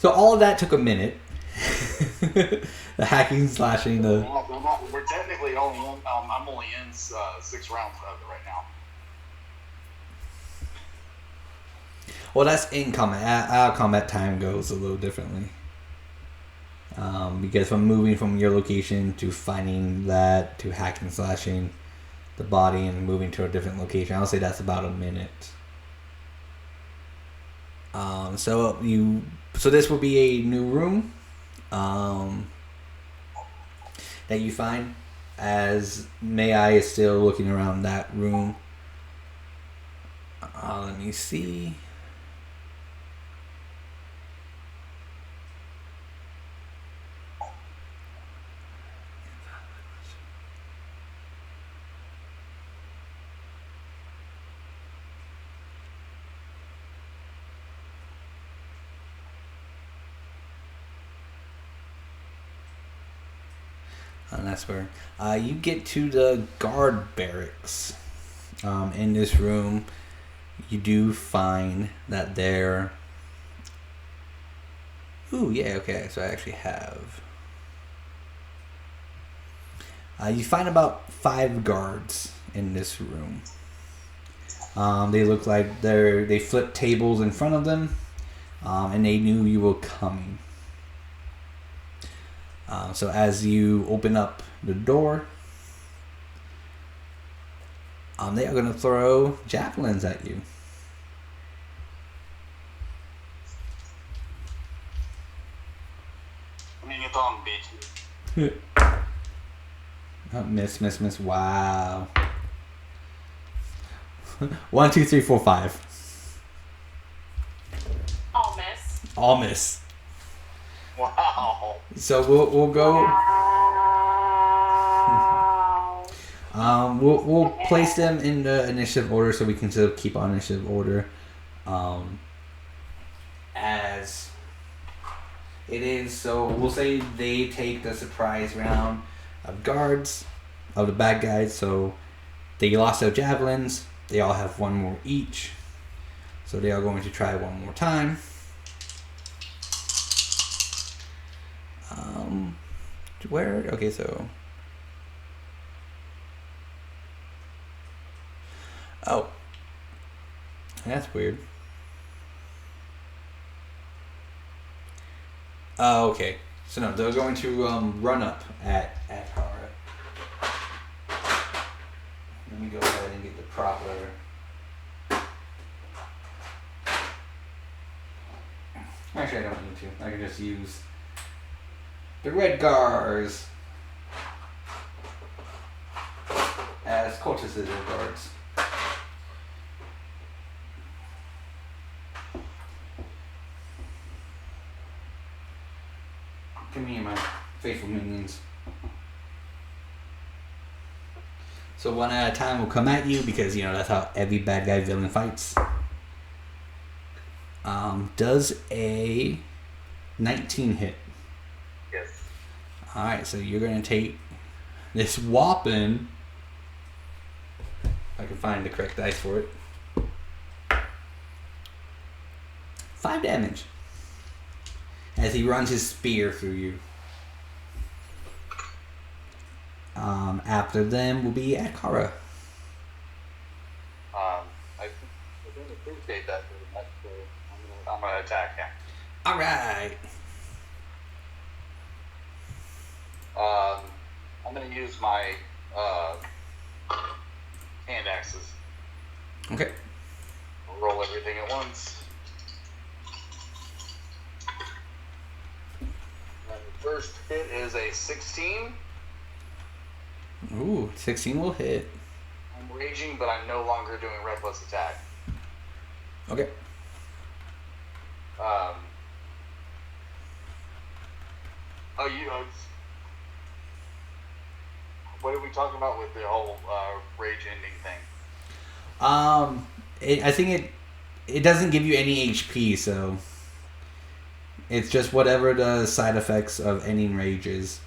all of that took a minute. The hacking, slashing, the. We're technically only in, I'm only in 6 rounds of it right now. Well, that's in combat. Out of combat time goes a little differently. Because from moving from your location to finding that to hacking, slashing the body and moving to a different location, I'll say that's about a minute. So this will be a new room that you find as May-Ighe is still looking around that room. Let me see. And that's where you get to the guard barracks. In this room, you do find that there. Ooh, yeah, okay. So I actually have. You find about 5 guards in this room. They look like they flip tables in front of them, and they knew you were coming. So as you open up the door, they are going to throw javelins at you. Bring it on, bitch. Miss. Wow. 1, 2, 3, 4, 5. All miss. All miss. Wow. So we'll go. Wow. We'll place them in the initiative order so we can still keep on initiative order. As it is, so we'll say they take the surprise round of guards of the bad guys. So they lost their javelins. They all have 1 more each. So they are going to try one more time. Where? Okay, so. Oh. That's weird. Oh, okay. So no, they're going to run up at Adkara. Let me go ahead and get the proper. Actually, I don't need to. I can just use the red guards as cultists as their guards. Come here, my faithful minions. So one at a time will come at you because, that's how every bad guy villain fights. Does a 19 hit? Yes. Alright, so you're going to take this whopping, if I can find the correct dice for it, 5 5 damage. As he runs his spear through you. After them will be Adkara. I don't appreciate that very much, so I'm gonna attack him. Alright. I'm gonna use my hand axes. Okay. I'll roll everything at once. And the first hit is a 16. Ooh, 16 will hit. I'm raging, but I'm no longer doing reckless attack. Okay. What are we talking about with the whole rage ending thing? I think it doesn't give you any HP, so it's just whatever the side effects of ending rage is.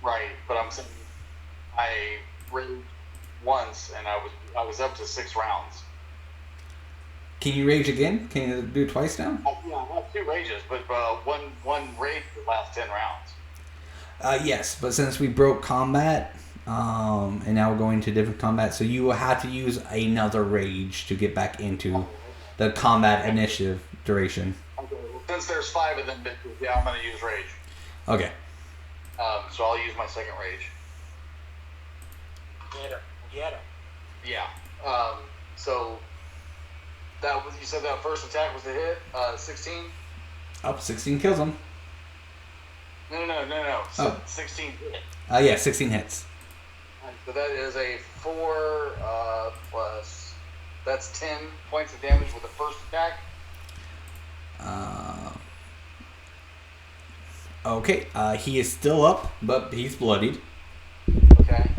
Right, but I'm saying I raged once, and I was up to 6 rounds. Can you rage again? Can you do it twice now? Yeah, I have 2 rages, but one rage would last 10 rounds. Yes, but since we broke combat, and now we're going to different combat, so you will have to use another rage to get back into the combat initiative duration. Okay, well, since there's 5 of them, yeah, I'm going to use rage. Okay. So I'll use my second rage. Get him. Yeah. So that was, you said that first attack was the hit, 16? Up 16 kills him. No. So Oh. 16 hit. Yeah, 16 hits. So that is a 4 plus. That's 10 points of damage with the first attack. Okay, he is still up, but he's bloodied. Okay.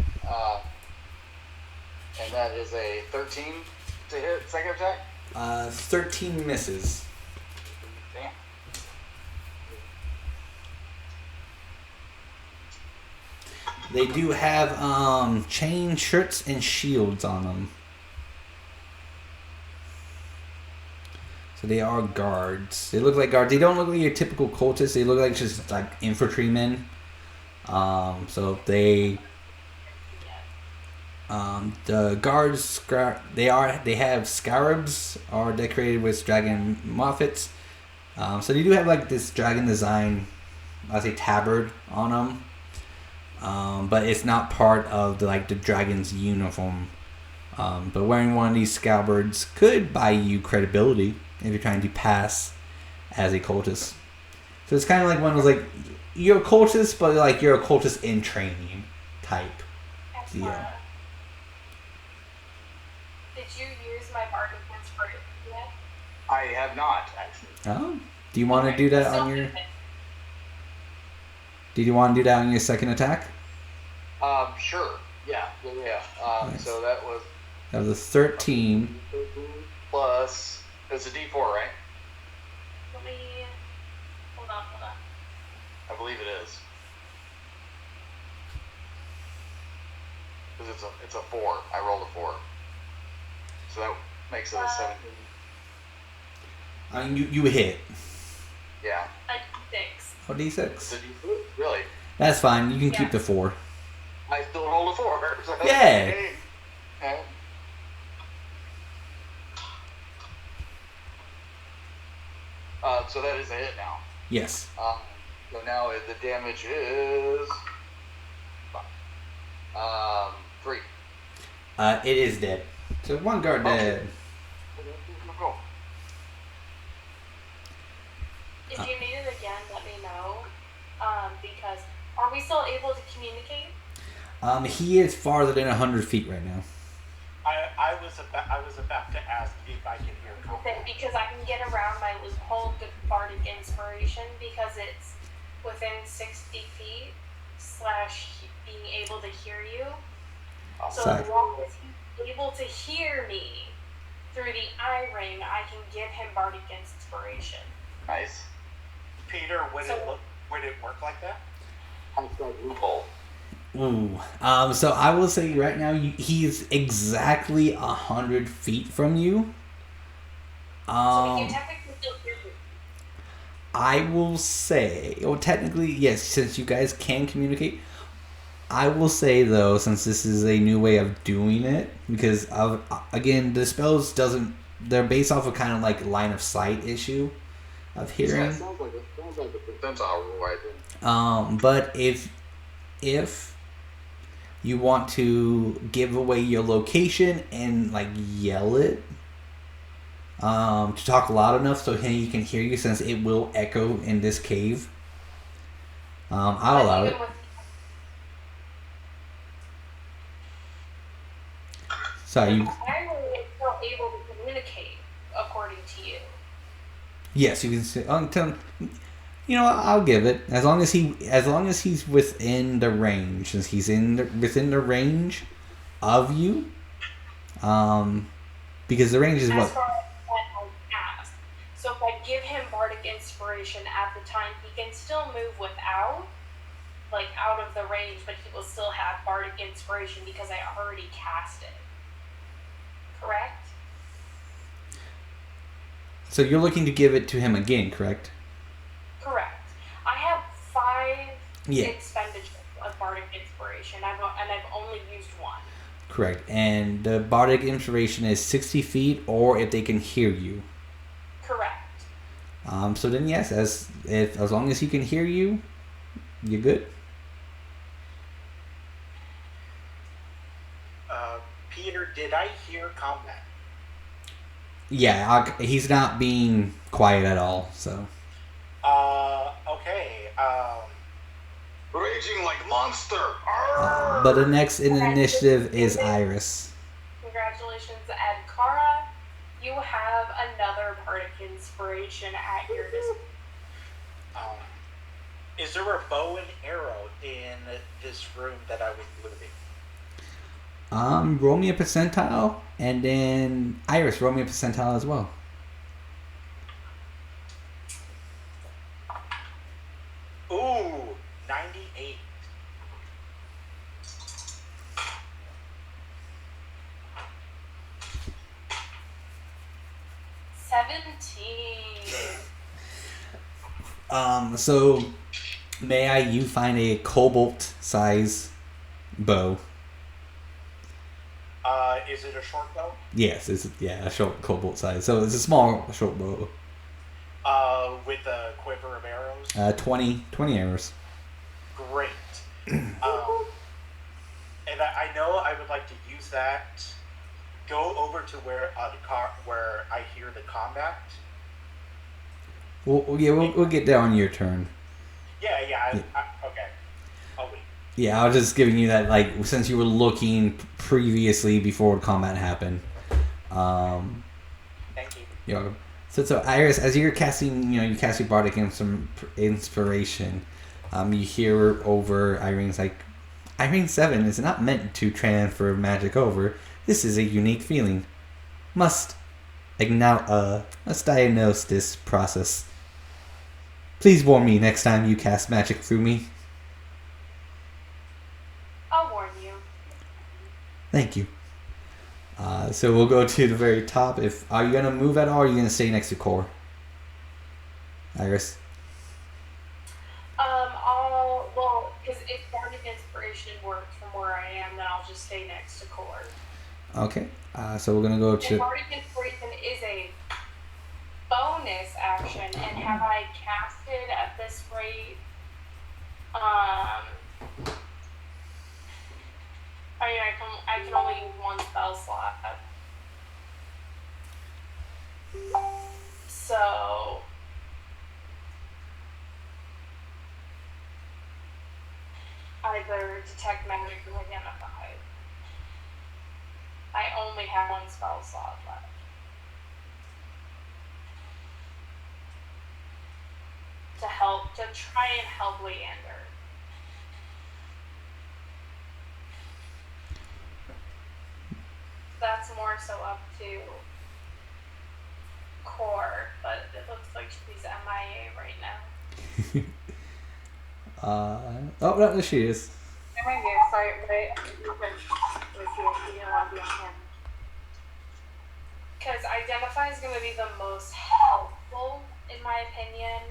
And that is a 13 to hit second attack. 13 misses. Damn. They do have chain shirts and shields on them. So they are guards. They look like guards. They don't look like your typical cultists. They look like just like infantrymen. So they, the guards, they have scarabs are decorated with dragon moffets. So they do have like this dragon design, I say tabard on them. But it's not part of the dragon's uniform. But wearing one of these scabbards could buy you credibility if you're trying to pass as a cultist. So it's kind of like one of those, like, you're a cultist, but like you're a cultist in training type deal. Did you use my bardic inspiration yet? I have not, actually. Oh, do you want to do that on your? Did you want to do that on your second attack? Sure. Yeah. Nice. So that was That was a 13. plus. It's a D4, right? Let me hold on. I believe it is. Because it's a 4. I rolled a 4. So that makes it a 17. I mean, you hit. Yeah. A D6. Oh, It's a D6. D4. Really? That's fine. You can keep the 4. I still rolled a 4. So Yeah. Okay. So that is a hit now. Yes. So now the damage is 3. It is dead. So one guard dead. Cool. If you need it again, let me know. Because are we still able to communicate? He is farther than 100 feet right now. I was about to ask if I can hear Because I can get around my loophole of bardic inspiration because it's within 60 feet / being able to hear you. So Sorry. as long as he's able to hear me through the eye ring, I can give him bardic inspiration. Nice. Peter, would it work like that? Loophole. Ooh. So I will say right now, he's exactly 100 feet from you. So he Um, can technically still hear you. I will say, well, technically, yes, since you guys can communicate. I will say though, since this is a new way of doing it, because of again, the spells doesn't. They're based off of kind of like line of sight issue of Yeah, hearing. sounds like a percentile rule right there. But if you want to give away your location and like yell it, to talk loud enough so he can hear you, since it will echo in this cave. I'll allow it. Sorry, you. I'm still able to communicate, according to you. Yes, you can say. You know, I'll give it as long as he's within the range, since he's within the range of you. Because the range is As what. far as what I cast. So if I give him bardic inspiration at the time, he can still move without, like out of the range, but he will still have bardic inspiration because I already cast it. Correct? So you're looking to give it to him again, correct? Correct. I have 5 Yeah. expenditures of bardic inspiration, and I've only used 1. Correct. And the bardic inspiration is 60 feet, or if they can hear you. Correct. So then yes, as long as he can hear you, you're good. Peter, did I hear combat? Yeah, he's not being quiet at all. So. Okay. Raging like monster. But the next in initiative is Iris. Congratulations, Adkara. You have another bardic inspiration at your disposal. Is there a bow and arrow in this room that I was living? Roll me a percentile, and then Iris, roll me a percentile as well. Ooh, 98. So you find a cobalt size bow. Is it a short bow? Yes, it's a short cobalt size. So it's a small short bow. With a quiver of arrows? 20 arrows. Great. And I know I would like to use that. Go over to where I hear the combat. We'll get there on your turn. Yeah. Okay. I'll wait. Yeah, I was just giving you that, like, since you were looking previously before combat happened. Thank you. You're welcome. So Iris, as you're casting, you cast your bardic inspiration. You hear over Irene's like, Irene 7 is not meant to transfer magic over. This is a unique feeling. Must diagnose this process. Please warn me next time you cast magic through me. I'll warn you. Thank you. So we'll go to the very top. Are you gonna move at all, or are you gonna stay next to Core? Iris? Because if bardic inspiration works from where I am, then I'll just stay next to Core. Okay. So we're gonna go And to. bardic inspiration is a bonus action, and have I casted at this rate? I can only use 1 spell slot. So either detect magic or identify. I only have 1 spell slot left. To try and help Leander. That's more so up to Core, but it looks like she's MIA right now. Oh, no, there she is. I'm right here. Sorry, but let me see if you don't want to be on camera. because identify is going to be the most helpful, in my opinion.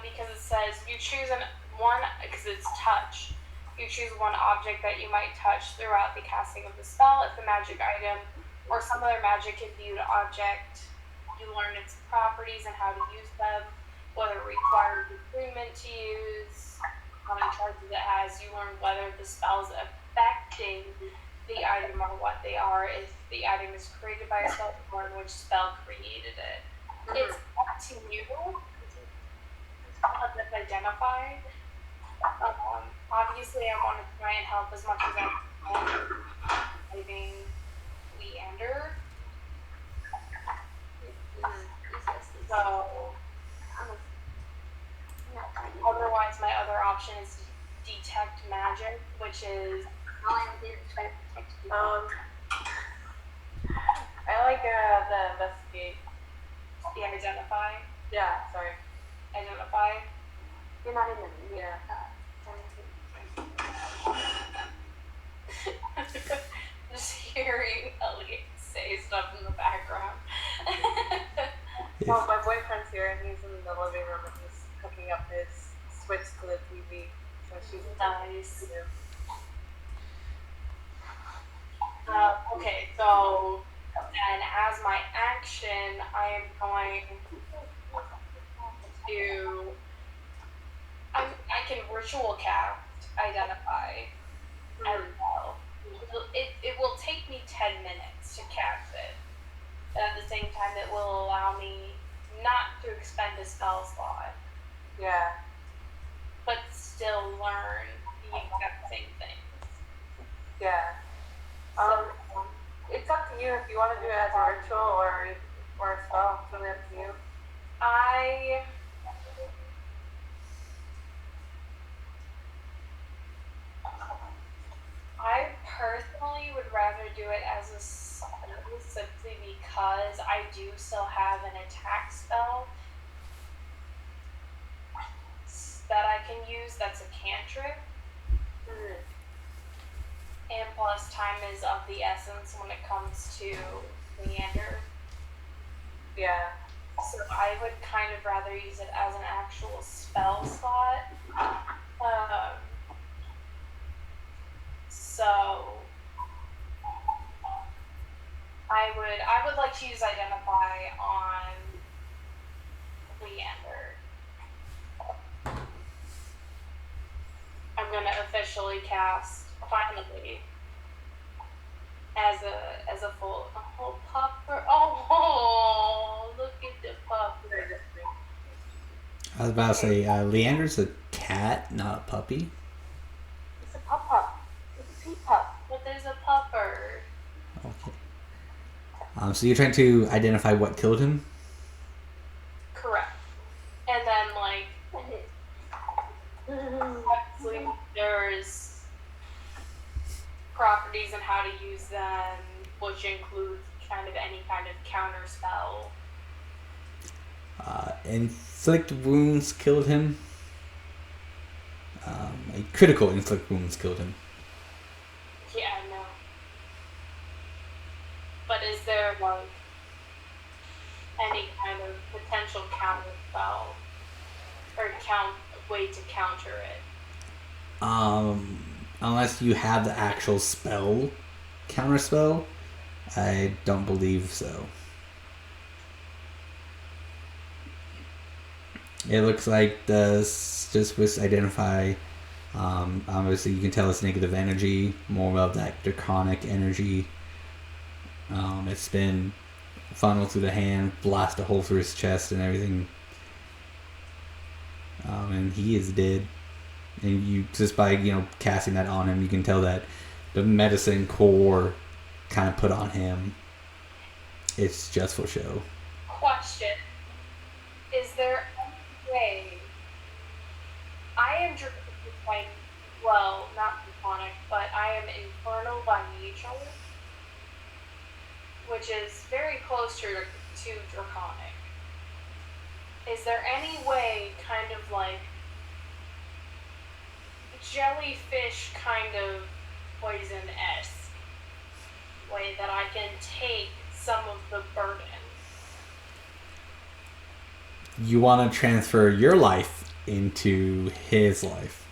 Because it says you choose because it's touch. You choose one object that you might touch throughout the casting of the spell. If the magic item or some other magic imbued object, you learn its properties and how to use them, whether it requires agreement to use, how many charges it has. You learn whether the spell's affecting the item or what they are. If the item is created by a spell, you learn which spell created it. It's up to you. That's identified. Obviously, I want to try and help as much as I can. Saving Leander. So, otherwise, my other option is detect magic, which is. I like the investigate. The identify. Yeah, sorry. Identify. You're not in the yeah. Just hearing Elliot say stuff in the background. Well, my boyfriend's here and he's in the living room and he's hooking up his switch to the TV. So she's Nice. Okay, so then as my action, I am going to. I can ritual cast identify as well. It will take me 10 minutes to cast it. And at the same time, it will allow me not to expend a spell slot, yeah. but still learn the exact same things. Yeah. It's up to you if you want to do it as a ritual or a spell. It's really up to you. I personally would rather do it as a spell simply because I do still have an attack spell that I can use that's a cantrip. And plus time is of the essence when it comes to Leander. Yeah. So I would kind of rather use it as an actual spell slot. So I would like to use identify on Leander. I'm gonna officially cast finally as a full pupper. Oh, look at the pupper. I was about to say, Leander's a cat, not a puppy. It's a pup. It's a pea pup. But there's a pupper. Okay. So you're trying to identify what killed him? Correct. And then, like, obviously there's properties and how to use them, which includes kind of any kind of counter spell. Inflict wounds killed him. A critical inflict wounds killed him. Yeah, no. But is there, like, any kind of potential counter spell or way to counter it? Unless you have the actual spell, counter spell, I don't believe so. It looks like just with identify, obviously you can tell it's negative energy, more of that draconic energy. It's been funneled through the hand, blast a hole through his chest and everything. And he is dead. And you just by casting that on him, you can tell that the medicine core kind of put on him. It's just for show. Question: is there any way I am draconic? Well, not draconic, but I am infernal by nature, which is very close to draconic. Is there any way, kind of like jellyfish kind of poison-esque way that I can take some of the burden. You want to transfer your life into his life.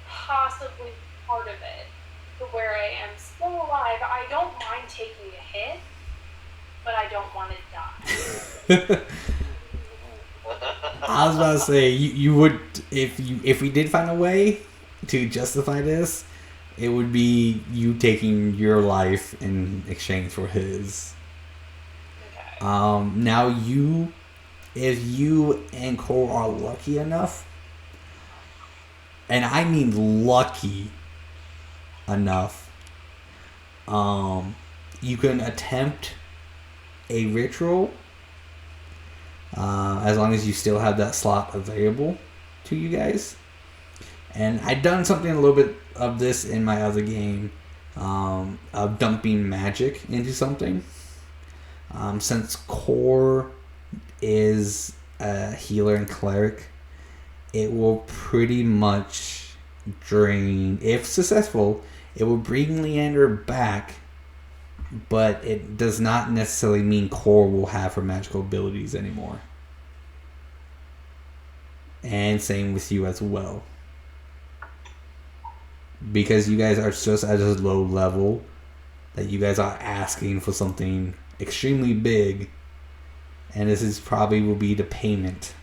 Possibly part of it, to where I am still alive. I don't mind taking a hit, but I don't want to die. I was about to say you would if we did find a way to justify this, it would be you taking your life in exchange for his. Okay. Now if you and Cole are lucky enough, and I mean lucky enough, you can attempt a ritual as long as you still have that slot available to you guys. And I've done something a little bit of this in my other game, of dumping magic into something. Since Core is a healer and cleric, it will pretty much drain, if successful, it will bring Leander back, but it does not necessarily mean Core will have her magical abilities anymore. And same with you as well. Because you guys are just at a low level that you guys are asking for something extremely big, and this is probably will be the payment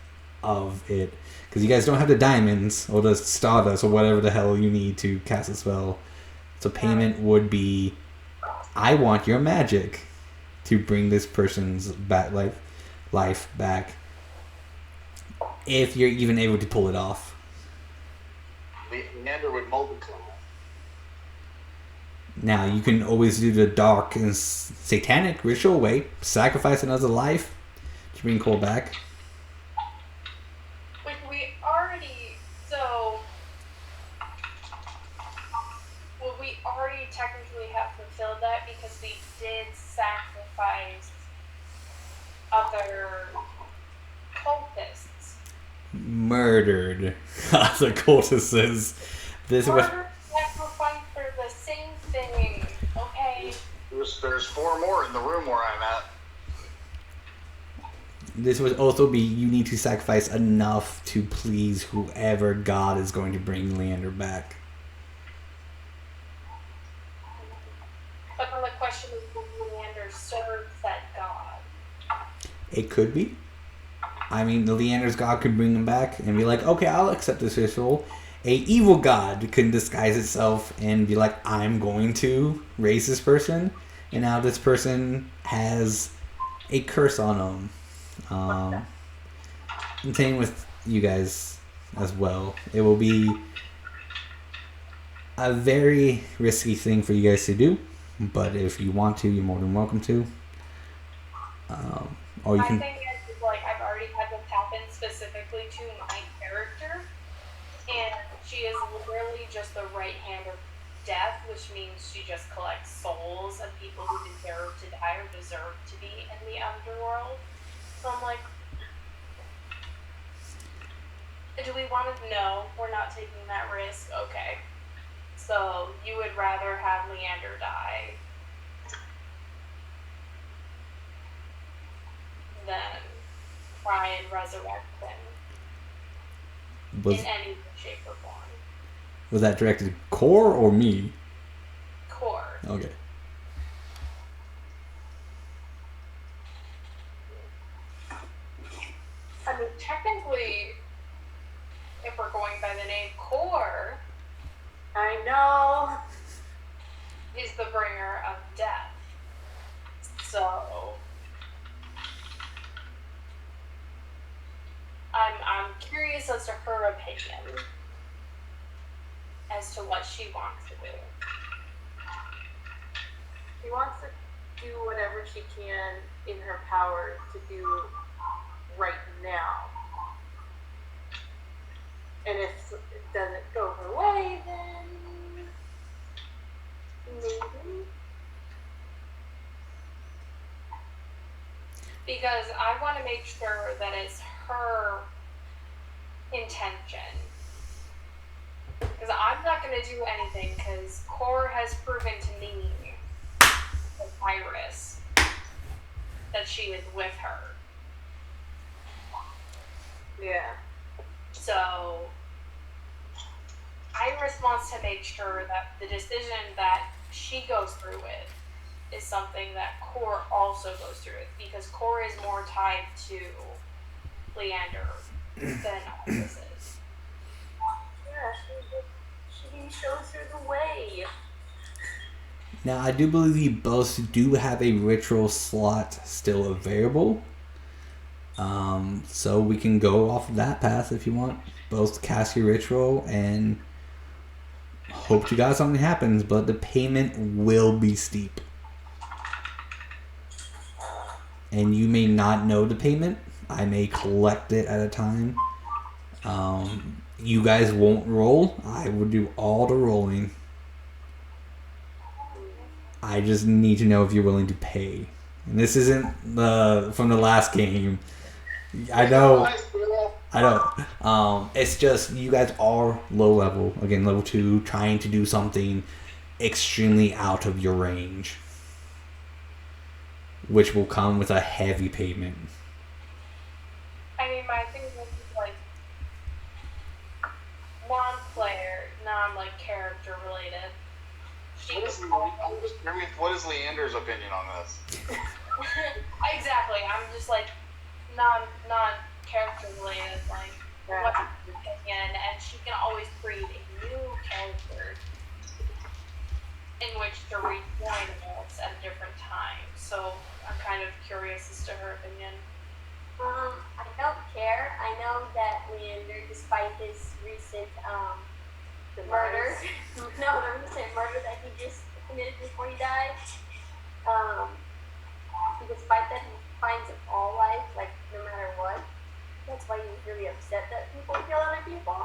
of it. Because you guys don't have the diamonds or the stardust or whatever the hell you need to cast a spell. So payment would be, I want your magic to bring this person's life back. If you're even able to pull it off. Leander would multiply. Now, you can always do the dark and satanic ritual way, sacrifice another life to bring Cole back. Which we already, so, well, we already technically have fulfilled that because we did sacrifice other cultists. Murdered other cultists. This was. Sacrifice for the same thing, okay? There's 4 more in the room where I'm at. This would also be, you need to sacrifice enough to please whoever God is going to bring Leander back. But then the question is, will Leander serve that God? It could be. I mean, the Leander's God could bring him back and be like, okay, I'll accept this ritual. A evil God can disguise itself and be like, I'm going to raise this person, and now this person has a curse on them. And same with you guys as well. It will be a very risky thing for you guys to do, but if you want to, you're more than welcome to. Or you My can. thing is, like, I've already had this happen specifically to my character, and she is literally just the right hand of death, which means she just collects souls of people who deserve to die or deserve to be in the underworld. So I'm like, do we want to? No, we're not taking that risk. Okay. So you would rather have Leander die than try and resurrect him in any shape or form. Was that directed to Core or me? Core. Okay. I mean, technically, if we're going by the name Core, I know, is the bringer of death. So, I'm curious as to her opinion as to what she wants to do. She wants to do whatever she can in her power to do right now. And if it doesn't go her way, then maybe. Because I want to make sure that it's her intention Because I'm not going to do anything, because Core has proven to me, with Iris, that she was with her. Yeah. So, Iris wants to make sure that the decision that she goes through with is something that Core also goes through with, because Core is more tied to Leander than Iris is. Yeah, she shows her the way. Now, I do believe you both do have a ritual slot still available. So we can go off of that path if you want. Both cast your ritual and hope to God something happens, but the payment will be steep. And you may not know the payment. I may collect it at a time. You guys won't roll. I will do all the rolling. I just need to know if you're willing to pay. And this isn't from the last game. I know. It's just you guys are low level. Again, level 2, trying to do something extremely out of your range, which will come with a heavy payment. I mean, my thing is like non-player, non-like character related. What is Leander's opinion on this? Exactly. I'm just like non-character related, like what's her opinion, and she can always create a new character in which to rejoin us at a different time. So I'm kind of curious as to her opinion. I don't care. I know that Leander, despite his recent murder, the recent murder that he just committed before he died, despite that, he finds all life, like, no matter what. That's why he's really upset that people kill other people.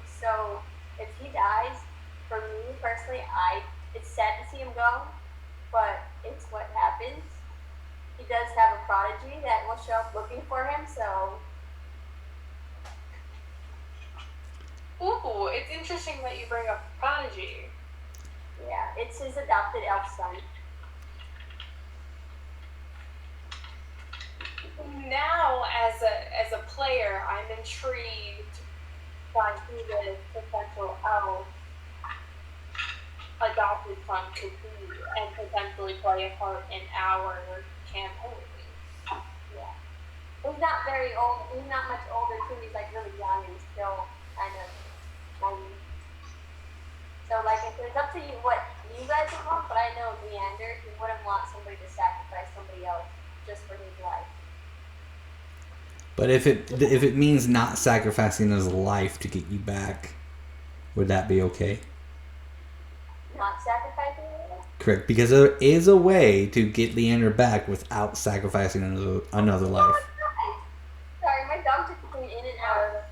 So if he dies, for me personally, it's sad to see him go, but it's what happens. He does have a prodigy that will show up looking for him, so... Ooh, it's interesting that you bring up prodigy. Yeah, it's his adopted elf son. Now, as a player, I'm intrigued by who the potential elf adopted son could be, and potentially play a part in our campaign. Yeah. He's not very old. He's not much older, too. He's, like, really young and still kind of naive. So, like, it's up to you what you guys would want, but I know Leander, he wouldn't want somebody to sacrifice somebody else just for his life. But if it means not sacrificing his life to get you back, would that be okay? Not sacrificing him? Correct, because there is a way to get Leander back without sacrificing another life. Sorry, my dog took me in and out.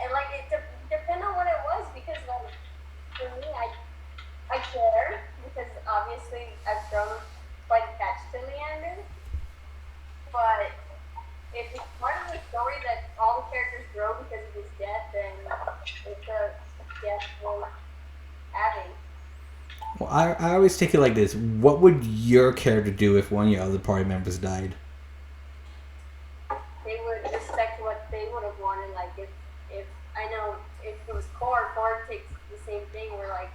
And like it depends on what it was, because like for me, I care because obviously I've grown quite attached to Leander. But if it's part of the story that all the characters grow because of his death, then it's a death worth having. Well, I always take it like this. What would your character do if one of your other party members died? They would respect what they would have wanted. Like if I know if it was Core takes the same thing. Where like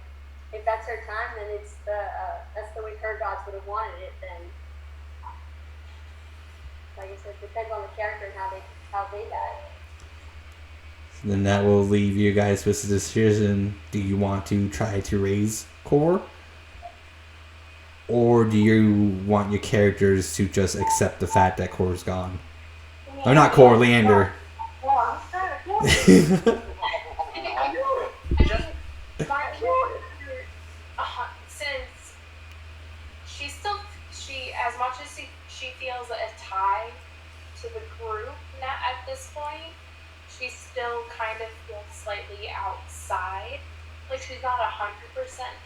if that's her time, then it's that's the way her gods would have wanted it. Then, like I said, it depends on the character and how they die. Then that will leave you guys with the decision. Do you want to try to raise Core? Or do you want your characters to just accept the fact that Core's gone? Or not Core, Leander. Since she as much as she feels a tie to the group now at this point, she still kind of feels slightly outside. Like she's not 100%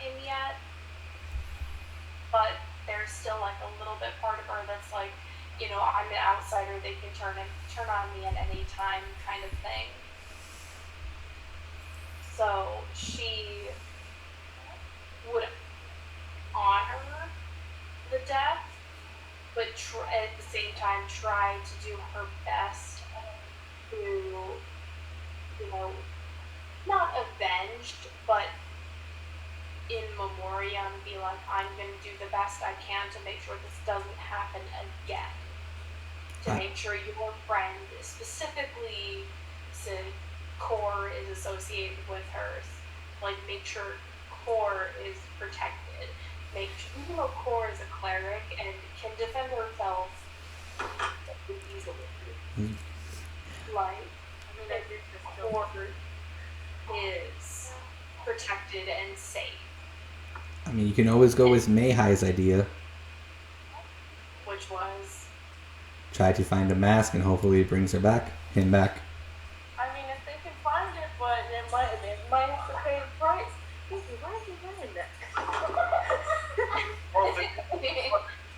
in yet, but there's still like a little bit part of her that's like, I'm an outsider, they can turn on me at any time kind of thing. So she would honor the death, but at the same time try to do her best to, not avenged, but in memoriam be like, I'm going to do the best I can to make sure this doesn't happen again. To make sure your friend, specifically since Core is associated with her, like make sure Core is protected. Make sure, even though Core is a cleric and can defend herself easily, like Core is protected and safe. I mean, you can always go with May-Ighe's idea. Which was? Try to find a mask and hopefully it brings him back. I mean, if they can find it, but it might have to pay the price. Why is he doing that? Well,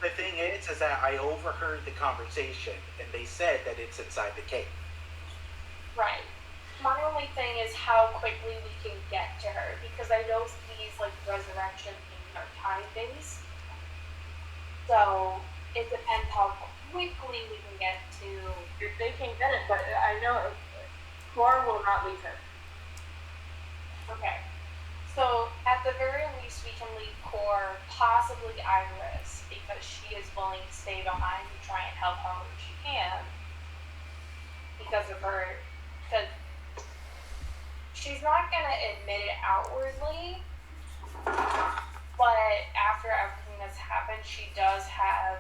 the thing is that I overheard the conversation, and they said that it's inside the cave. Right. My only thing is how quickly we can get to her, because I know these resurrection things are time-based. So it depends how quickly we can get to. If they can get it, but I know Core will not leave her. Okay. So at the very least, we can leave Core, possibly Iris, because she is willing to stay behind and try and help however she can. Because she's not going to admit it outwardly, but after everything that's happened, she does have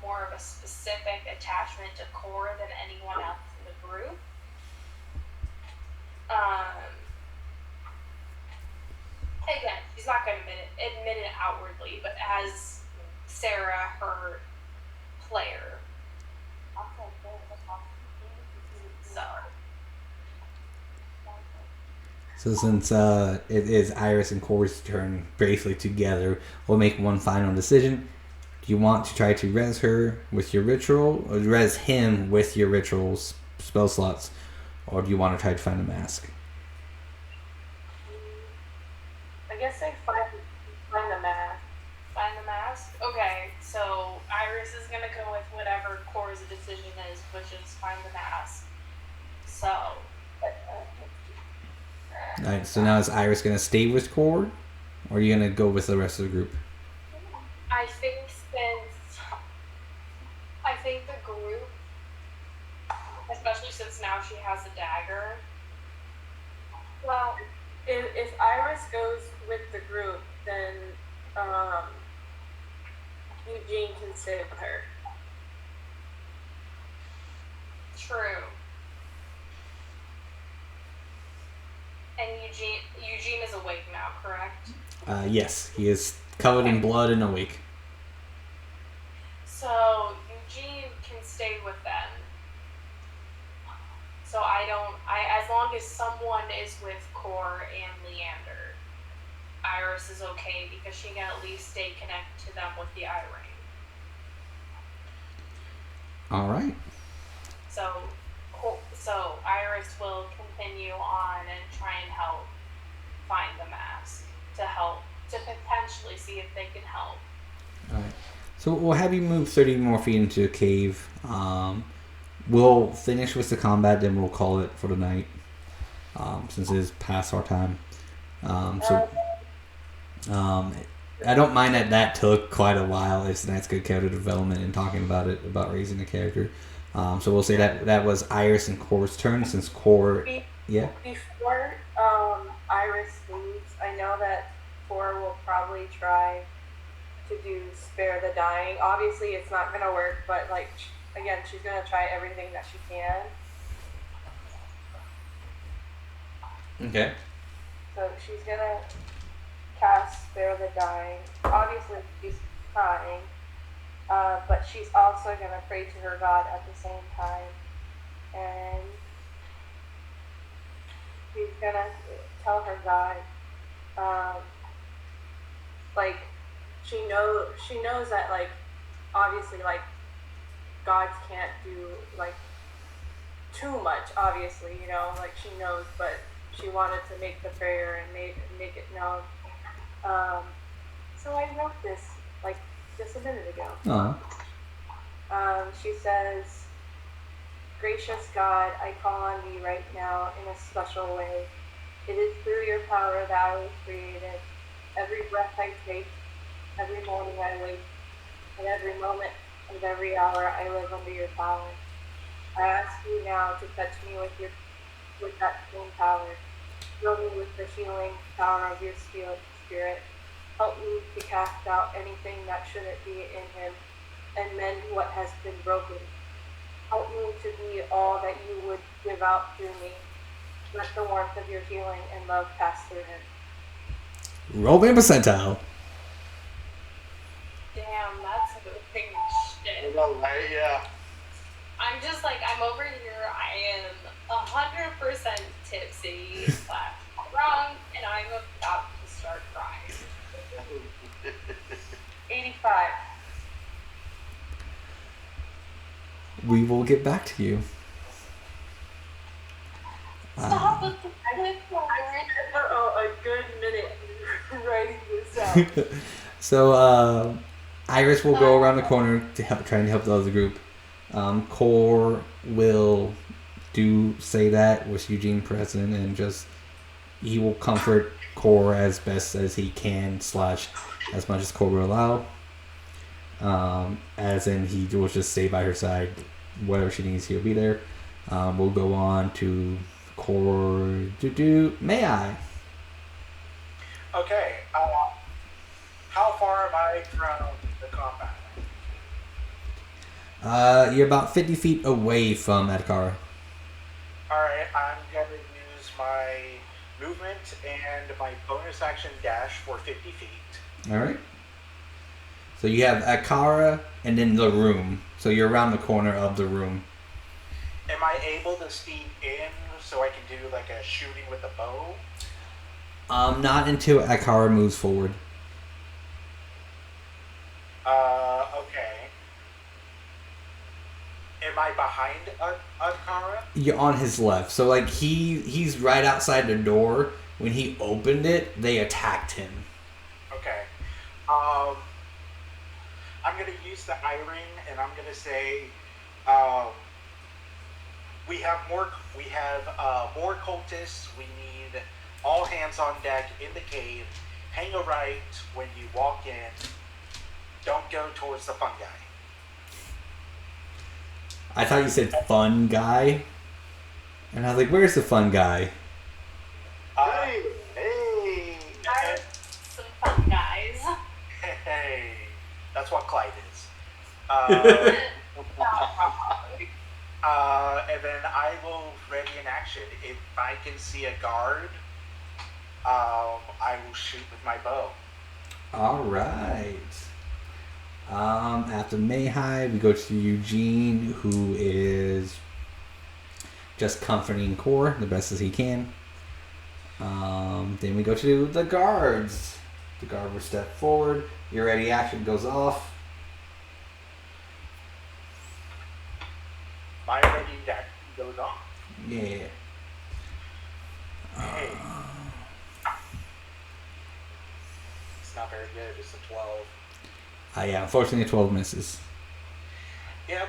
more of a specific attachment to Core than anyone else in the group. Again, she's not going to admit it outwardly, but as Sarah, her player. So since it is Iris and Core's turn briefly together, we'll make one final decision. Do you want to try to res her with your ritual, or res him with your ritual spell slots, or do you want to try to find a mask? I guess I find the mask. Find the mask? Okay, so Iris is going to go with whatever Core's decision is, which is find the mask. So... Alright, so now is Iris going to stay with Core, or are you going to go with the rest of the group? I think the group, especially since now she has a dagger. Well, if Iris goes with the group, then Eugene can stay with her. True. And Eugene is awake now, correct? Yes, he is covered in blood and awake. So Eugene can stay with them. So as long as someone is with Core and Leander, Iris is okay because she can at least stay connected to them with the eye ring. Alright. So Iris will continue on and try and help find the mask to potentially see if they can help. Alright. So we'll have you move 30 more feet into a cave. We'll finish with the combat, then we'll call it for the night. Since it is past our time. I don't mind that took quite a while. It's nice good character development and talking about raising the character. So we'll say that was Iris and Core's turn, since Core... Yeah? Before Iris leaves, I know that Core will probably try to do Spare the Dying. Obviously, it's not going to work, but, again, she's going to try everything that she can. Okay. So she's going to cast Spare the Dying. Obviously, she's crying. But she's also going to pray to her God at the same time. And she's going to tell her God, she knows that, obviously, gods can't do like too much, obviously, like she knows, but she wanted to make the prayer and make it known. So I wrote this like just a minute ago. She says, "Gracious God, I call on thee right now in a special way. It is through your power that I was created. Every breath I take, every morning I wake, and every moment of every hour I live under your power. I ask you now to touch me with that same power. Fill me with the healing power of your spirit. Help me to cast out anything that shouldn't be in him and mend what has been broken. Help me to be all that you would give out through me. Let the warmth of your healing and love pass through him." Roll me a percentile. Damn, that's a good thing shit. Right, yeah. I'm just like, I'm over here, I am 100% tipsy / drunk, and I'm about to start crying. 85. We will get back to you. Stop with the A good minute writing this out. So Iris will go around the corner to trying to help the other group. Core will say that with Eugene present, and just he will comfort Core as best as he can / as much as Core will allow. As in, he will just stay by her side. Whatever she needs, he'll be there. We'll go on to Core. May I? Okay. How far am I from the combat? You're about 50 feet away from Adkara. Alright, I'm going to use my movement and my bonus action dash for 50 feet. Alright. So you have Adkara and then the room. So you're around the corner of the room. Am I able to speed in so I can do like a shooting with a bow? Not until Adkara moves forward. Okay. Am I behind Adkara? You're on his left. So like he's right outside the door. When he opened it, they attacked him. Okay. I'm going to use the eye-ring, and I'm going to say, we have more cultists. We need all hands on deck in the cave. Hang a right when you walk in. Don't go towards the fun guy. I thought you said fun guy. And I was like, where's the fun guy? Hey! some fun guys. Hey! That's what Clyde is. And then I will ready an action. If I can see a guard, I will shoot with my bow. All right. After May-Ighe, we go to Eugene, who is just comforting Core the best as he can. Then we go to the guards. The guard will step forward. Your ready action goes off. My ready action goes on. Yeah. It's not very good. It's a 12. Yeah, unfortunately, a 12 misses. Yep.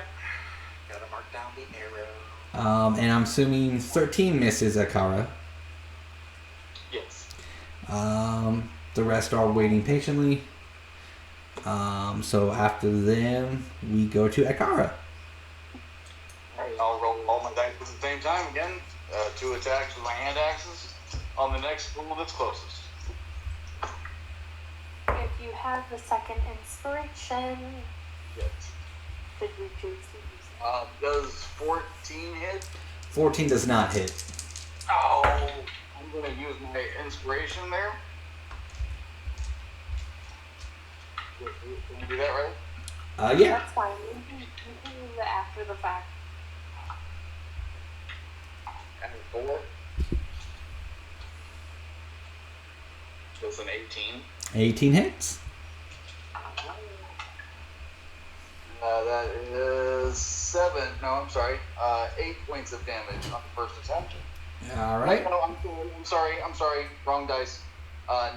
Gotta mark down the arrow. And I'm assuming 13 misses Adkara. Yes. The rest are waiting patiently. So after them, we go to Adkara. Alright, I'll roll all my dice at the same time again. 2 attacks with my hand axes on the next pool that's closest. If you have the second inspiration, Yes. should you choose to use it? Does 14 hit? 14 does not hit. Oh! I'm going to use my inspiration there. Can you do that right? Yeah. That's fine. You can use it after the fact. And 4. That's an 18. 18 hits. That is does 8 points of damage on the first attack. All right. No, I'm sorry. Wrong dice.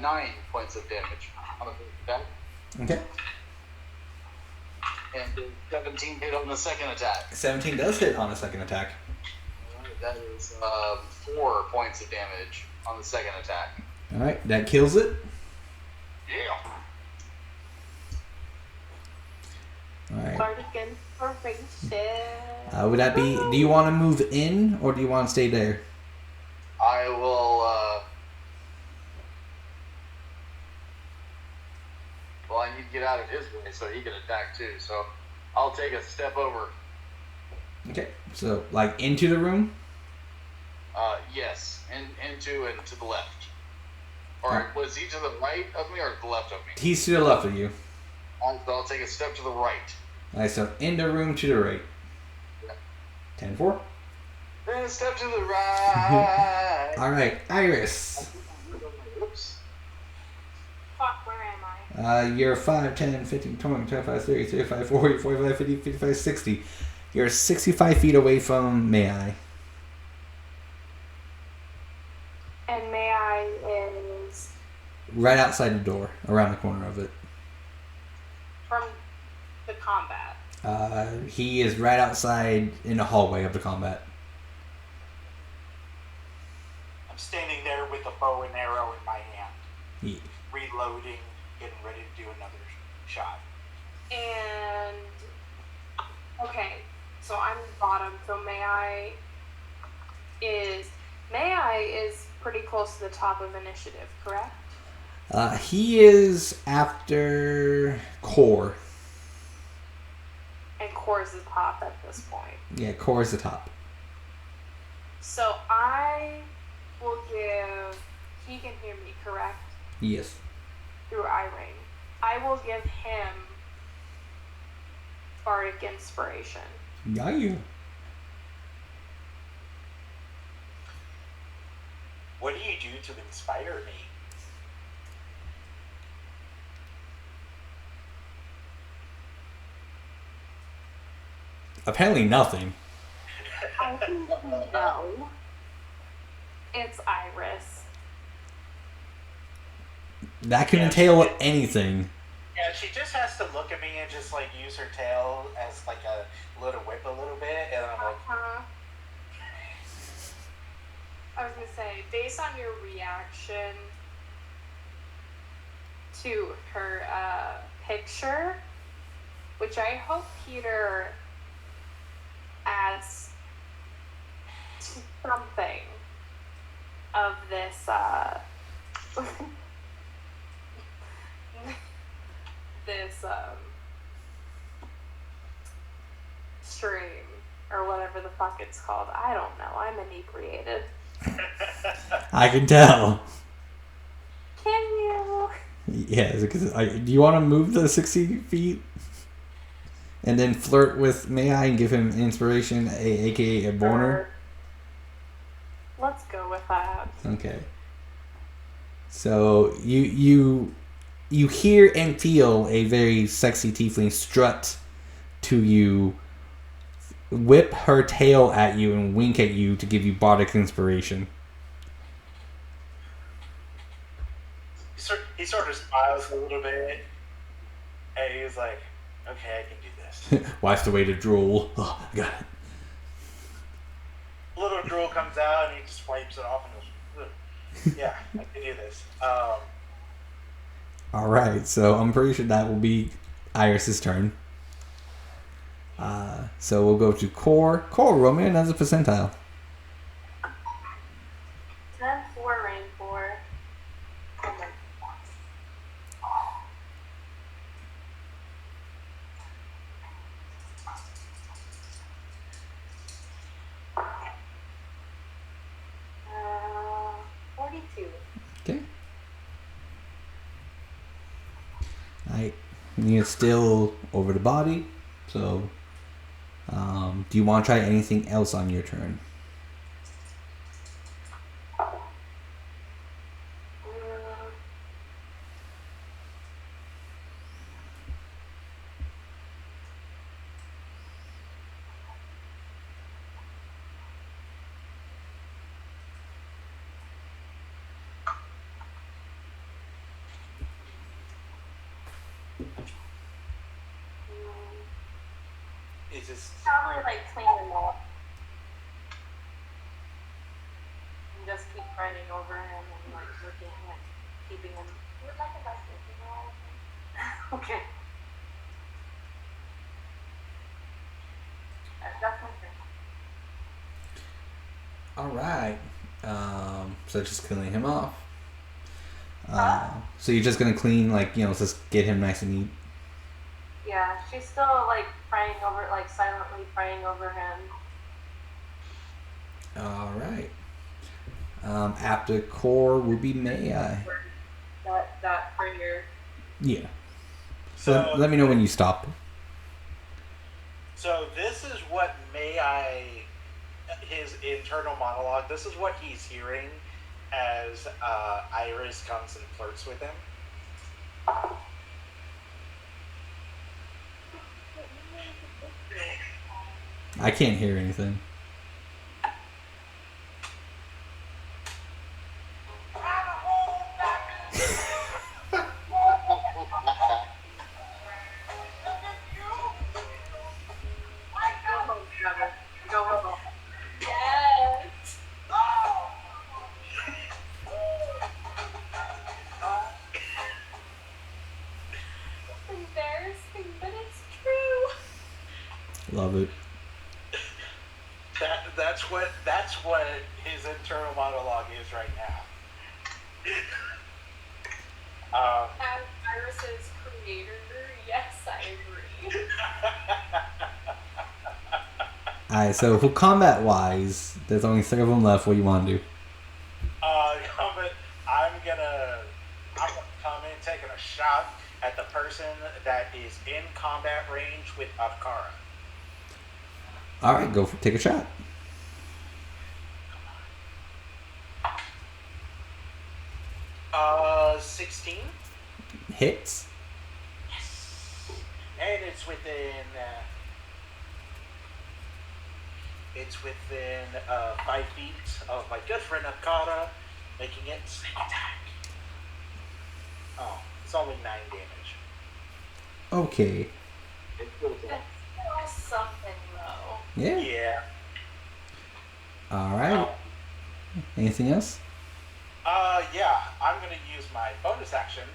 9 points of damage on the first attack. Okay. And 17 hit on the second attack. 17 does hit on the second attack. That is 4 points of damage on the second attack. All right, that kills it. Yeah. All right. Bardic inspiration. Would that be? Do you want to move in or do you want to stay there? I will. Well, I need to get out of his way so he can attack too. So I'll take a step over. Okay. So like into the room. Yes, into and to the left. Or was he to the right of me or to the left of me? He's to the left of you. I'll take a step to the right. All right. So in the room to the right. Yeah. 10-4. Then a step to the right. All right, Iris. Oops. Fuck, where am I? You're 5, 10, 15, 20, 25, 30, 35, 40, 45, 50, 55, 60. You're 65 feet away from May-Ighe. And May-Ighe is Right outside the door, around the corner of it. from the combat. He is right outside in the hallway of the combat. I'm standing there with a bow and arrow in my hand, Yeah. reloading, getting ready to do another shot. And okay, so I'm bottom. So May-Ighe is pretty close to the top of initiative, correct? He is after Core. And Core is the top at this point. Yeah, Core is the top. So I will give. He can hear me, correct? Yes. Through iRing. I will give him Bardic Inspiration. Yeah, you. What do you do to inspire me? Apparently nothing. I think that we know. It's Iris. That can entail anything. Yeah, she just has to look at me and just like use her tail as like a little whip a little bit, and I'm like, I was gonna say, based on your reaction to her picture, which I hope Peter adds to something of this this stream or whatever the fuck it's called. I don't know. I'm inebriated. I can tell. Can you? Yeah, because do you want to move the 60 feet? And then flirt with May-Ighe and give him inspiration, aka a boner? Let's go with that. Okay. So you hear and feel a very sexy tiefling strut to you, whip her tail at you, and wink at you to give you bardic inspiration. he sort of smiles a little bit, and he's like, okay, I can do this. Wipes the way to drool. Oh, I got it. A little drool comes out, and he just wipes it off and goes, ugh. Yeah, I can do this. Alright, so I'm pretty sure that will be Iris' turn. So we'll go to Core. Core, roll me another percentile. 10-4 rank 4. Uh, 42. Okay. Alright. You're still over the body. So, do you want to try anything else on your turn? Is this Probably like clean them off. And just keep writing over him and like looking like keeping him. You would like a basket, you know? Okay. That's my turn. All right. So just cleaning him off. So you're just gonna clean, like, just get him nice and neat. Yeah, she's still like praying over, like silently praying over him. All right. After core would be May-Ighe. That prayer. Yeah. So let me know when you stop. So this is what his internal monologue, this is what he's hearing as Iris comes and flirts with him. I can't hear anything. Go home. Yes. It's embarrassing, but it's true. Love it. That's what his internal monologue is right now. As Iris's creator, yes, I agree. Alright, so for combat wise, there's only 3 of them left. What do you want to do? But I'm gonna come in taking a shot at the person that is in combat range with Adkara. Alright, take a shot. 16. Hits. Yes. And it's within 5 feet of my good friend Adkara, making it sneak attack. Oh, it's only 9 damage. Okay. It's still something, though. Yeah. Yeah. Alright. Anything else? Yeah, I'm gonna use my bonus action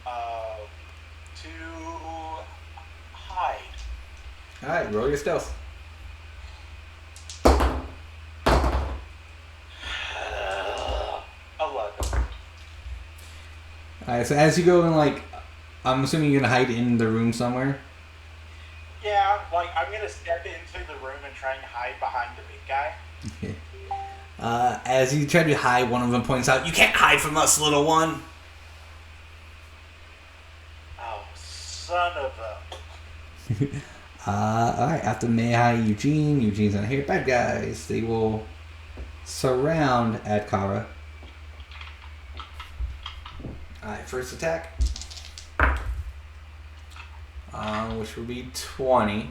to hide. Alright, roll your stealth. 11. Alright, so as you go in, I'm assuming you're gonna hide in the room somewhere? Yeah, I'm gonna step into the room and try and hide behind the big guy. Okay. As you try to hide, one of them points out, "You can't hide from us, little one." Oh, son of a... Alright, after May-Ighe, Eugene's not here. Bad guys. They will surround Adkara. Alright, first attack. Which will be 20.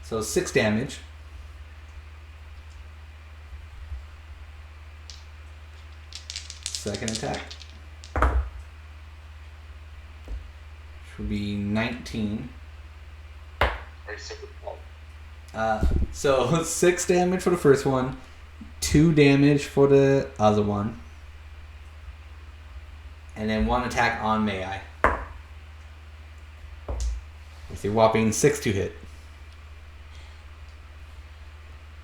So 6 damage. Second attack. Which will be 19. Very super cool. So 6 damage for the first one, 2 damage for the other one, and then 1 attack on May-Ighe. It's a whopping 6 to hit.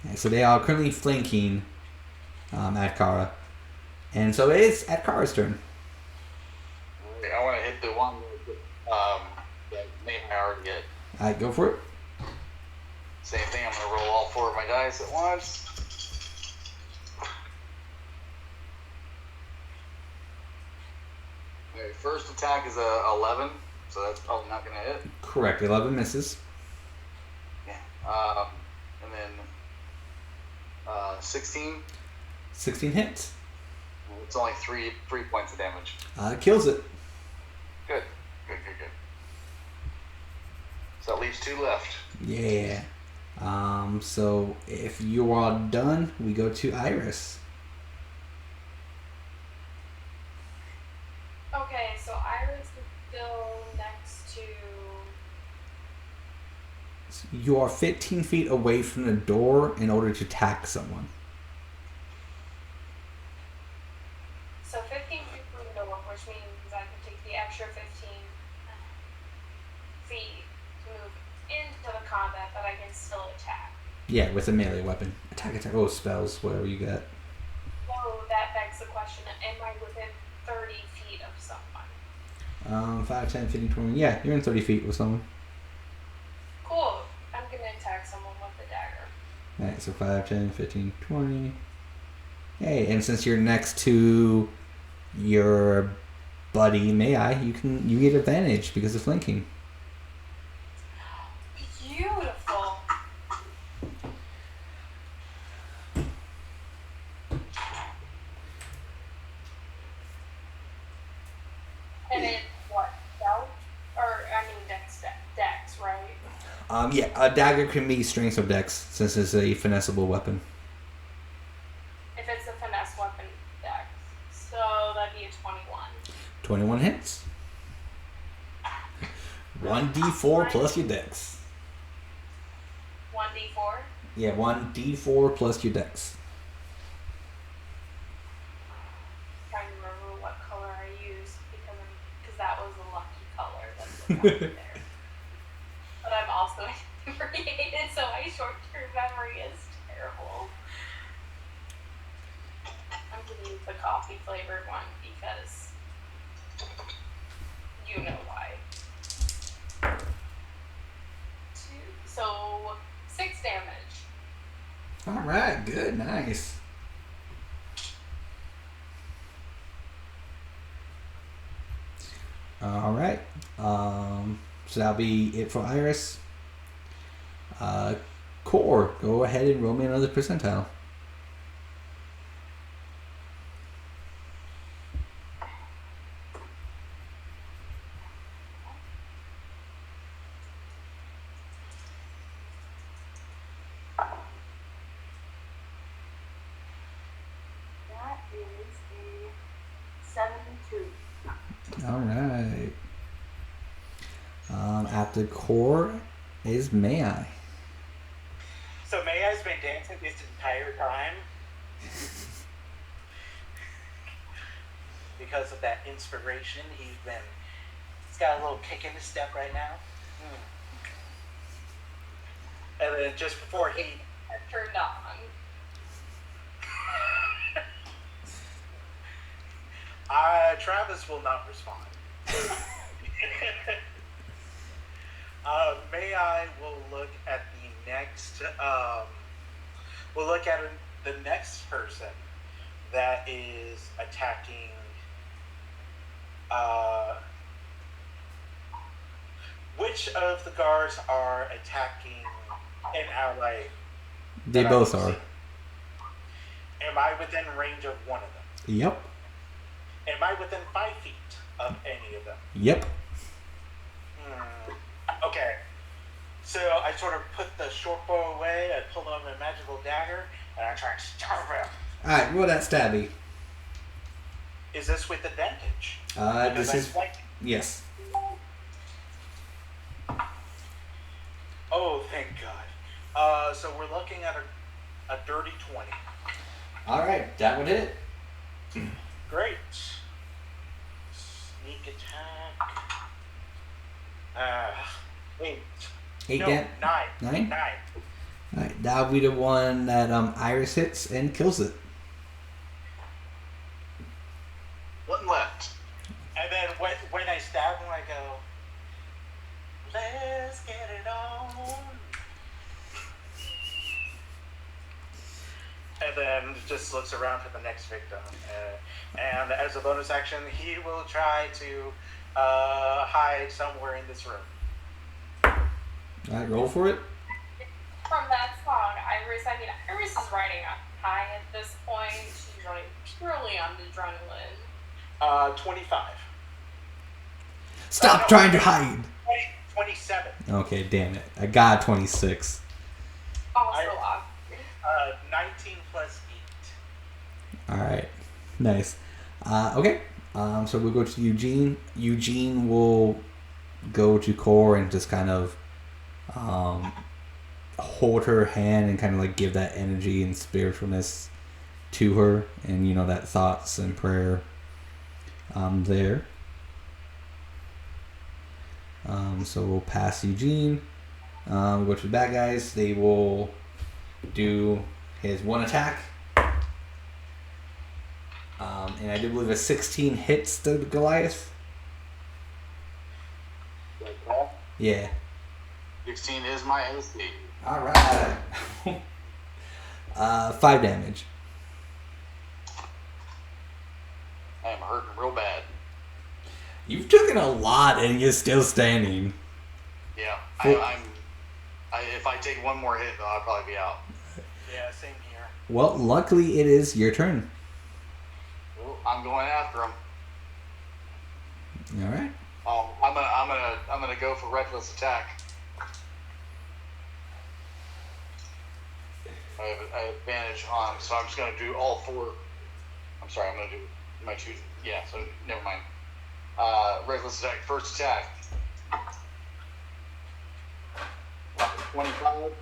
Okay, so they are currently flanking Adkara. And so it is Adkara's turn. I want to hit the one that May-Ighe already hit. Alright, go for it. Same thing, I'm going to roll all 4 of my dice at once. Okay, first attack is a 11, so that's probably not going to hit. Correct, 11 misses. Yeah. And then 16. 16 hits. It's only 3 points of damage. Kills it. Good. So that leaves 2 left. Yeah. So if you are done, we go to Iris. Okay, so so Iris is still next to. You are 15 feet away from the door in order to attack someone. So 15 feet from the door, which means I can take the extra 15 feet to move into the combat, but I can still attack. Yeah, with a melee weapon. Attack. Oh, spells, whatever you got. So that begs the question, am I within 30 feet of someone? 5, 10, 15, 20. Yeah, you're in 30 feet with someone. Cool. I'm going to attack someone with a dagger. Alright, so 5, 10, 15, 20. Hey, and since you're next to your buddy May-Ighe, you get advantage because of flanking. Beautiful. And it's what? Stealth? Or, I mean, dex, right? Yeah, a dagger can be strength or dex since it's a finessable weapon. If it's a finesse weapon, dex. So that'd be a 21. 21 hits. 1d4 plus your dex. 1d4? Yeah, 1d4 plus your dex. Trying to remember what color I used because that was a lucky color. That's what's out there. But I'm also inebriated, so my short-term memory is terrible. I'm gonna use the coffee flavored one because you know why. 2, so 6 damage. Alright, good, nice. Alright. So that'll be it for Iris. Core, go ahead and roll me another percentile. That is a 72. Alright. At the core is May-Ighe. So May-Ighe's been dancing this entire time because of that inspiration. He's got a little kick in his step right now. And then just before he Turned on. Travis will not respond. May-Ighe will look at the next. We'll look at the next person that is attacking. Which of the guards are attacking an ally? They both are. Am I within range of one of them? Yep. Am I within 5 feet of any of them? Yep. Okay. So I sort of put the short bow away, I pull out my magical dagger, and I try and stab him. Alright, roll that stabby. Is this with advantage? This is... Yes. Oh, thank God. So we're looking at a dirty 20. Alright, that would hit. Great. Sneak attack. 8. 8 No, damage. 9. 9? Alright, that'll be the one that Iris hits and kills it. One left. And then when I stab him, I go, let's get it on. And then just looks around for the next victim. And as a bonus action, he will try to hide somewhere in this room. Alright, roll for it. From that song, Iris is riding high at this point. She's running purely on adrenaline. 25. Stop trying to hide! 27. Okay, damn it. I got 26. Also off. 19 plus 8. Alright. Nice. Okay. So we'll go to Eugene. Eugene will go to Core and just kind of hold her hand and kind of like give that energy and spiritualness to her, and you know, that thoughts and prayer there. So we'll pass Eugene. We'll go to the bad guys. They will do his one attack. And I do believe a 16 hits the Goliath. Yeah. 16 is my AC. Alright. 5 damage. I am hurting real bad. You've taken a lot and you're still standing. Yeah, Cool. if I take one more hit, then I'll probably be out. Yeah, same here. Well, luckily it is your turn. Well, I'm going after him. Alright. I'm gonna go for reckless attack. I have advantage on, so I'm just gonna do all 4. I'm sorry, I'm gonna do my 2. Yeah, so never mind. Reckless attack, first attack. 25.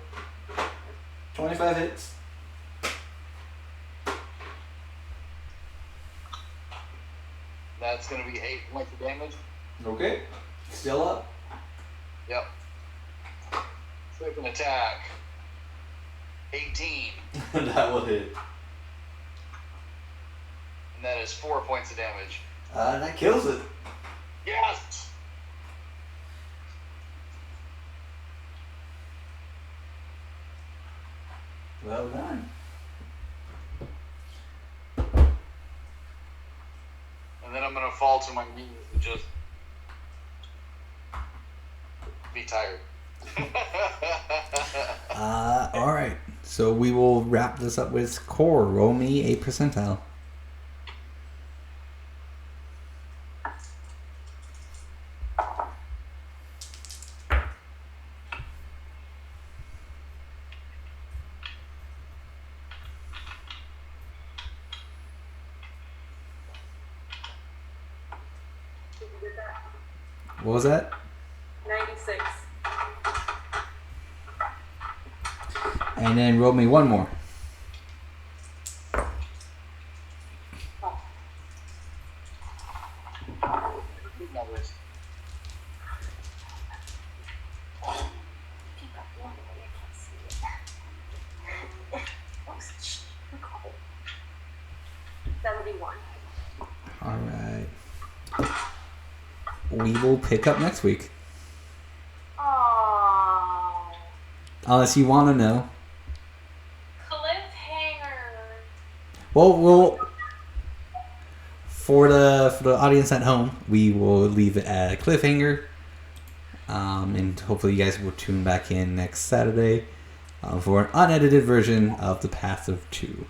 25 hits. That's gonna be 8 points of damage. Okay. Still up. Yep. Second attack. 18. That will hit. And that is 4 points of damage. That kills it. Yes! Well done. And then I'm gonna fall to my knees and just be tired. Alright. So we will wrap this up with Core. Roll me a percentile. What was that? 96. And then roll me one more. Alright. We will pick up next week. Aww. Unless you want to know. Cliffhanger. Well, for the audience at home, we will leave it at a cliffhanger. And hopefully you guys will tune back in next Saturday for an unedited version of The Path of Two.